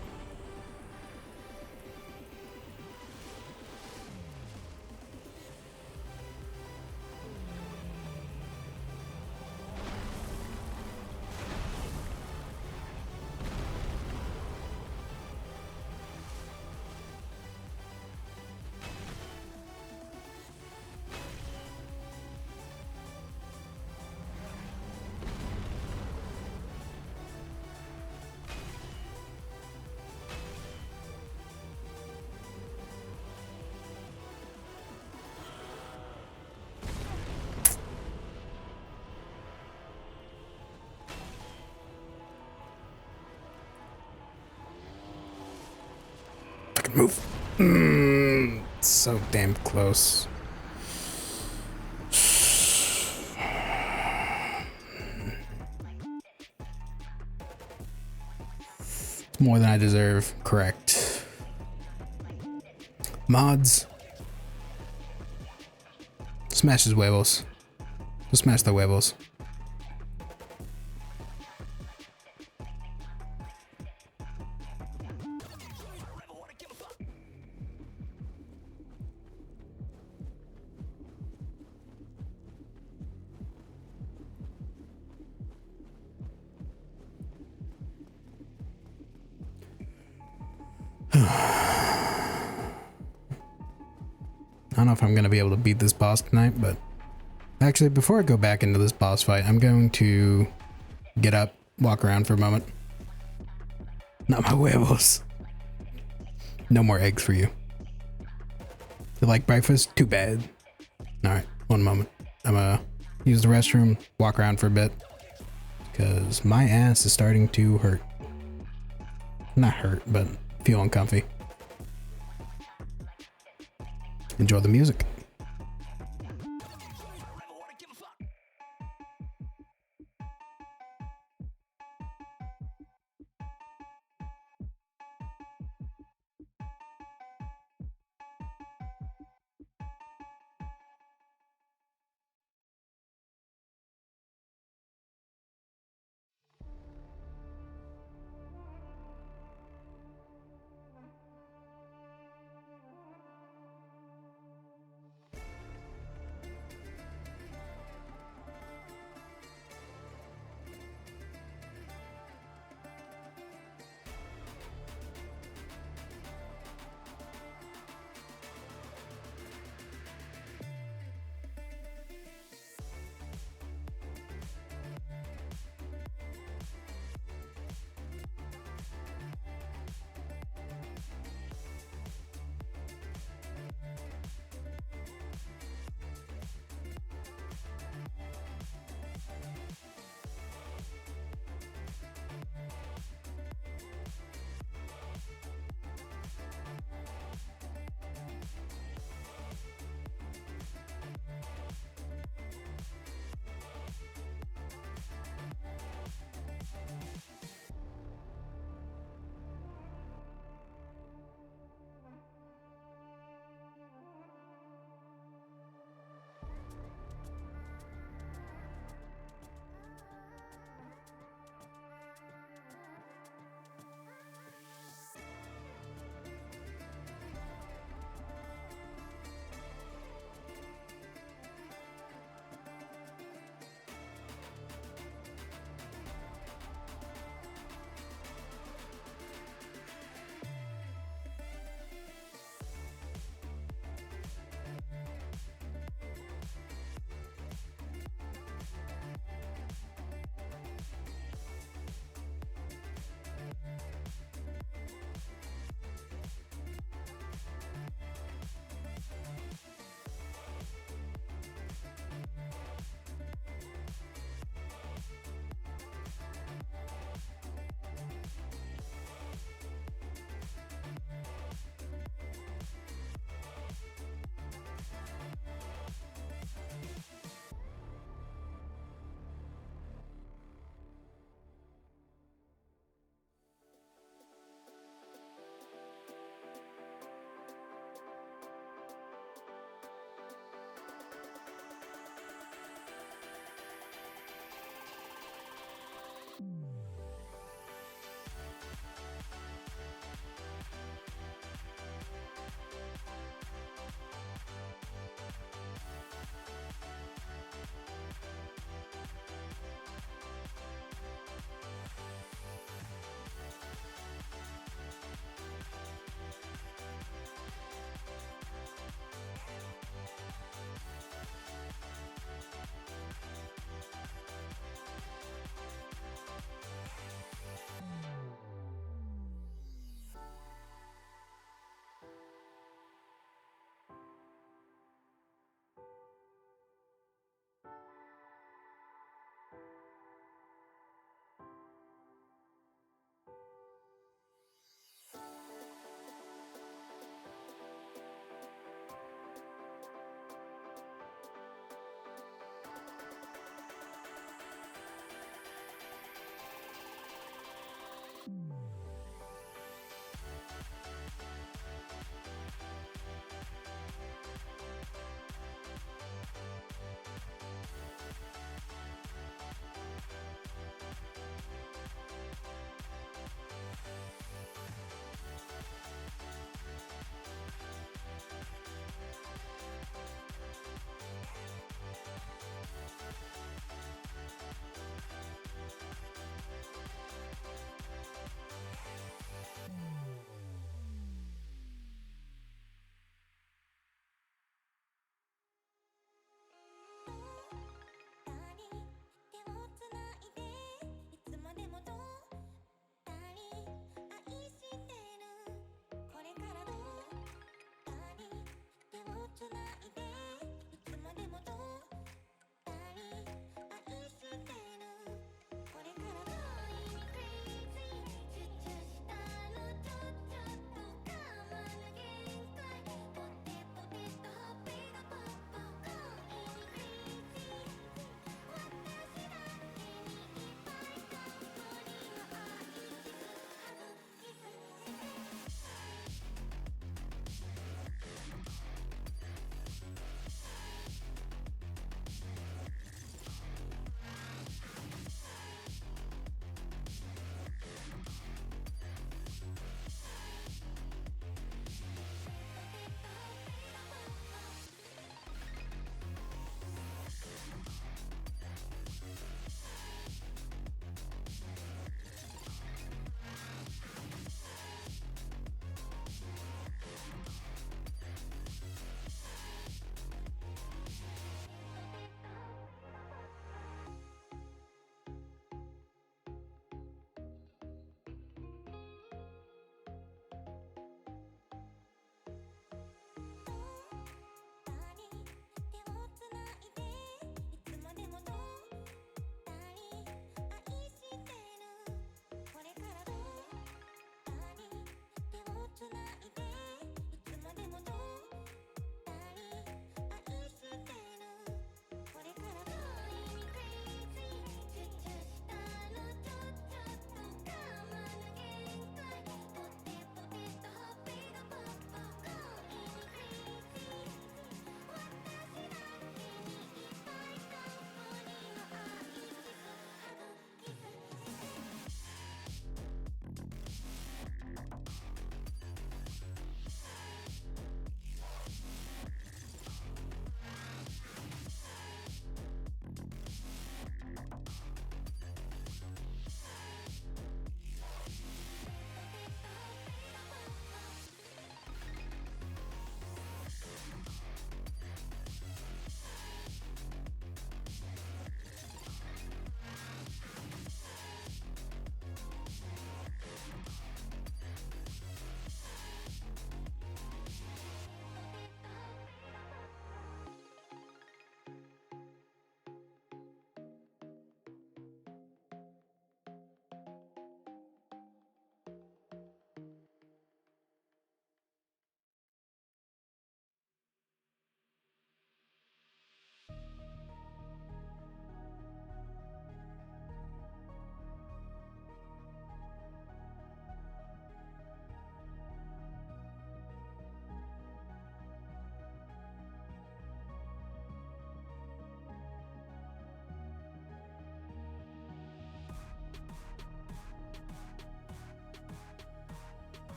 Move. So damn close. More than I deserve. Correct. Mods. Smash his huevos. Just smash the huevos. I don't know if I'm going to be able to beat this boss tonight, but actually, before I go back into this boss fight, I'm going to get up, walk around for a moment. Not my huevos. No more eggs for you. You like breakfast? Too bad. Alright, one moment. I'm gonna use the restroom, walk around for a bit, because my ass is starting to hurt. Not hurt, but feel uncomfy. Enjoy the music.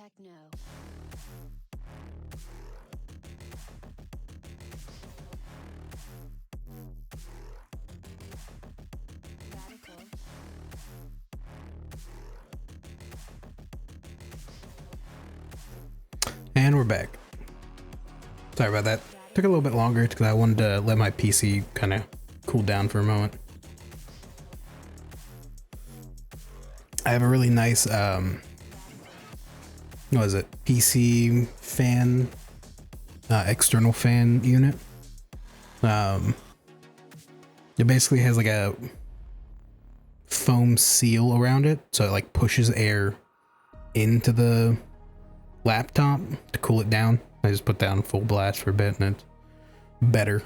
Techno. Radical. And we're back. Sorry about that. Took a little bit longer because I wanted to let my PC kind of cool down for a moment. I have a really nice, what is it? PC fan, external fan unit. It basically has like a foam seal around it, so it like pushes air into the laptop to cool it down. I just put that on full blast for a bit and it's better.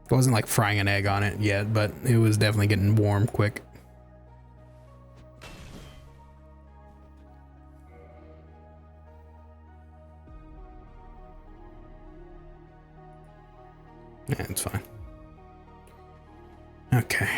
It wasn't like frying an egg on it yet, but it was definitely getting warm quick. Yeah, it's fine. Okay.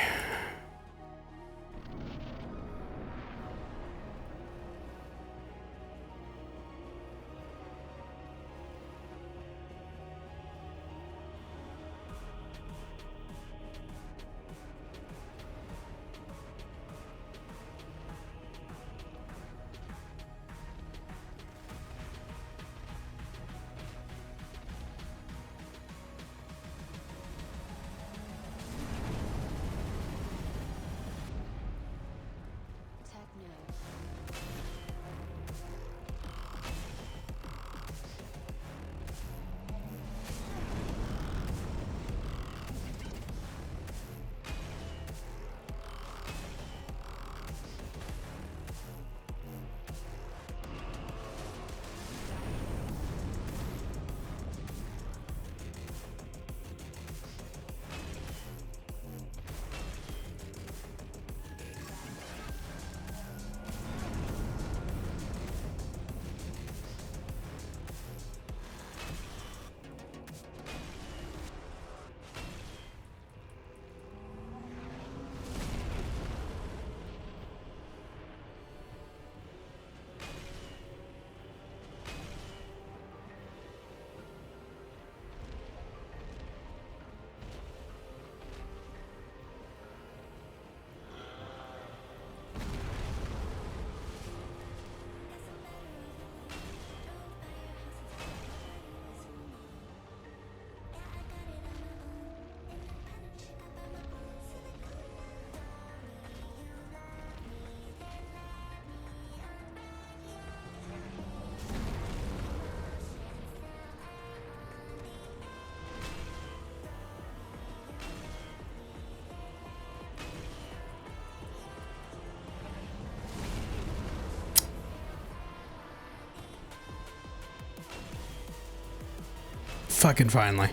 Fucking finally.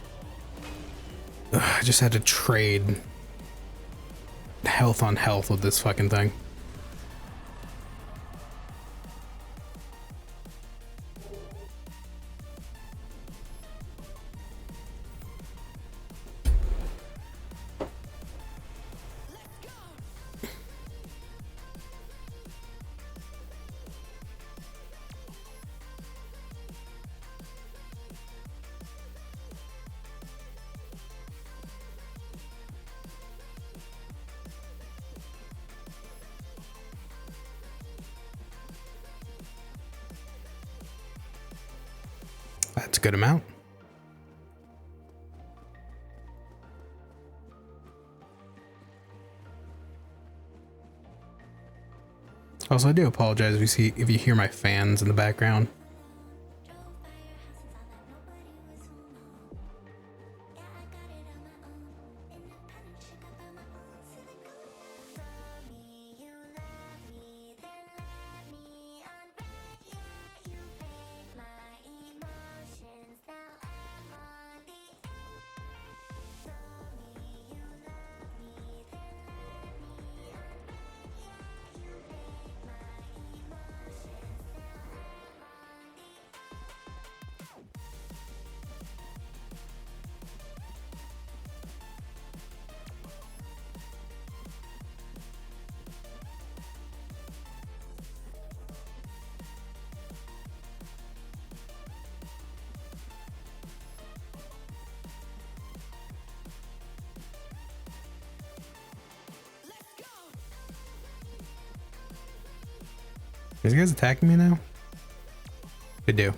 Ugh, I just had to trade health on health with this fucking thing. That's a good amount. Also, I do apologize if you hear my fans in the background. These guys attacking me now? They do.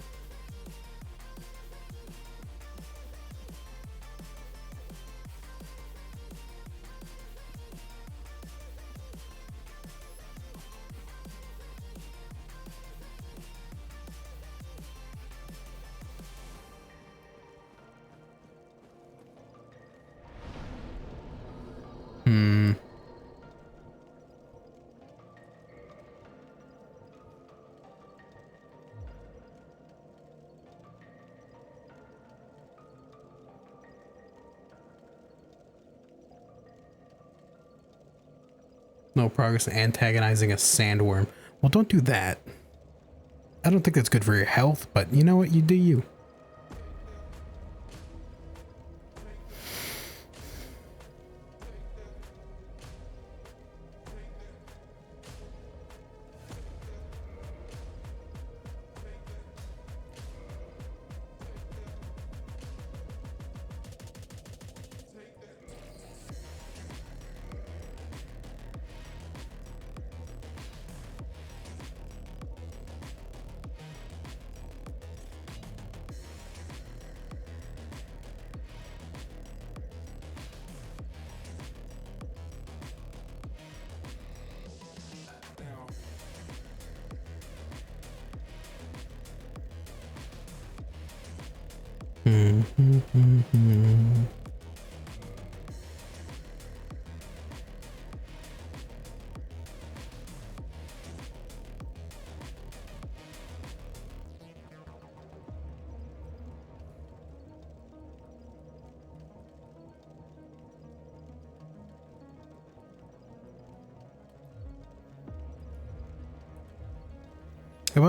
No progress in antagonizing a sandworm. Well, don't do that. I don't think that's good for your health, but you know what? You do you.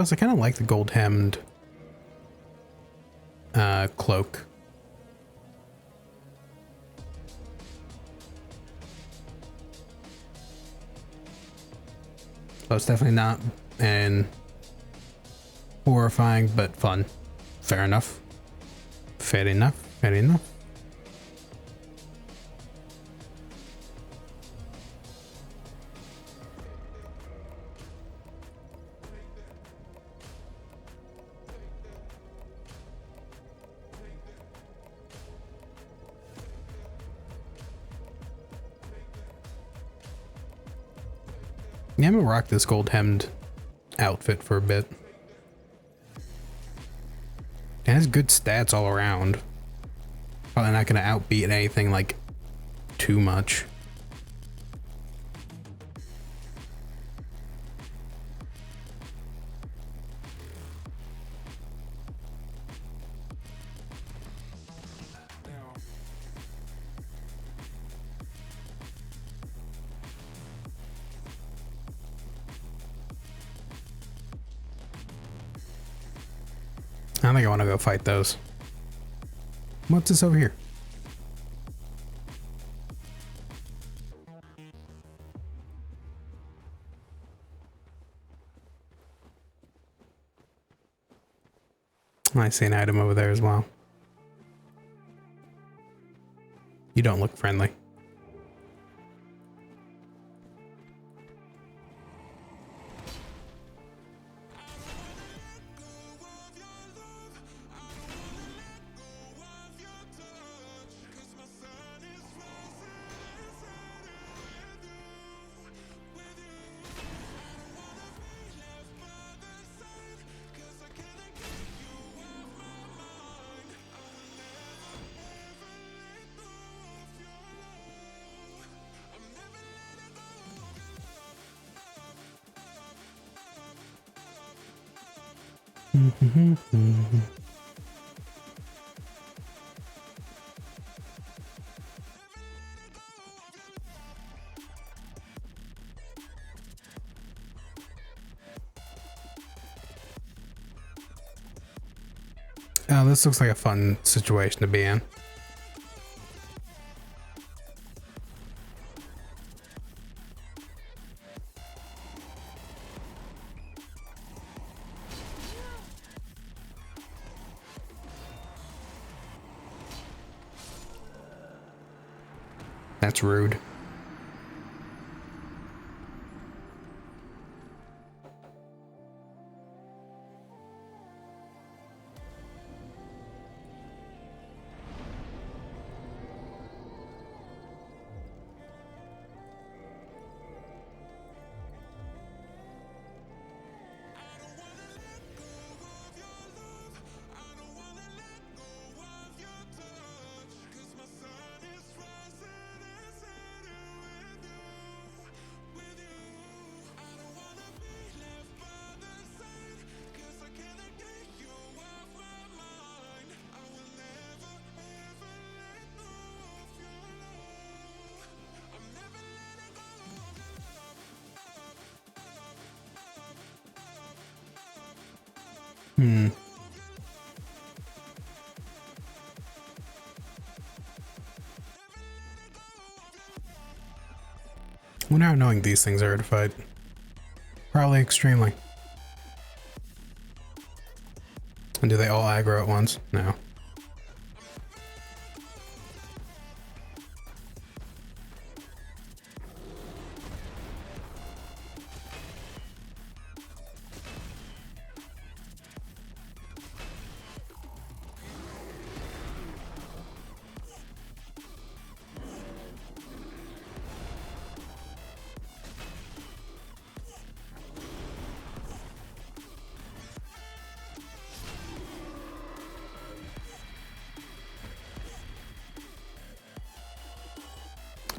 I kind of like the gold hemmed cloak. So it's definitely not an horrifying, but fun. Fair enough. Fair enough. Fair enough. Yeah, I'm gonna rock this gold hemmed outfit for a bit. It has good stats all around. Probably not gonna outbeat anything like too much. I think I want to go fight those. What's this over here? I see an item over there as well. You don't look friendly. Oh, this looks like a fun situation to be in. That's rude. Wonder how knowing these things are to fight. Probably extremely. And do they all aggro at once? No.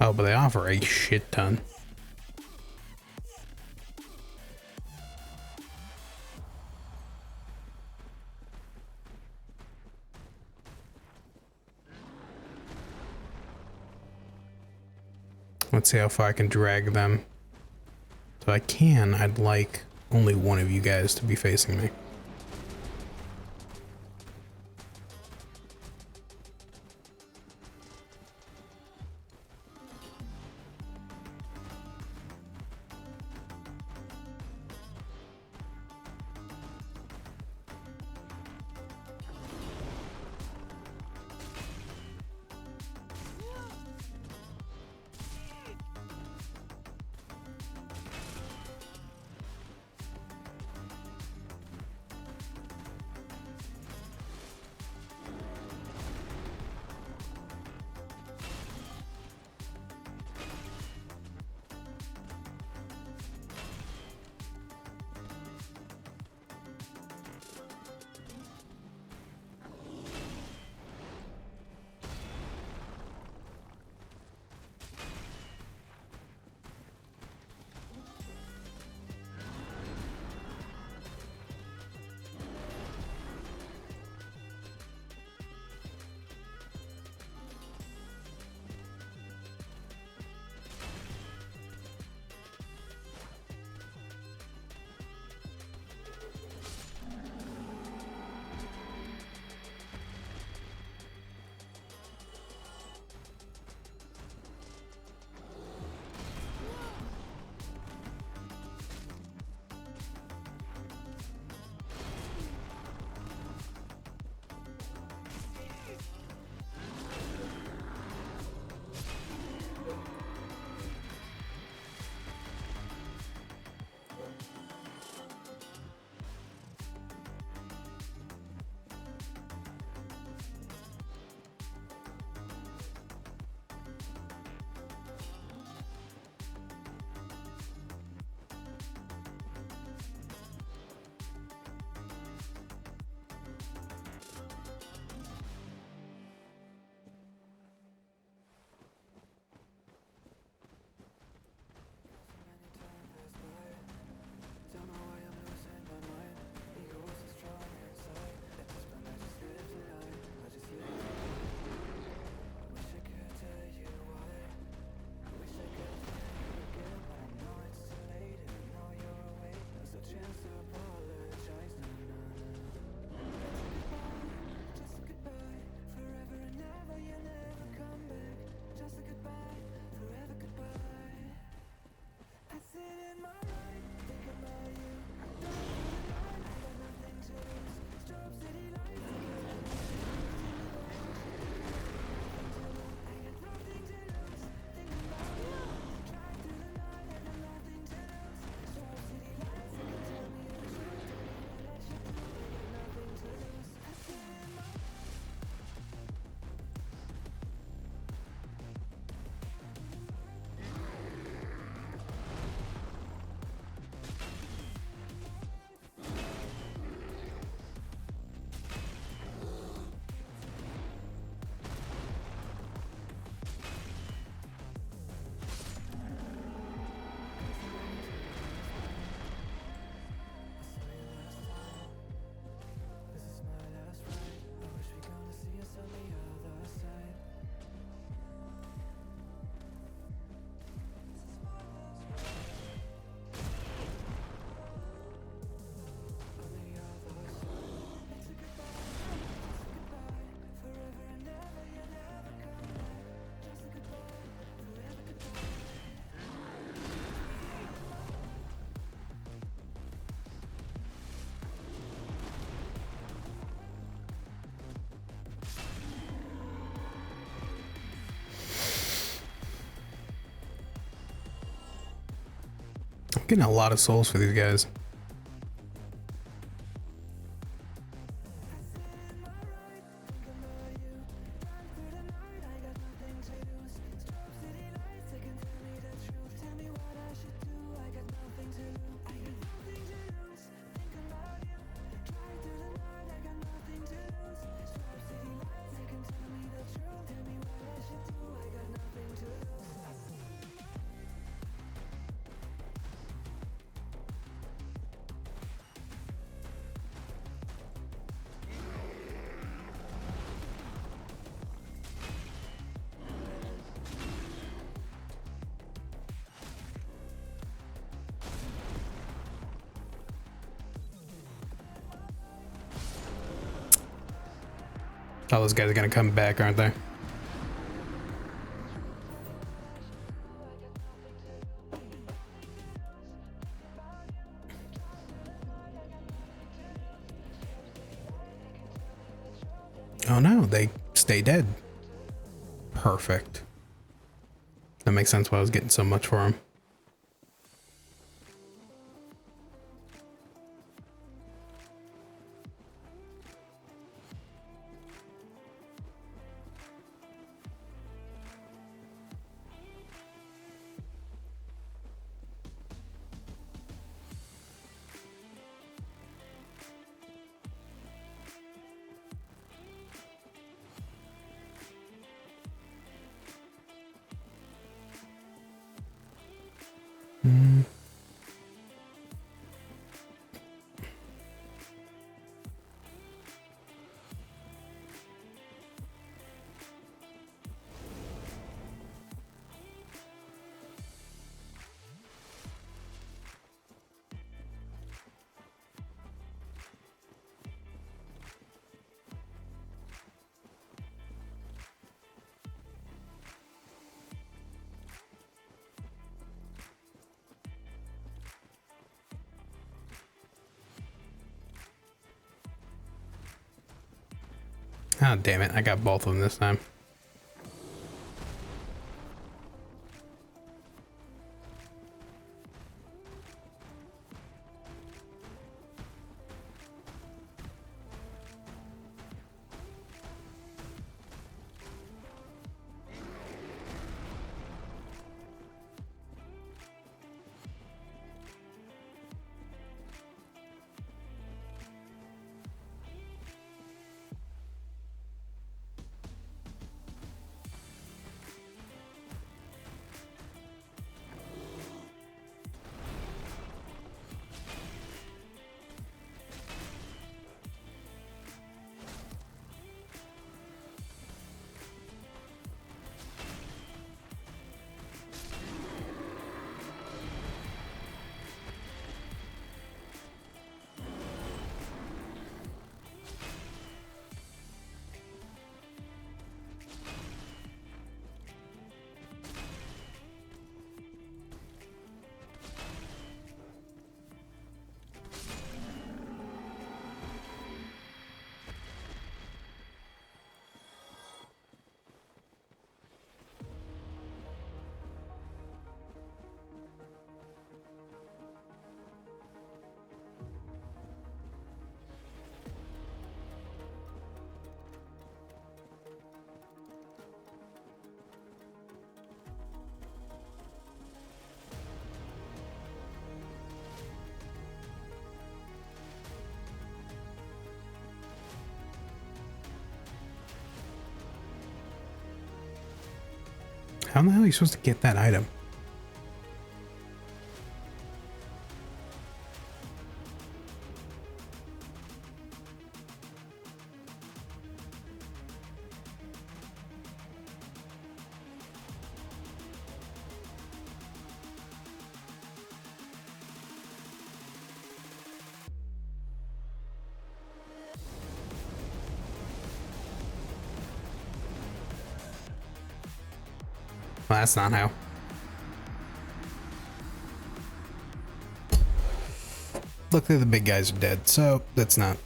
Oh, but they offer a shit ton. Let's see how far I can drag them. So I can, I'd like only one of you guys to be facing me. Getting a lot of souls for these guys. All those guys are gonna come back, aren't they? Oh no, they stay dead. Perfect. That makes sense why I was getting so much for him. Oh, damn it. I got both of them this time. How in the hell are you supposed to get that item? Well, that's not how. Luckily, the big guys are dead, so that's not.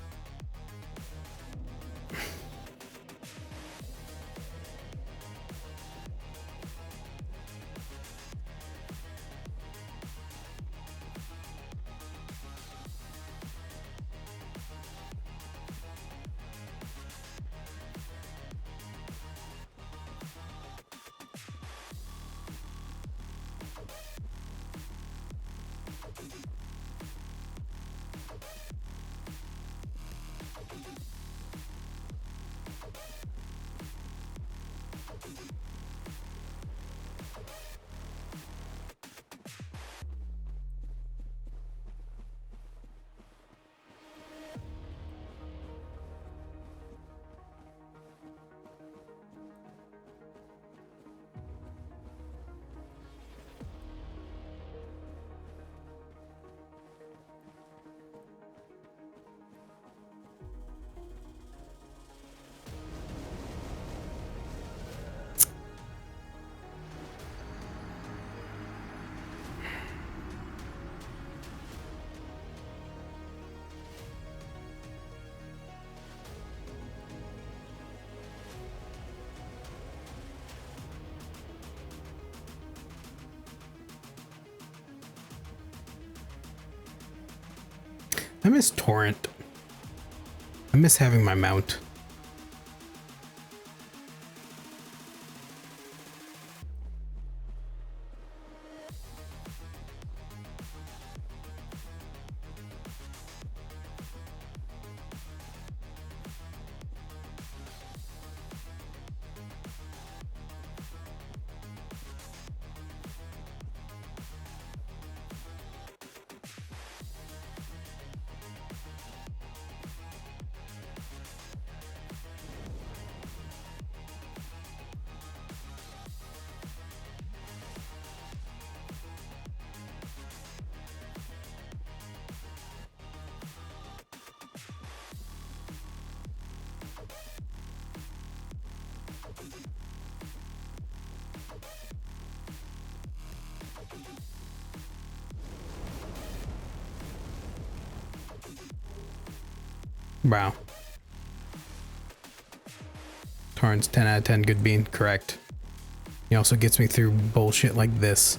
I miss Torrent. I miss having my mount. Wow. Torrent's 10 out of 10 good bean, correct. He also gets me through bullshit like this.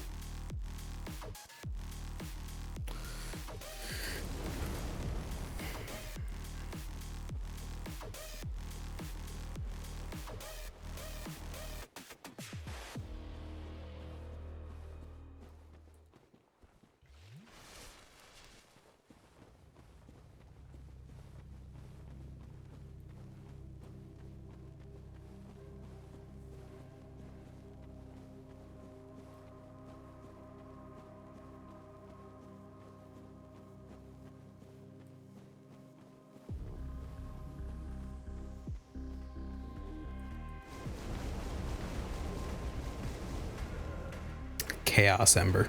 Chaos Ember.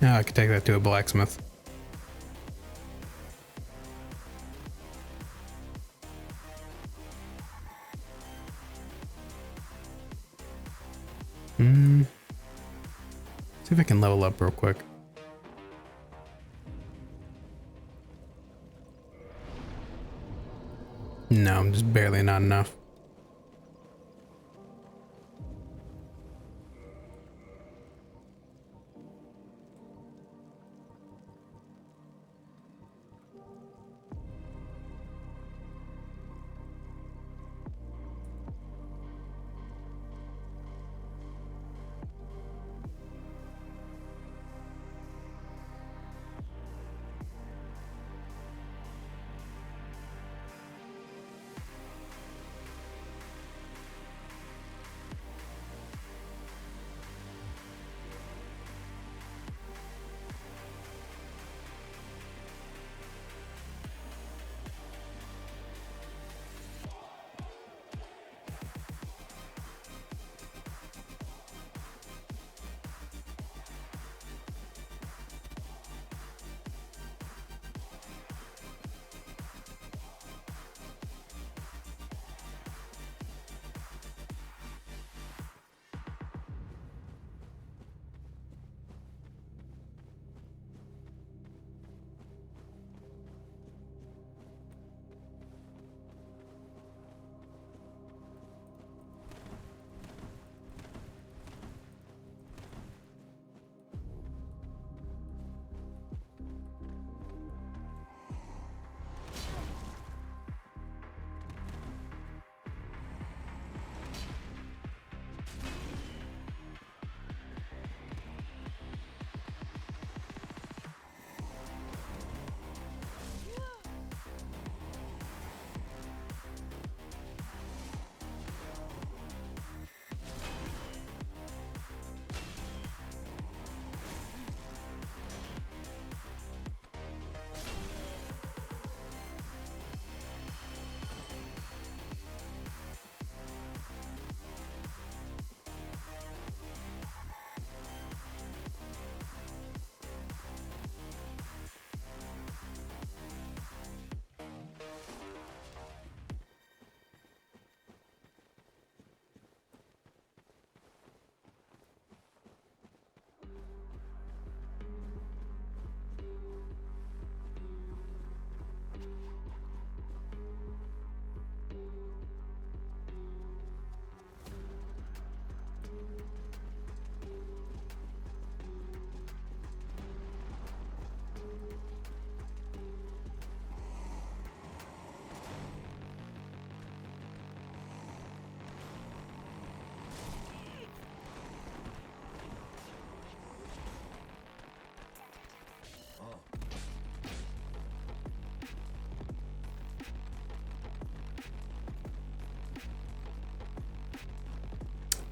Now I could take that to a blacksmith. See if I can level up real quick. No, I'm just barely not enough.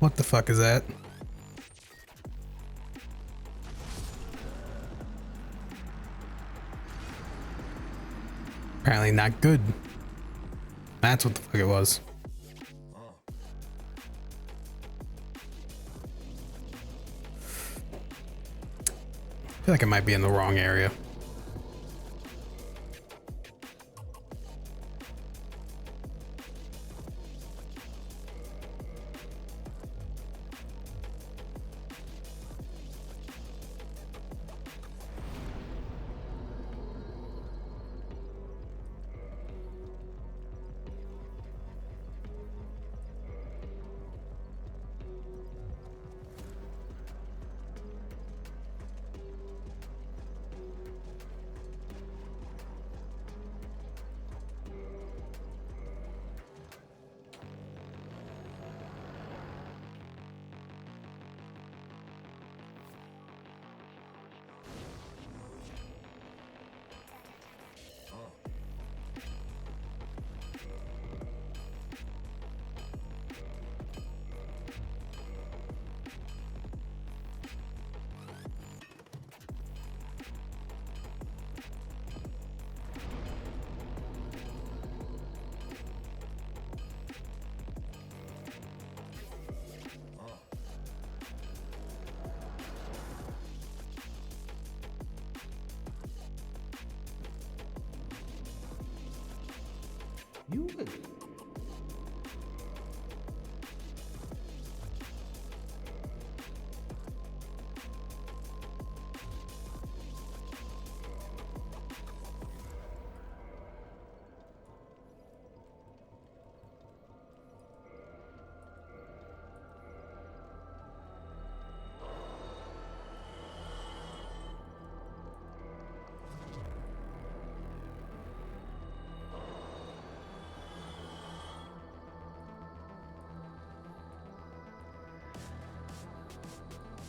What the fuck is that? Apparently not good. That's what the fuck it was. I feel like I might be in the wrong area. You would.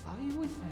Are you with her?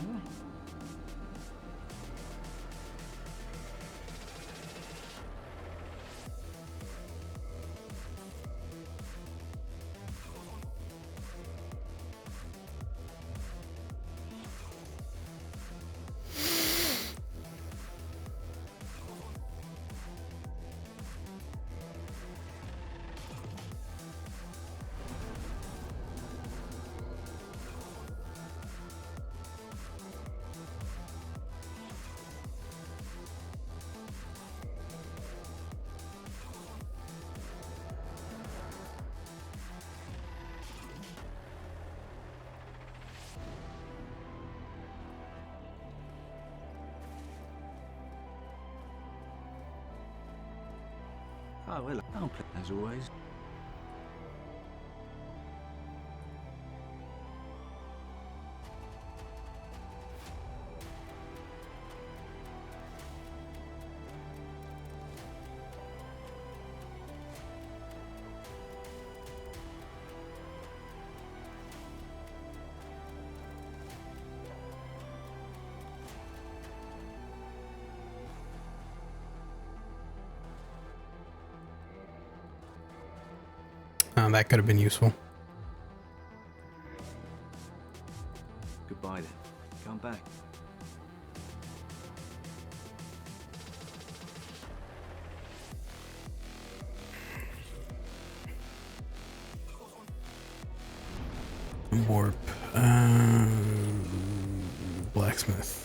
Oh, well, I'll play as always. That could have been useful. Goodbye then. Come back. Warp. Blacksmith.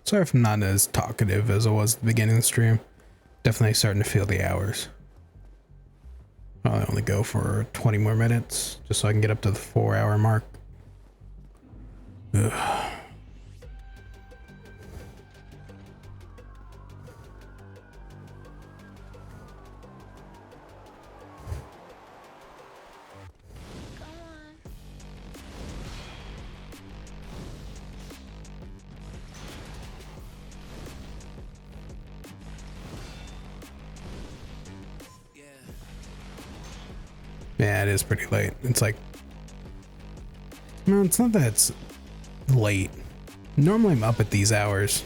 Sorry if I'm not as talkative as I was at the beginning of the stream. Definitely starting to feel the hours. I'll only go for 20 more minutes, just so I can get up to the 4-hour mark. Ugh. Yeah, it is pretty late. It's like, no, it's not that it's late. Normally I'm up at these hours.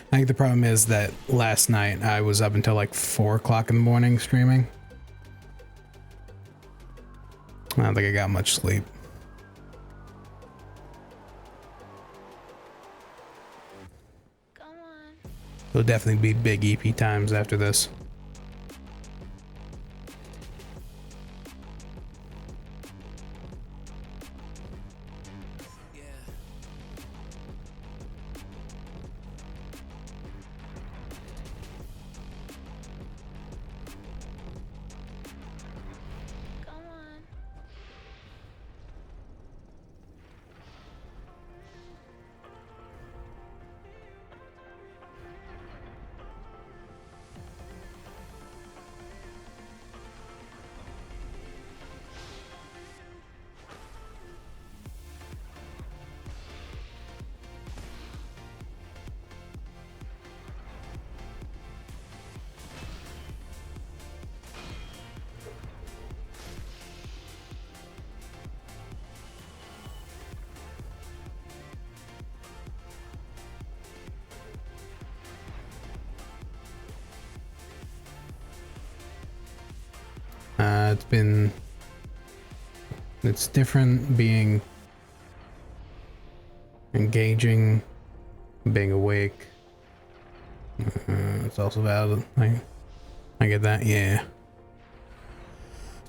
I think the problem is that last night I was up until like 4 o'clock in the morning streaming. I don't think I got much sleep. There'll definitely be big EP times after this. It's different being engaging, being awake. It's also valid. I get that, yeah.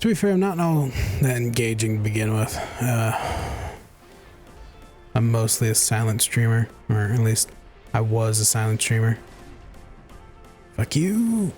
To be fair, I'm not all that engaging to begin with. I'm mostly a silent streamer, or at least I was a silent streamer. Fuck you.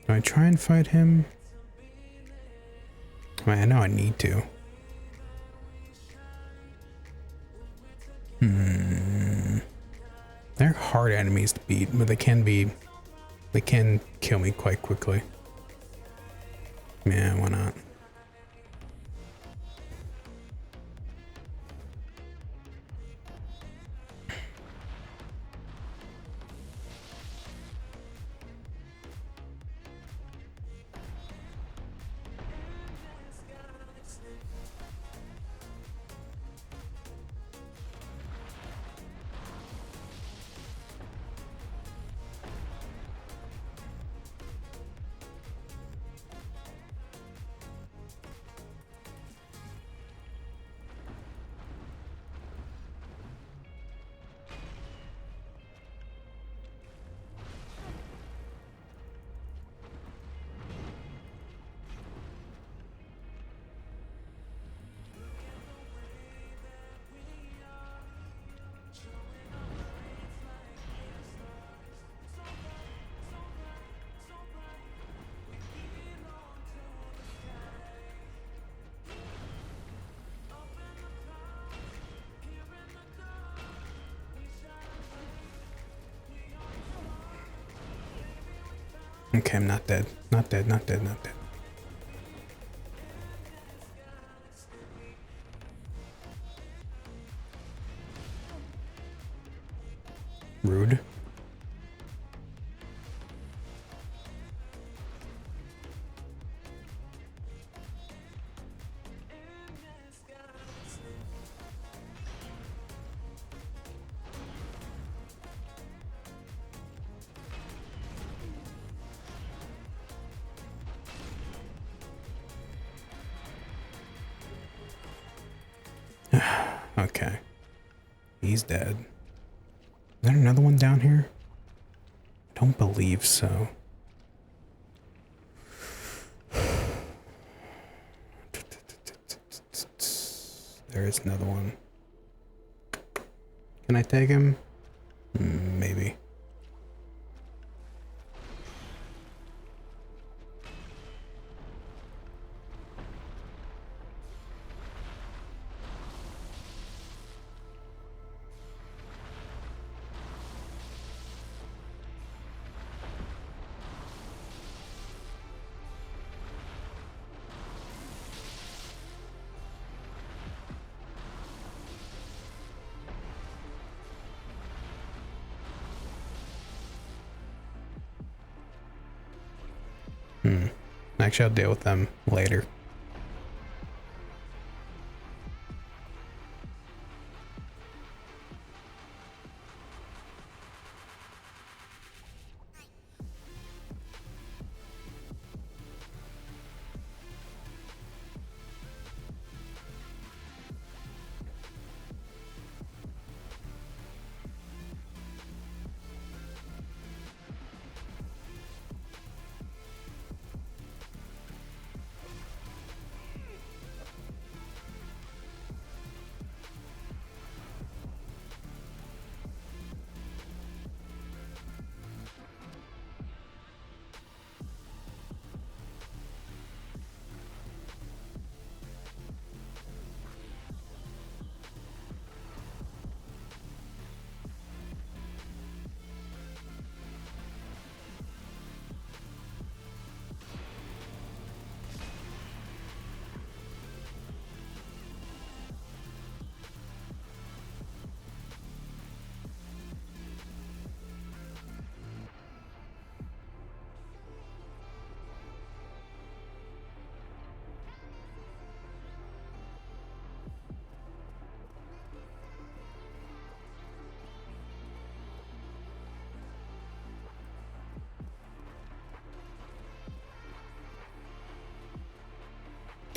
Do I try and fight him? I mean, I know I need to. They're hard enemies to beat, but they can kill me quite quickly. Yeah, why not? Okay, I'm not dead. Not dead, not dead, not dead. Rude. Okay. He's dead. Is there another one down here? I don't believe so. There is another one. Can I take him? Maybe. Actually, I'll deal with them later.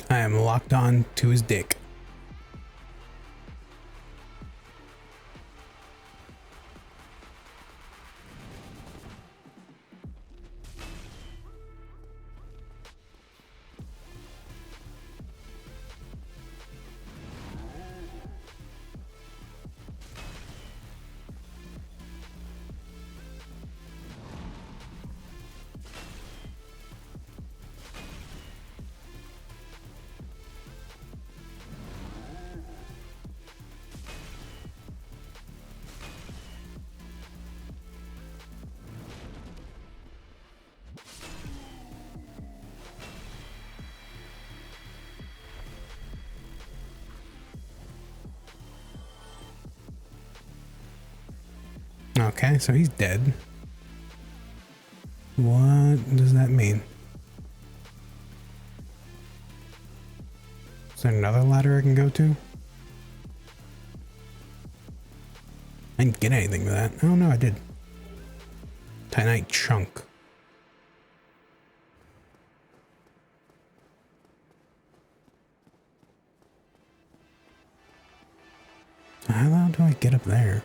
I am locked on to his dick. Okay, so he's dead. What does that mean? Is there another ladder I can go to? I didn't get anything with that. Oh no, I did. Titanite chunk. How do I get up there?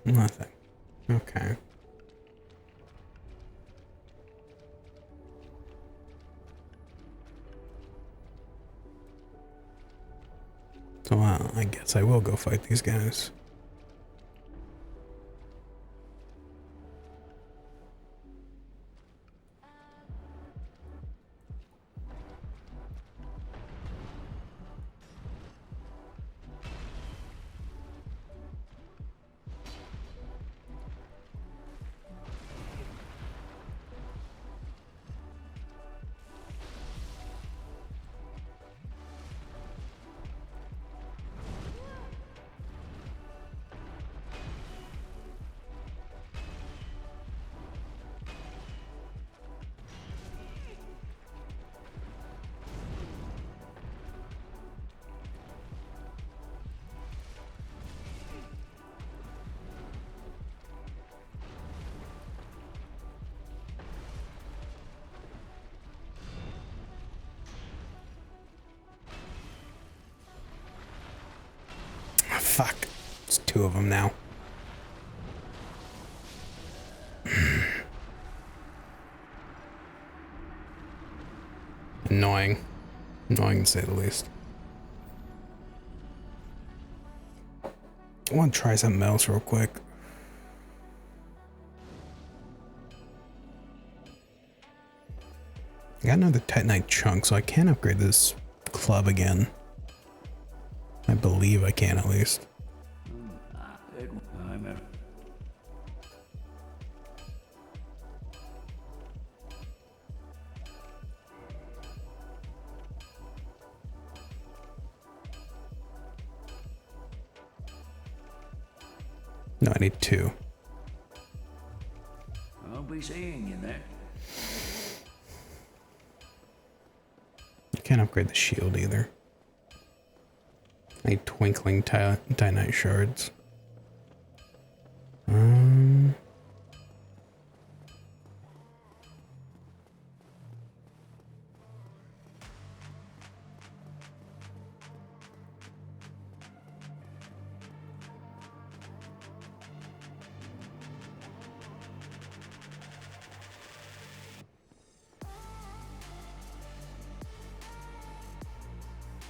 Nothing. Okay. So, I guess I will go fight these guys. Fuck. It's two of them now. Annoying. Annoying to say the least. I want to try something else real quick. I got another Titanite chunk, so I can upgrade this club again. I believe I can at least. No, I need two. I'll be seeing you then. I can't upgrade the shield either. I need twinkling Titanite shards.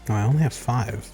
Oh, I only have 5.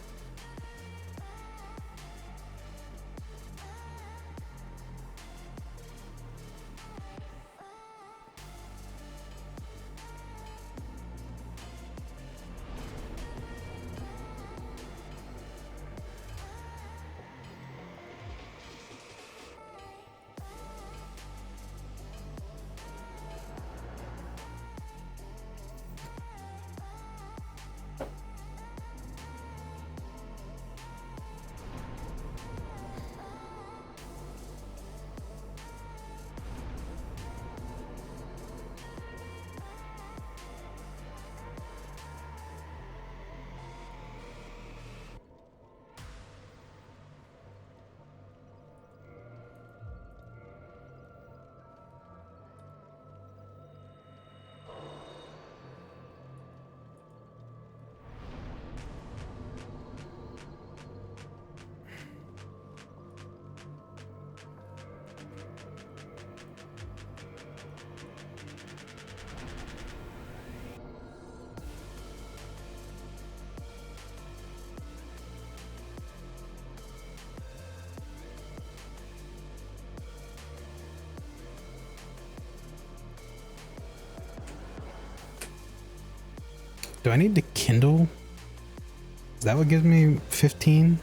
Do I need to kindle? Is that what gives me 15?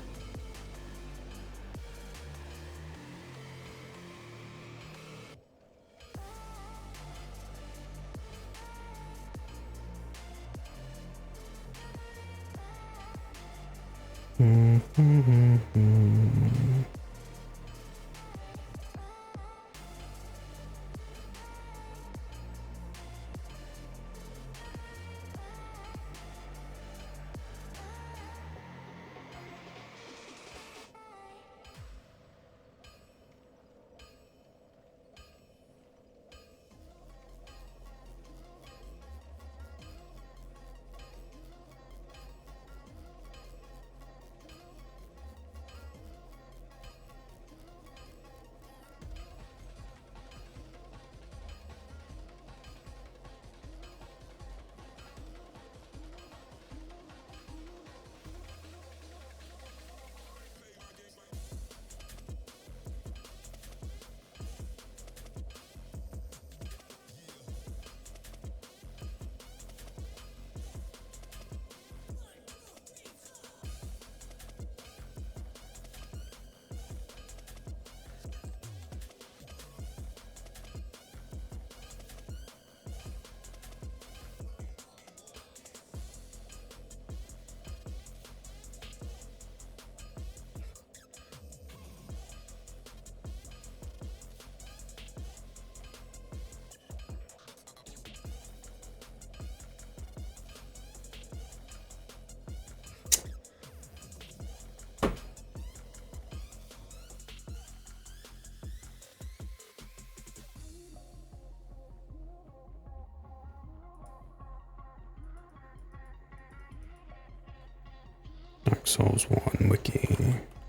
Dark Souls 1 wiki.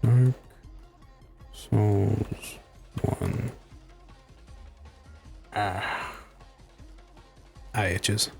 Dark glitches.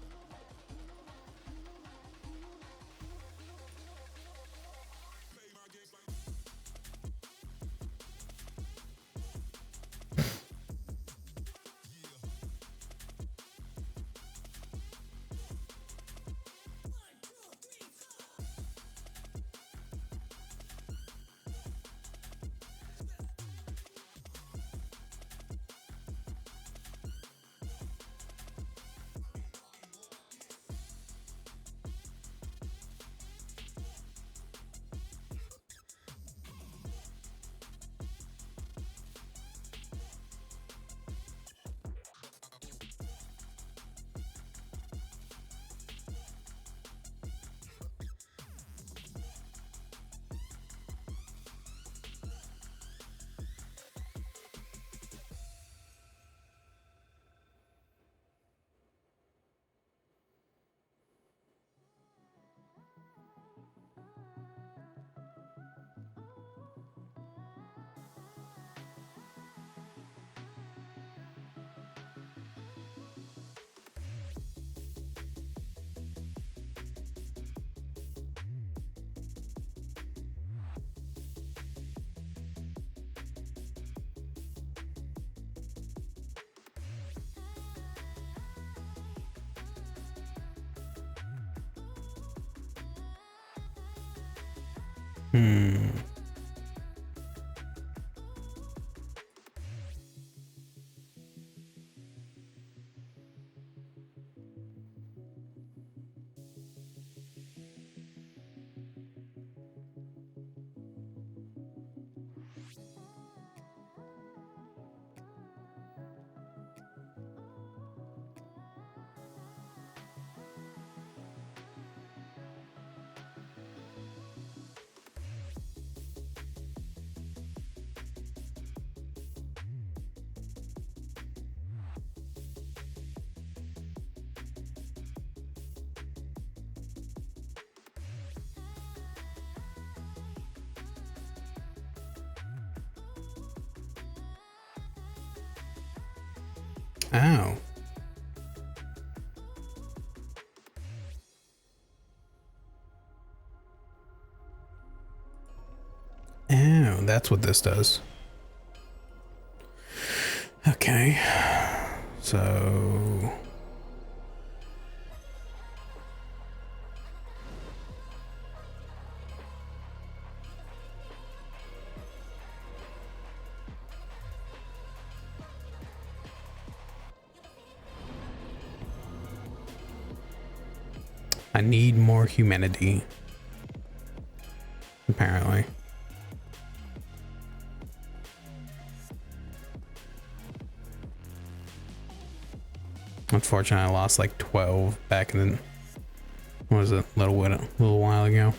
Ow. Ow, that's what this does. Okay. So... I need more humanity. Apparently. Unfortunately, I lost like 12 back in the... What was it? A little while ago.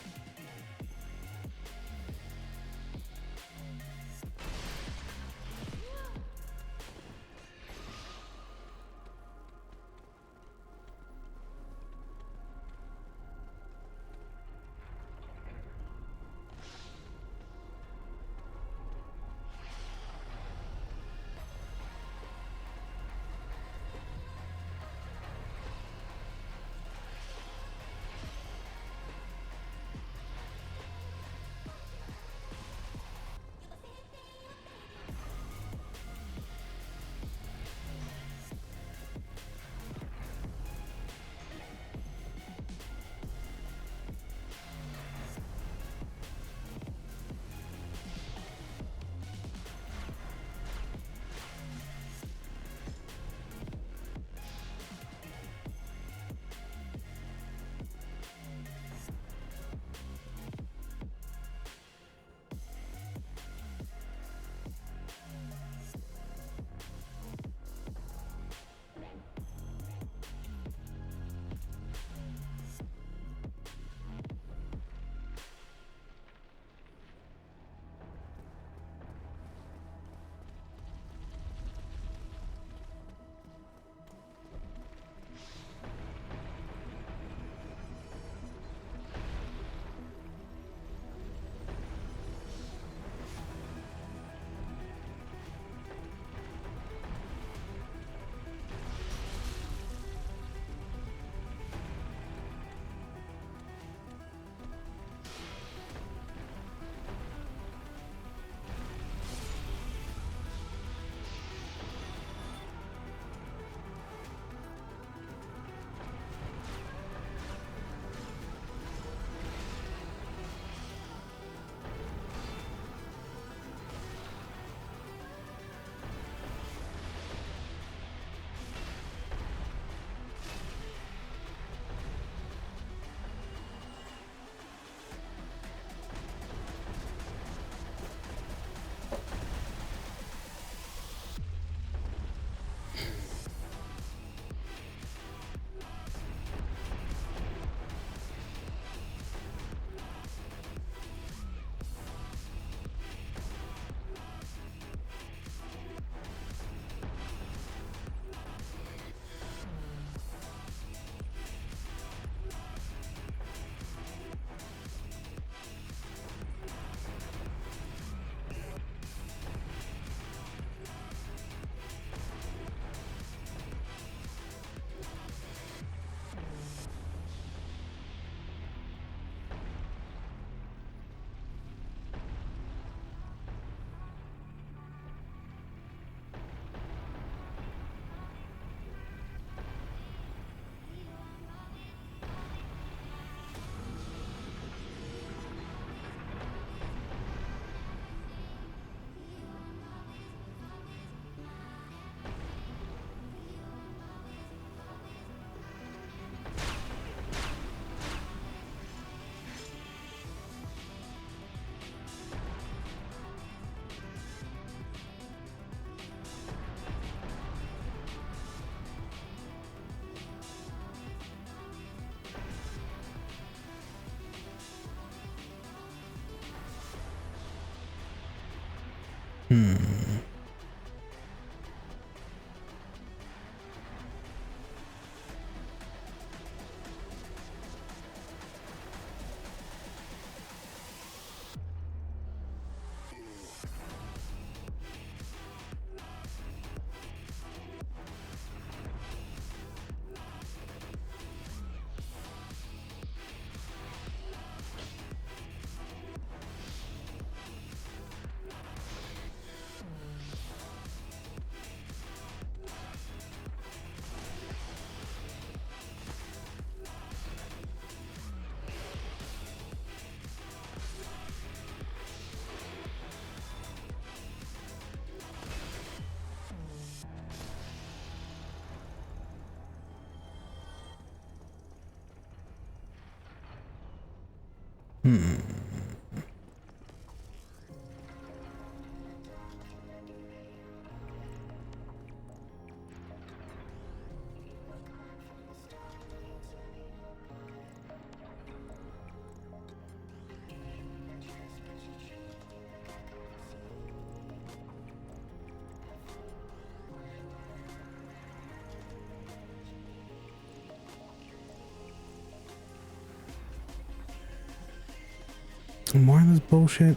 More of this bullshit.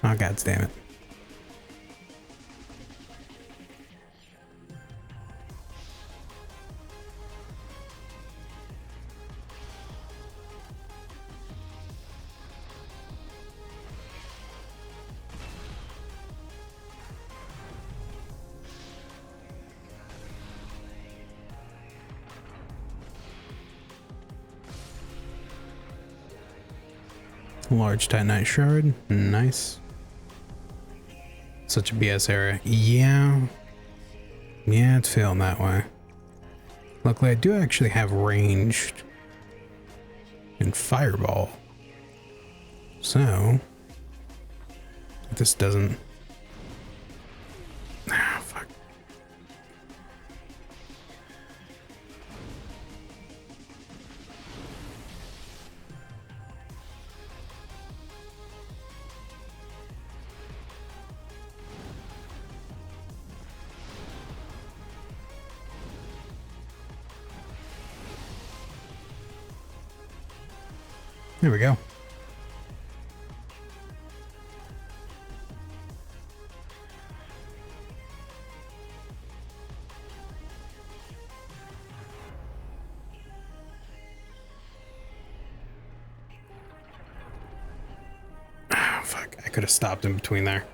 Oh, god damn it. Large Titanite shard, nice. Such a BS area. Yeah, it's feeling that way. Luckily, I do actually have ranged and fireball, so this doesn't. Ah, fuck. There we go. Ah, fuck. I could have stopped in between there.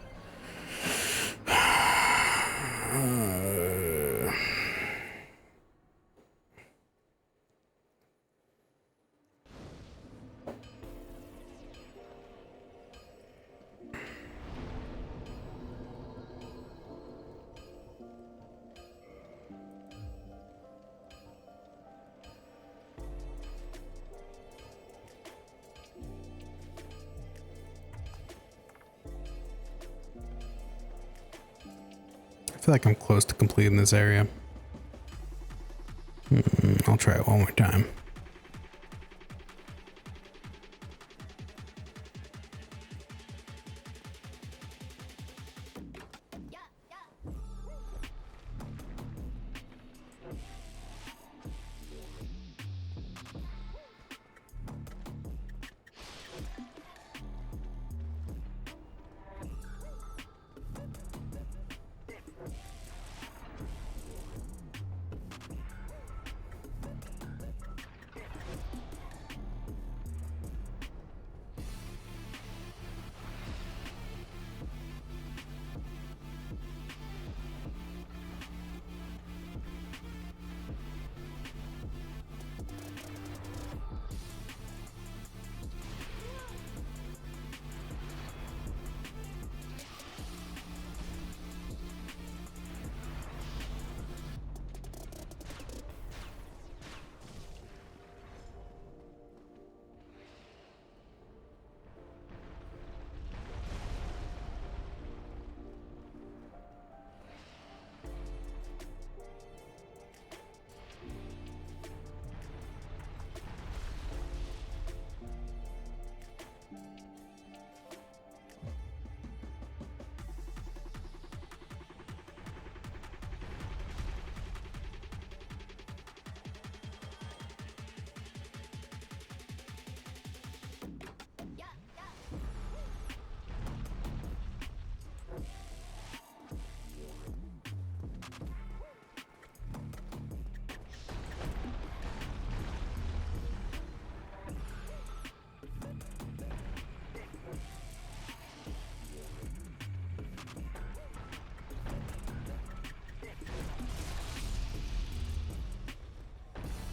I feel like I'm close to completing this area. I'll try it one more time.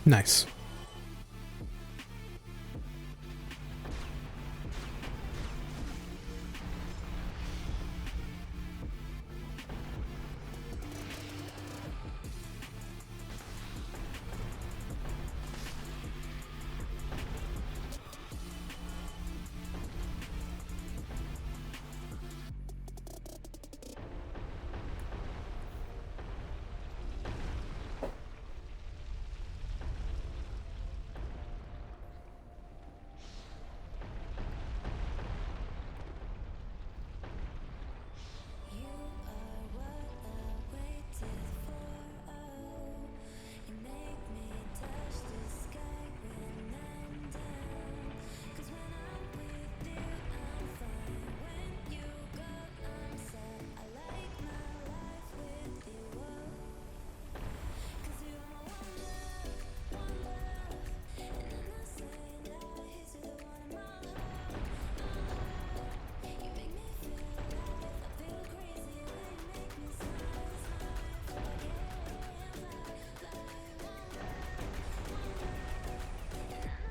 Nice. You are what I waited for. Oh, you make me touch the sky when I'm down. 'Cause when I'm with you, I'm fine. When you go, I'm sad. I like my life with you. Oh, 'cause you are my one love, one love. And I'm not saying lies, you're the one in my heart. You make me feel alive. I feel crazy when you make me smile, smile. Feel like fly, fly. One love, one love. And I'm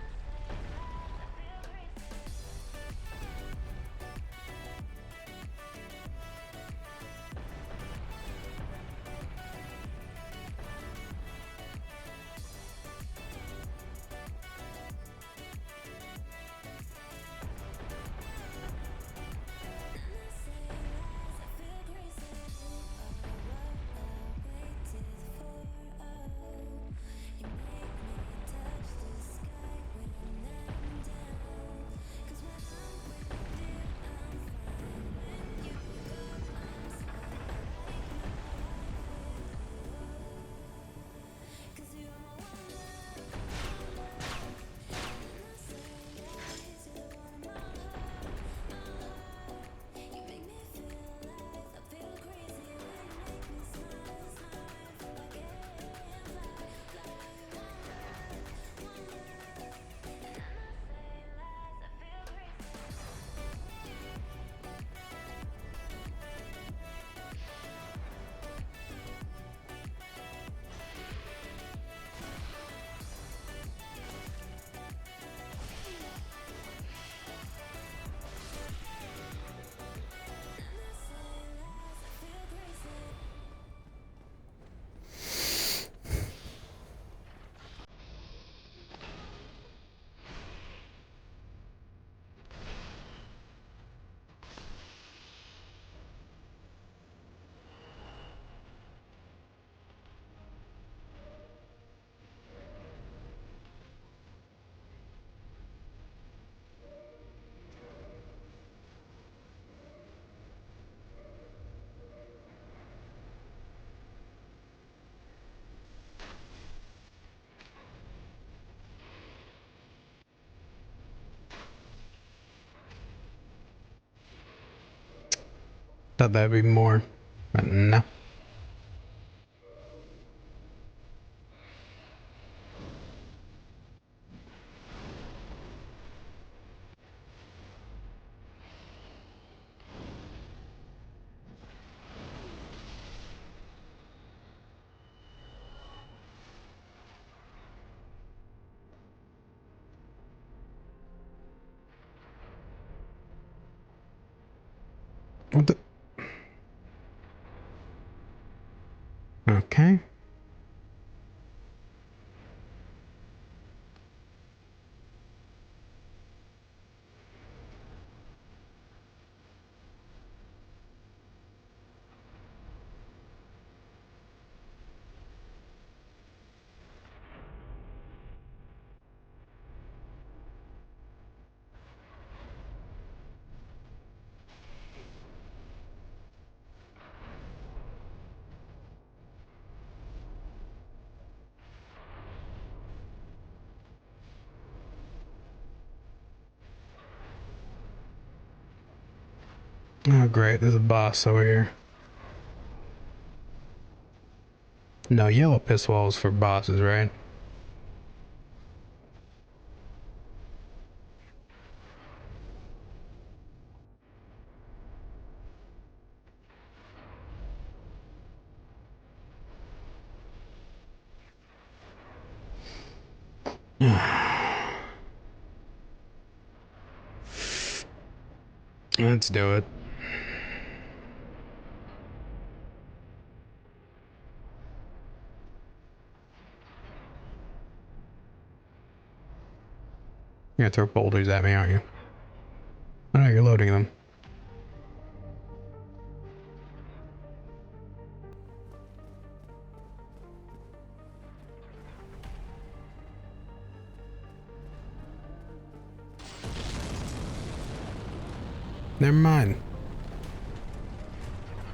not saying lies. I feel crazy. Thought that'd be more, but no. What the? Okay. Oh great, there's a boss over here. No, yellow piss walls for bosses, right? Let's do it. You're gonna throw boulders at me, aren't you? I know you're loading them. Never mind.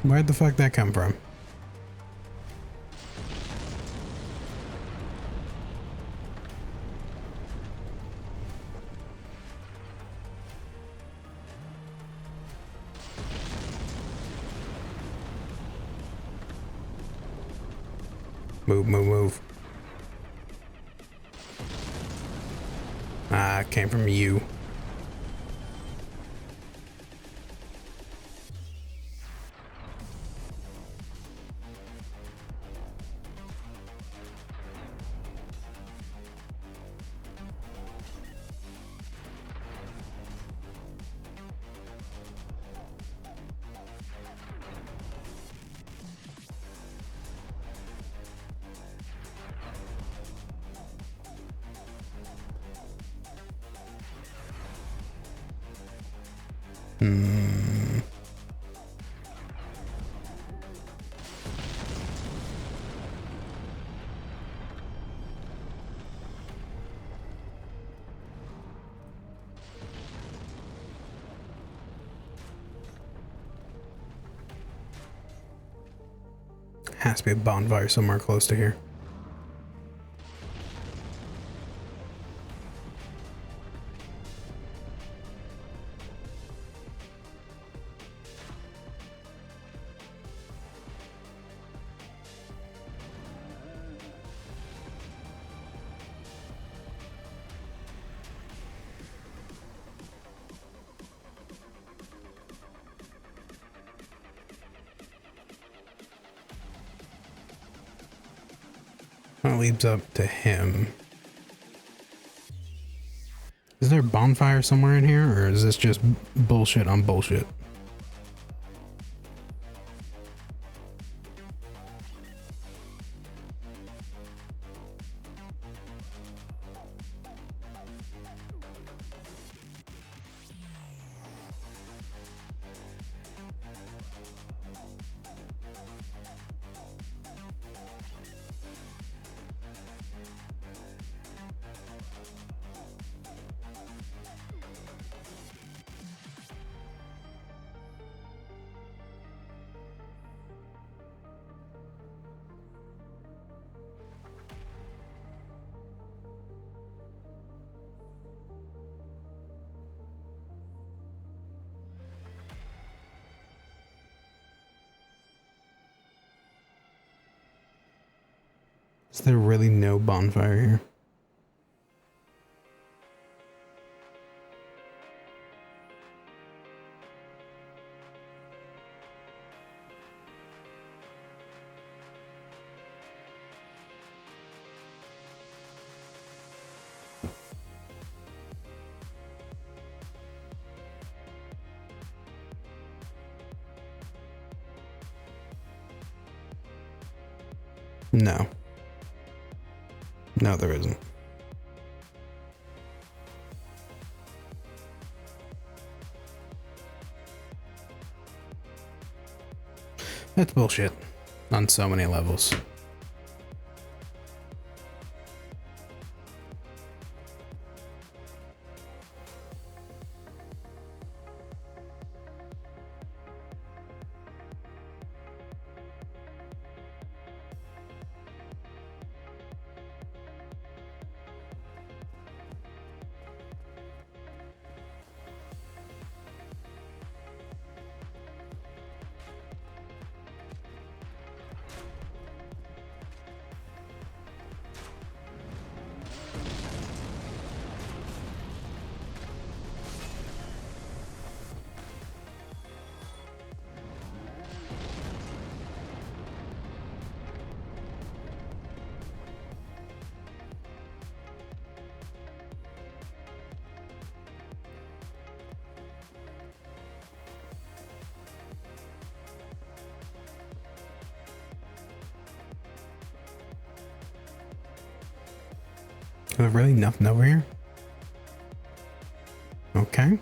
Where'd the fuck that come from? Move, move, move. Ah, it came from you. Has to be a bonfire somewhere close to here. That leads up to him. Is there a bonfire somewhere in here, or is this just bullshit on bullshit? Is there really no bonfire here? No. No, there isn't. That's bullshit on so many levels. there really nothing over here? Okay.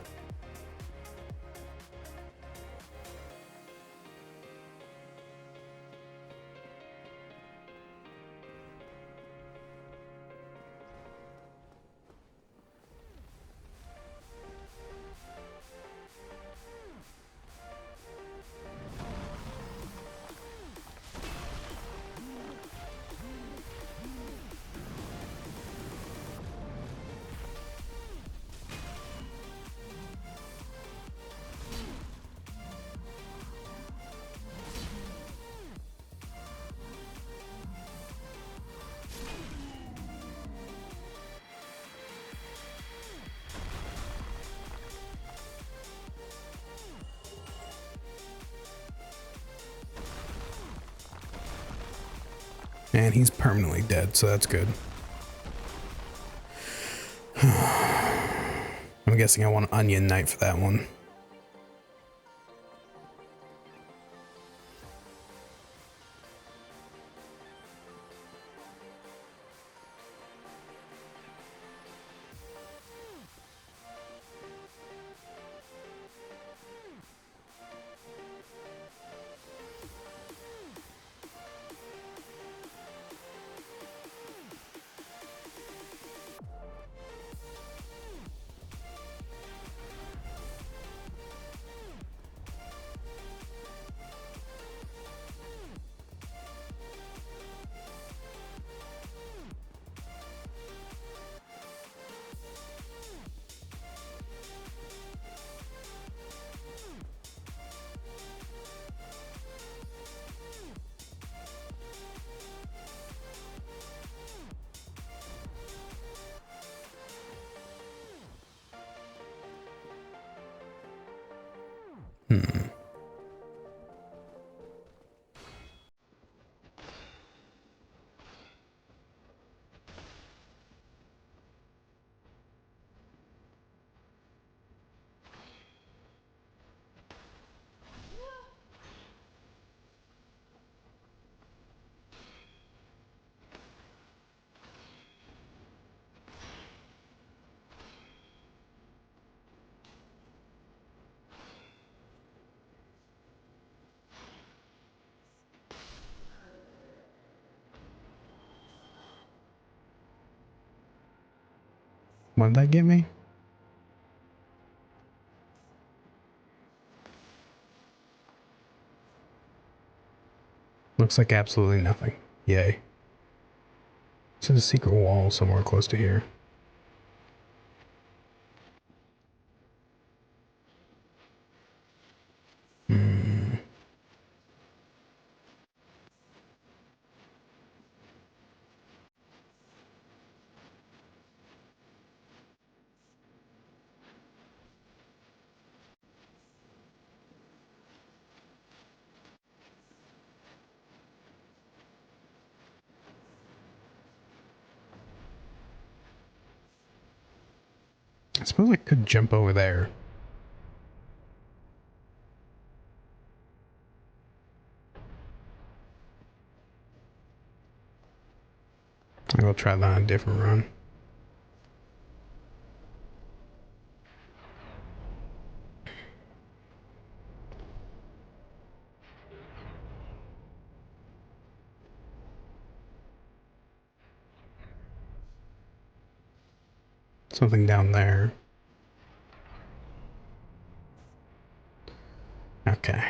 And he's permanently dead, so that's good. I'm guessing I want Onion Knight for that one. What did that get me? Looks like absolutely nothing. Yay. This is a secret wall somewhere close to here. I suppose I could jump over there. I will try that on a different run. Something down there. Okay.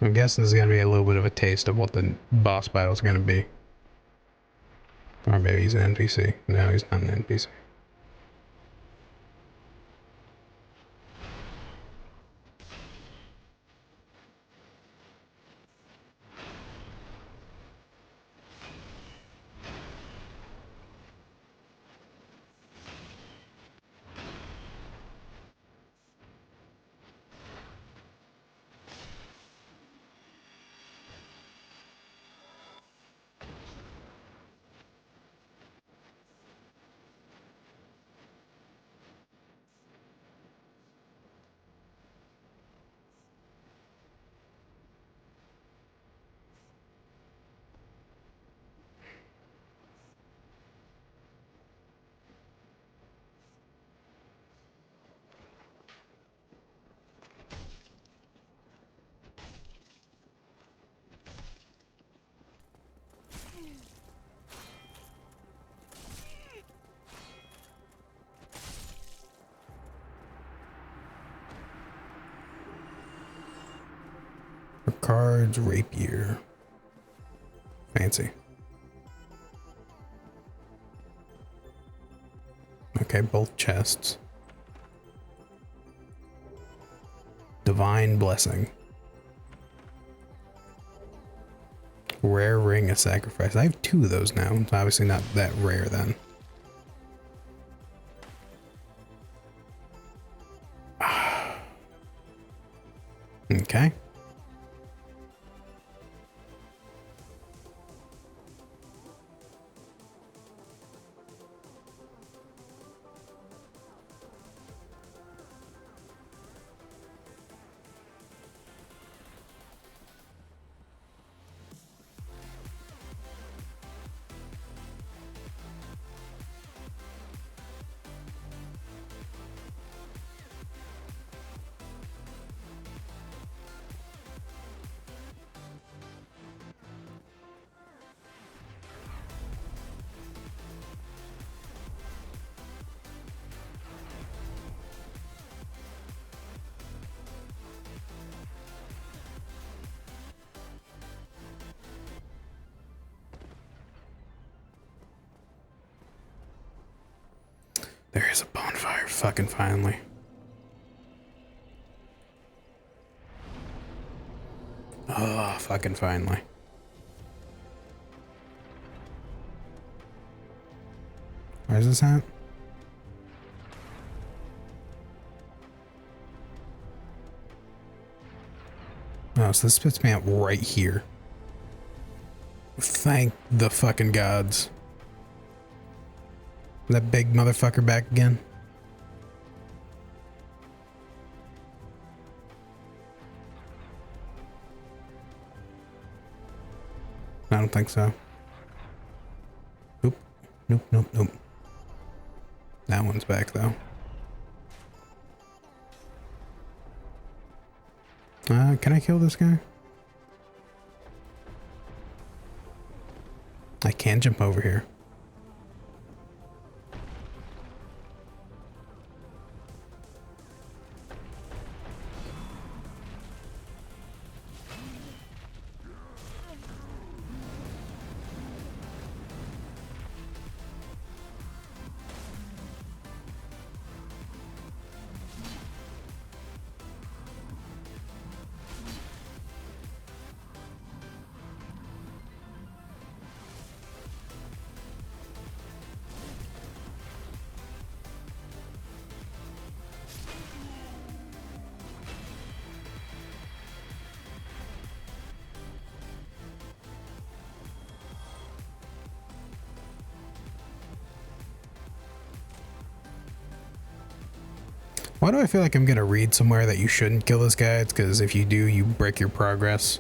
I'm guessing this is going to be a little bit of a taste of what the boss battle is going to be. Or maybe he's an NPC. No, he's not an NPC. cards, rapier. Fancy. Okay, both chests. Divine blessing. Rare ring of sacrifice. I have 2 of those now. It's obviously not that rare then. Okay. There is a bonfire, fucking finally. Oh, fucking finally. Where's this at? Oh, so this spits me out right here. Thank the fucking gods. That big motherfucker back again? I don't think so. Nope. Nope, nope, nope. That one's back though. Can I kill this guy? I can jump over here. Why do I feel like I'm gonna read somewhere that you shouldn't kill this guy? It's because if you do, you break your progress.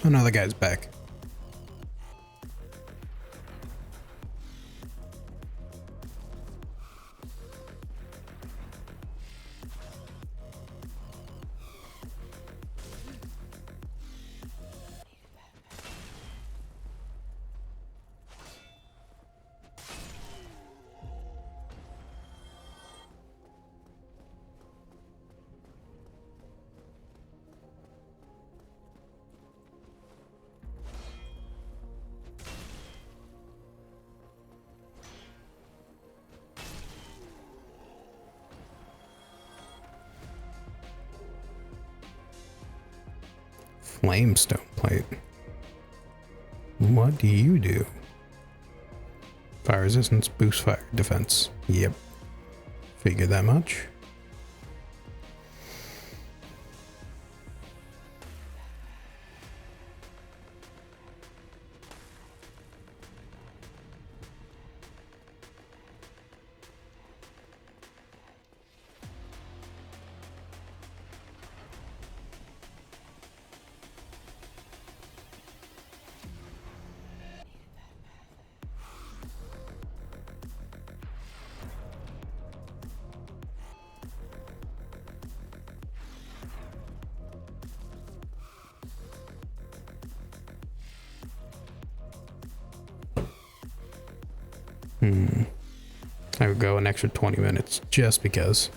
Oh no, the guy's back. Flamestone plate. What do you do? Fire resistance, boost fire defense. Yep. Figured that much. I would go an extra 20 minutes just because.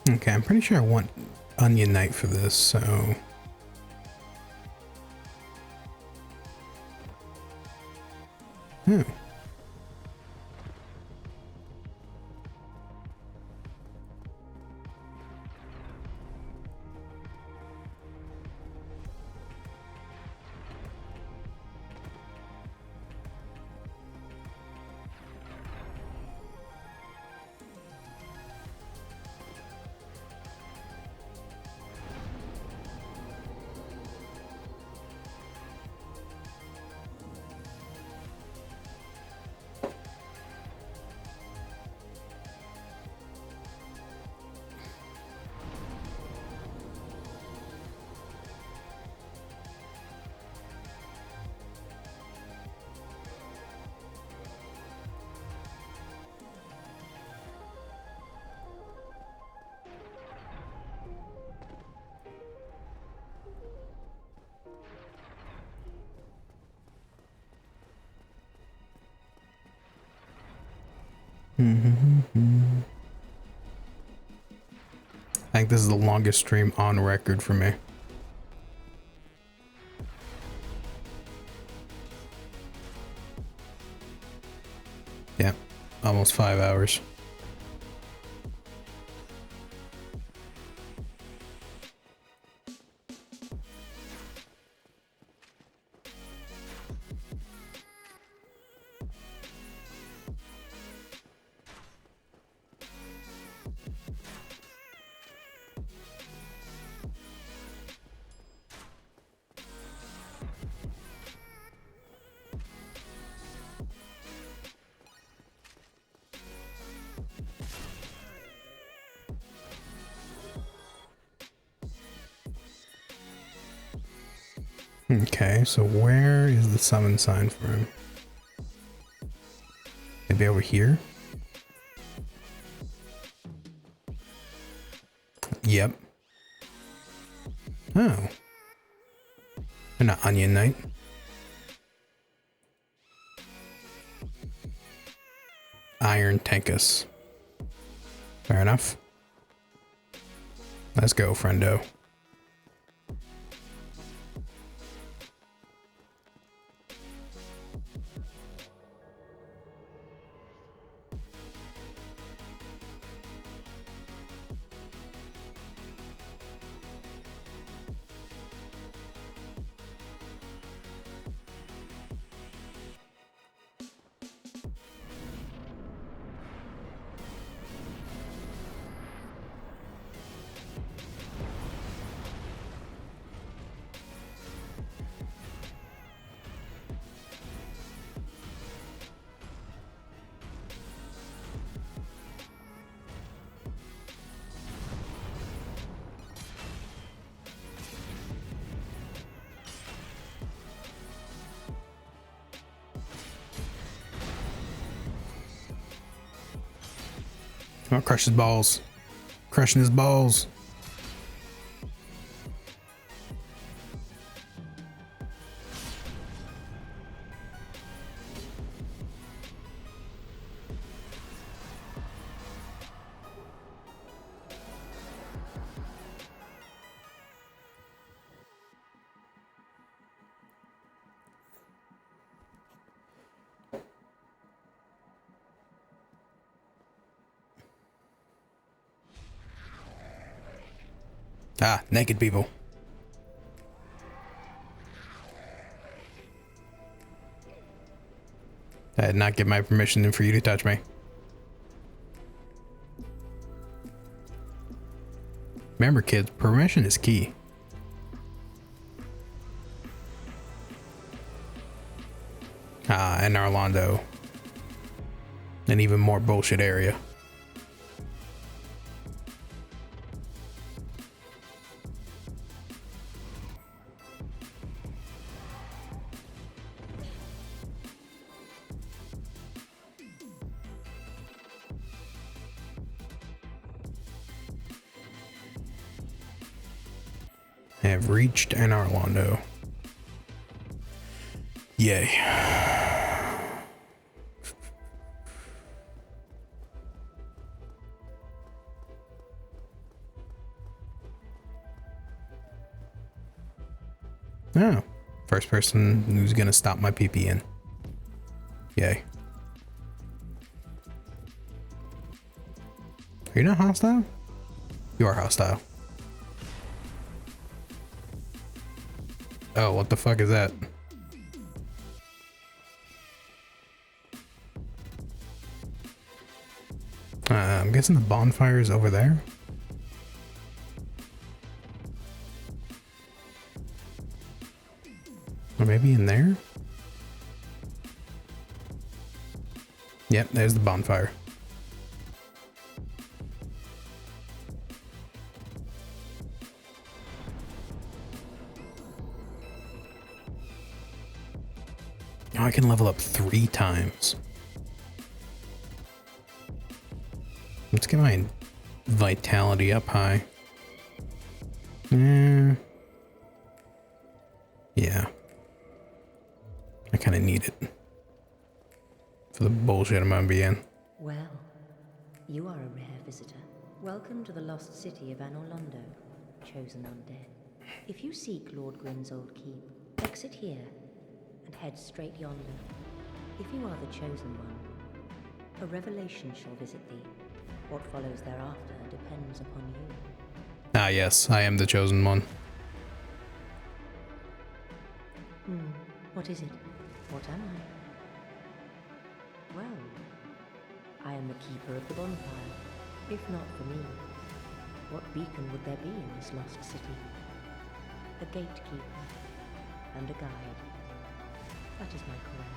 Okay, I'm pretty sure I want Onion Knight for this, so... Oh. I think this is the longest stream on record for me. Yeah, almost 5 hours. Okay, so where is the summon sign for him? Maybe over here? Yep. Oh. They're not Onion Knight. Iron Tankus. Fair enough. Let's go, friendo. I'll crush his balls. Crushing his balls. Ah, naked people. I did not give my permission for you to touch me. Remember, kids, permission is key. Ah, and Orlando. An even more bullshit area. Have reached an Orlando. Yay. Oh, first person who's gonna stop my PP in. Yay. Are you not hostile? You are hostile. Oh, what the fuck is that? I'm guessing the bonfire is over there. Or maybe in there? Yep, there's the bonfire. Oh, I can level up 3 times. Let's get my vitality up high. Yeah. I kind of need it for the bullshit I'm gonna be in. Well, you are a rare visitor. Welcome to the lost city of Anorlando, chosen undead. If you seek Lord Gwyn's old keep, exit here and head straight yonder. If you are the chosen one, a revelation shall visit thee. What follows thereafter depends upon you. Ah, yes, I am the chosen one. What is it? What am I? Well, I am the keeper of the bonfire. If not for me, what beacon would there be in this lost city? A gatekeeper and a guide. That is my calling.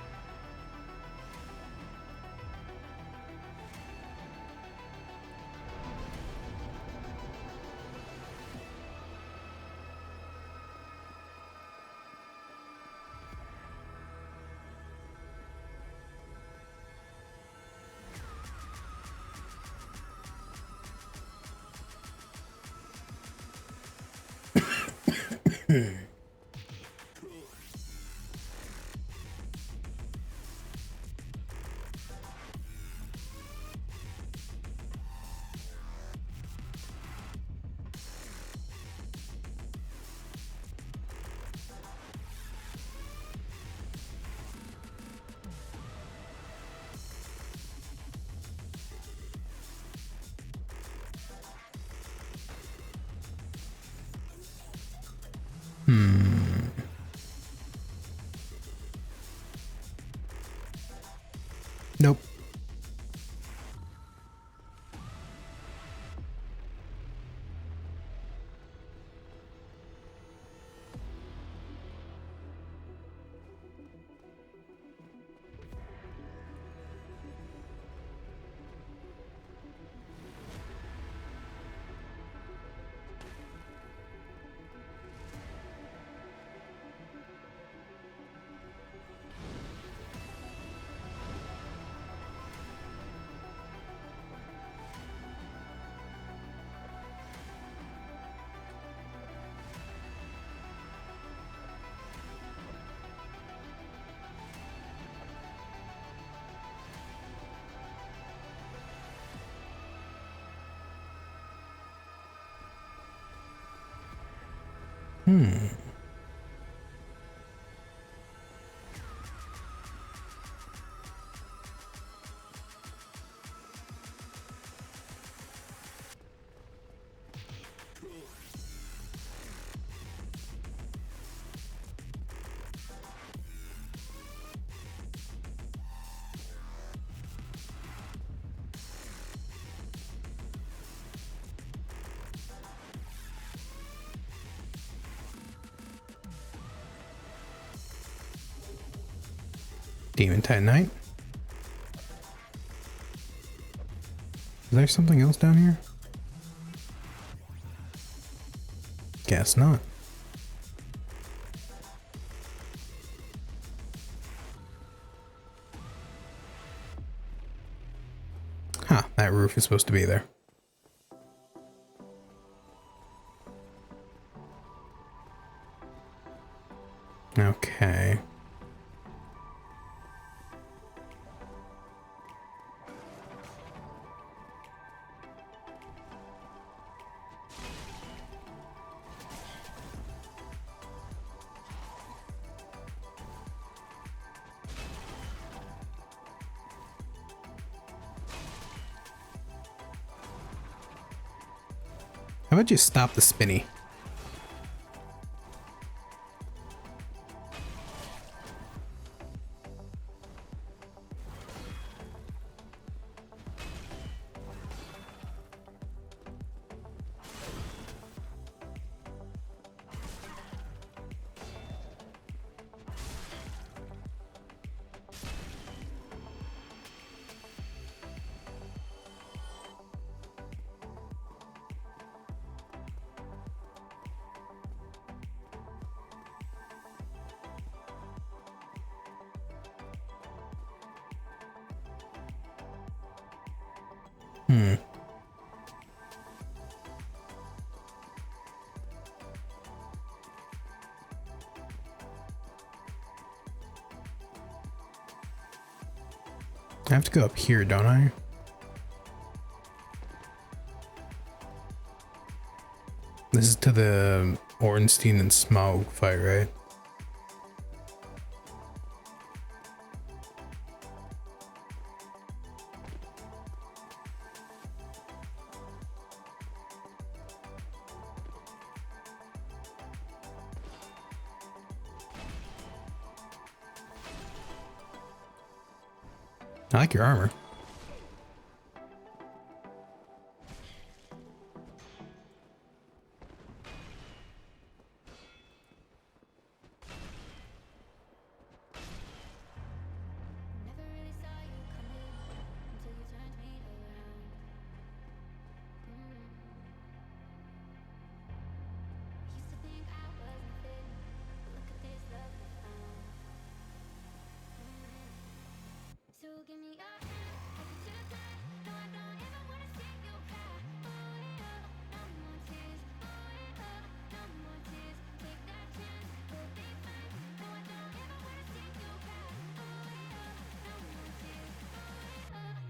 Demon Titanite. Is there something else down here? Guess not. Huh, that roof is supposed to be there. Okay. How about you stop the spinny? I have to go up here, don't I? This is to the Ornstein and Smaug fight, right? I like your armor. Never really saw you coming until you turned me around. Used to think I was nothing, but look at this love we found. So give me your hand, take it to the sky. No, I don't ever wanna see you cry. Oh yeah, no more tears. Oh yeah, no more tears. Take that chance, we'll be fine. No, I don't ever wanna see you cry. Oh yeah, no more tears. Oh yeah.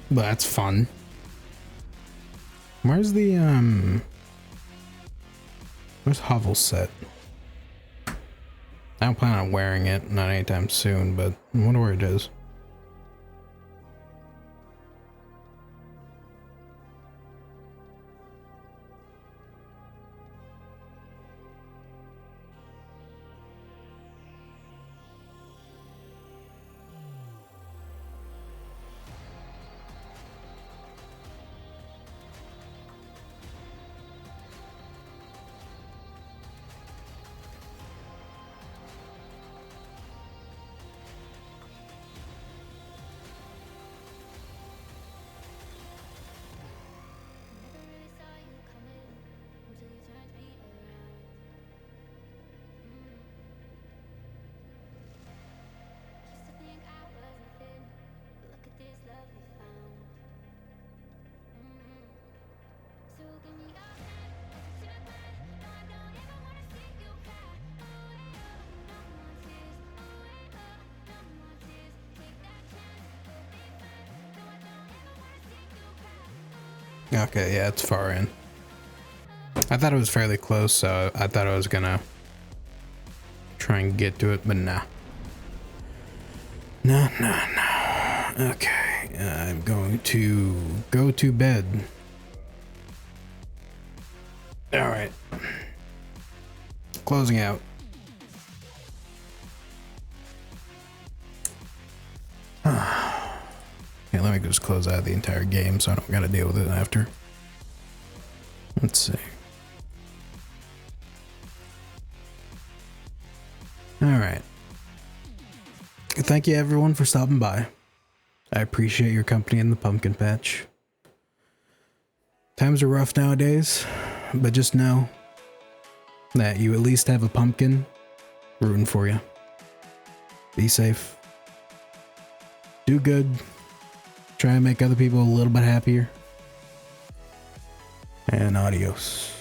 But that's fun. Where's the where's Hovel's set? I don't plan on wearing it, not anytime soon, but I wonder where it is. Okay, yeah, it's far in. I thought it was fairly close, so I thought I was gonna try and get to it, but nah. No. Okay, I'm going to go to bed. Alright. Closing out. Okay, let me just close out the entire game so I don't gotta deal with it after. Let's see. Alright. Thank you everyone for stopping by. I appreciate your company in the pumpkin patch. Times are rough nowadays, but just know that you at least have a pumpkin rooting for you. Be safe. Do good. Try and make other people a little bit happier. And adios.